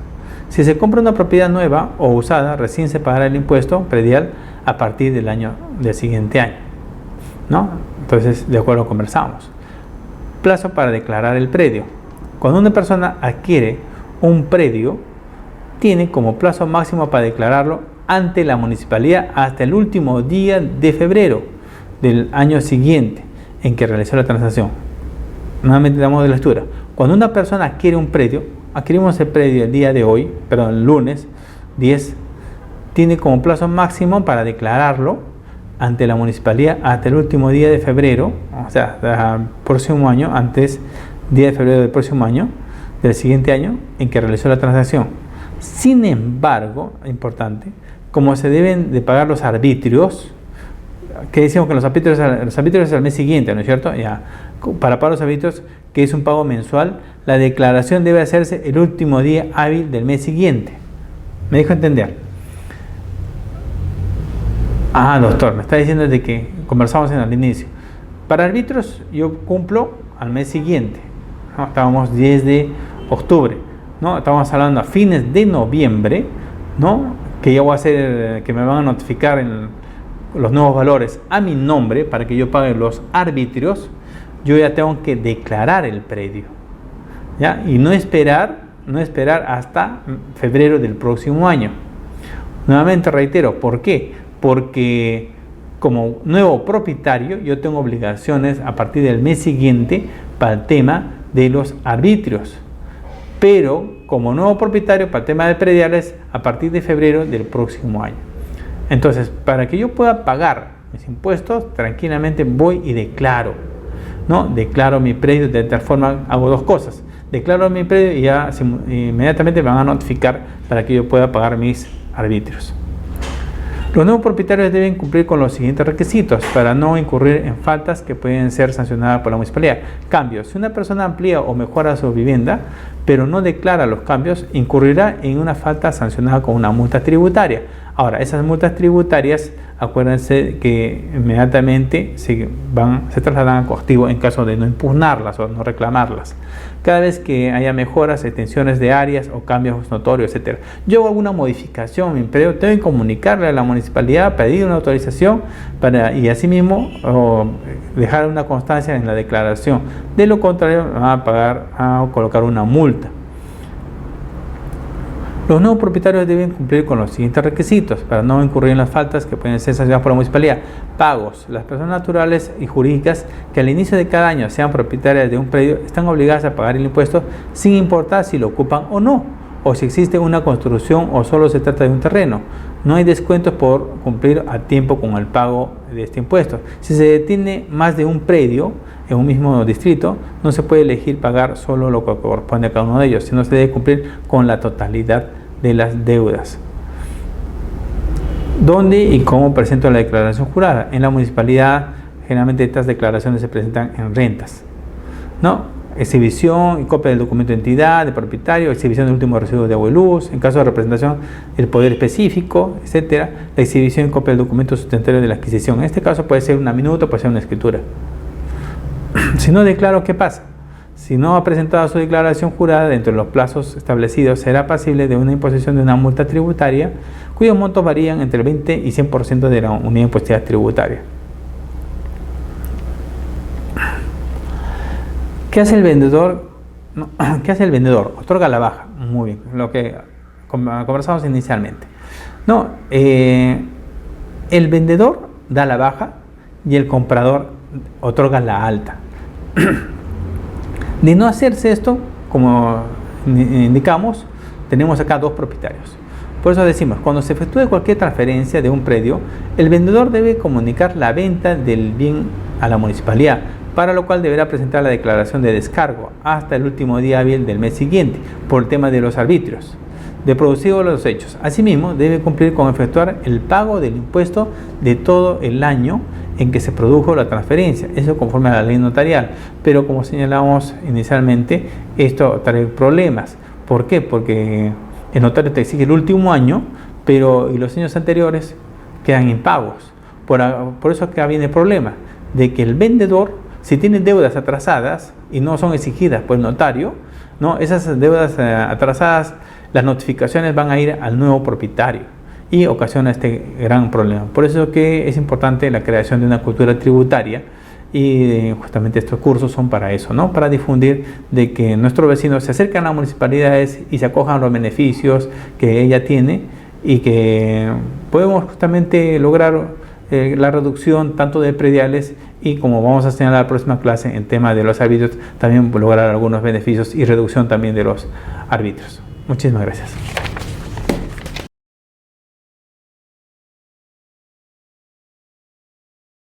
Si se compra una propiedad nueva o usada, recién se pagará el impuesto predial a partir del siguiente año, ¿no? Entonces, de acuerdo, conversamos. Plazo para declarar el predio. Cuando una persona adquiere un predio, tiene como plazo máximo para declararlo ante la municipalidad hasta el último día de febrero del año siguiente en que realizó la transacción. Nuevamente damos de lectura. Cuando una persona adquiere un predio, adquirimos el predio el día de hoy, el lunes 10, tiene como plazo máximo para declararlo ante la municipalidad hasta el último día de febrero, o sea, el próximo año, antes día de febrero del próximo año, del siguiente año en que realizó la transacción. Sin embargo, importante, como se deben de pagar los arbitrios, que decimos que los arbitrios es al mes siguiente, ¿no es cierto? Ya, para pagar los arbitrios, que es un pago mensual, la declaración debe hacerse el último día hábil del mes siguiente. ¿Me dejo entender? Ah, doctor, me está diciendo de que conversamos en el inicio. Para arbitrios yo cumplo al mes siguiente, ¿no? Estábamos 10 de octubre, ¿no? Estamos hablando a fines de noviembre, ¿no?, que ya voy a hacer, que me van a notificar los nuevos valores a mi nombre para que yo pague los arbitrios. Yo ya tengo que declarar el predio, ¿ya? Y no esperar hasta febrero del próximo año. Nuevamente reitero, ¿por qué? Porque como nuevo propietario yo tengo obligaciones a partir del mes siguiente para el tema de los arbitrios, pero como nuevo propietario para el tema de prediales a partir de febrero del próximo año. Entonces, para que yo pueda pagar mis impuestos, tranquilamente voy y declaro, ¿no? Declaro mi predio. De tal forma hago dos cosas: declaro mi predio y ya inmediatamente me van a notificar para que yo pueda pagar mis arbitrios. Los nuevos propietarios deben cumplir con los siguientes requisitos para no incurrir en faltas que pueden ser sancionadas por la municipalidad. Cambios: si una persona amplía o mejora su vivienda pero no declara los cambios, incurrirá en una falta sancionada con una multa tributaria. Ahora, esas multas tributarias acuérdense que inmediatamente se trasladan a coactivo en caso de no impugnarlas o no reclamarlas. Cada vez que haya mejoras, extensiones de áreas o cambios notorios, etc. Yo hago alguna modificación, mi predio, tengo que comunicarle a la municipalidad, pedir una autorización y asimismo dejar una constancia en la declaración. De lo contrario, me van a pagar o colocar una multa. Los nuevos propietarios deben cumplir con los siguientes requisitos para no incurrir en las faltas que pueden ser sancionadas por la municipalidad. Pagos. Las personas naturales y jurídicas que al inicio de cada año sean propietarias de un predio están obligadas a pagar el impuesto sin importar si lo ocupan o no, o si existe una construcción o solo se trata de un terreno. No hay descuentos por cumplir a tiempo con el pago de este impuesto. Si se tiene más de un predio en un mismo distrito, no se puede elegir pagar solo lo que corresponde a cada uno de ellos, sino se debe cumplir con la totalidad de las deudas. ¿Dónde y cómo presento la declaración jurada? En la municipalidad, generalmente estas declaraciones se presentan en rentas, ¿no? Exhibición y copia del documento de entidad, de propietario, exhibición del último recibo de agua y luz, en caso de representación del poder específico, etcétera, la exhibición y copia del documento sustentario de la adquisición. En este caso puede ser una minuta, puede ser una escritura. Si no declaro, ¿qué pasa? Si no ha presentado su declaración jurada dentro de los plazos establecidos, será pasible de una imposición de una multa tributaria, cuyos montos varían entre el 20 y 100% de la unidad impositiva tributaria. ¿Qué hace el vendedor? ¿Qué hace el vendedor? Otorga la baja. Muy bien, lo que conversamos inicialmente. El vendedor da la baja y el comprador otorga la alta. De no hacerse esto, como indicamos, tenemos acá dos propietarios. Por eso decimos, cuando se efectúe cualquier transferencia de un predio, el vendedor debe comunicar la venta del bien a la municipalidad, para lo cual deberá presentar la declaración de descargo hasta el último día hábil del mes siguiente, por el tema de los arbitrios, de producidos los hechos. Asimismo, debe cumplir con efectuar el pago del impuesto de todo el año en que se produjo la transferencia, eso conforme a la ley notarial. Pero como señalamos inicialmente, esto trae problemas. ¿Por qué? Porque el notario te exige el último año, pero y los años anteriores quedan impagos. Por eso acá viene el problema de que el vendedor, si tiene deudas atrasadas y no son exigidas por el notario, ¿no? Esas deudas atrasadas, las notificaciones van a ir al nuevo propietario y ocasiona este gran problema. Por eso que es importante la creación de una cultura tributaria, y justamente estos cursos son para eso, ¿no? Para difundir de que nuestros vecinos se acercan a las municipalidades y se acojan a los beneficios que ella tiene, y que podemos justamente lograr la reducción tanto de prediales, y como vamos a señalar en la próxima clase en tema de los arbitrios, también lograr algunos beneficios y reducción también de los arbitrios. Muchísimas gracias.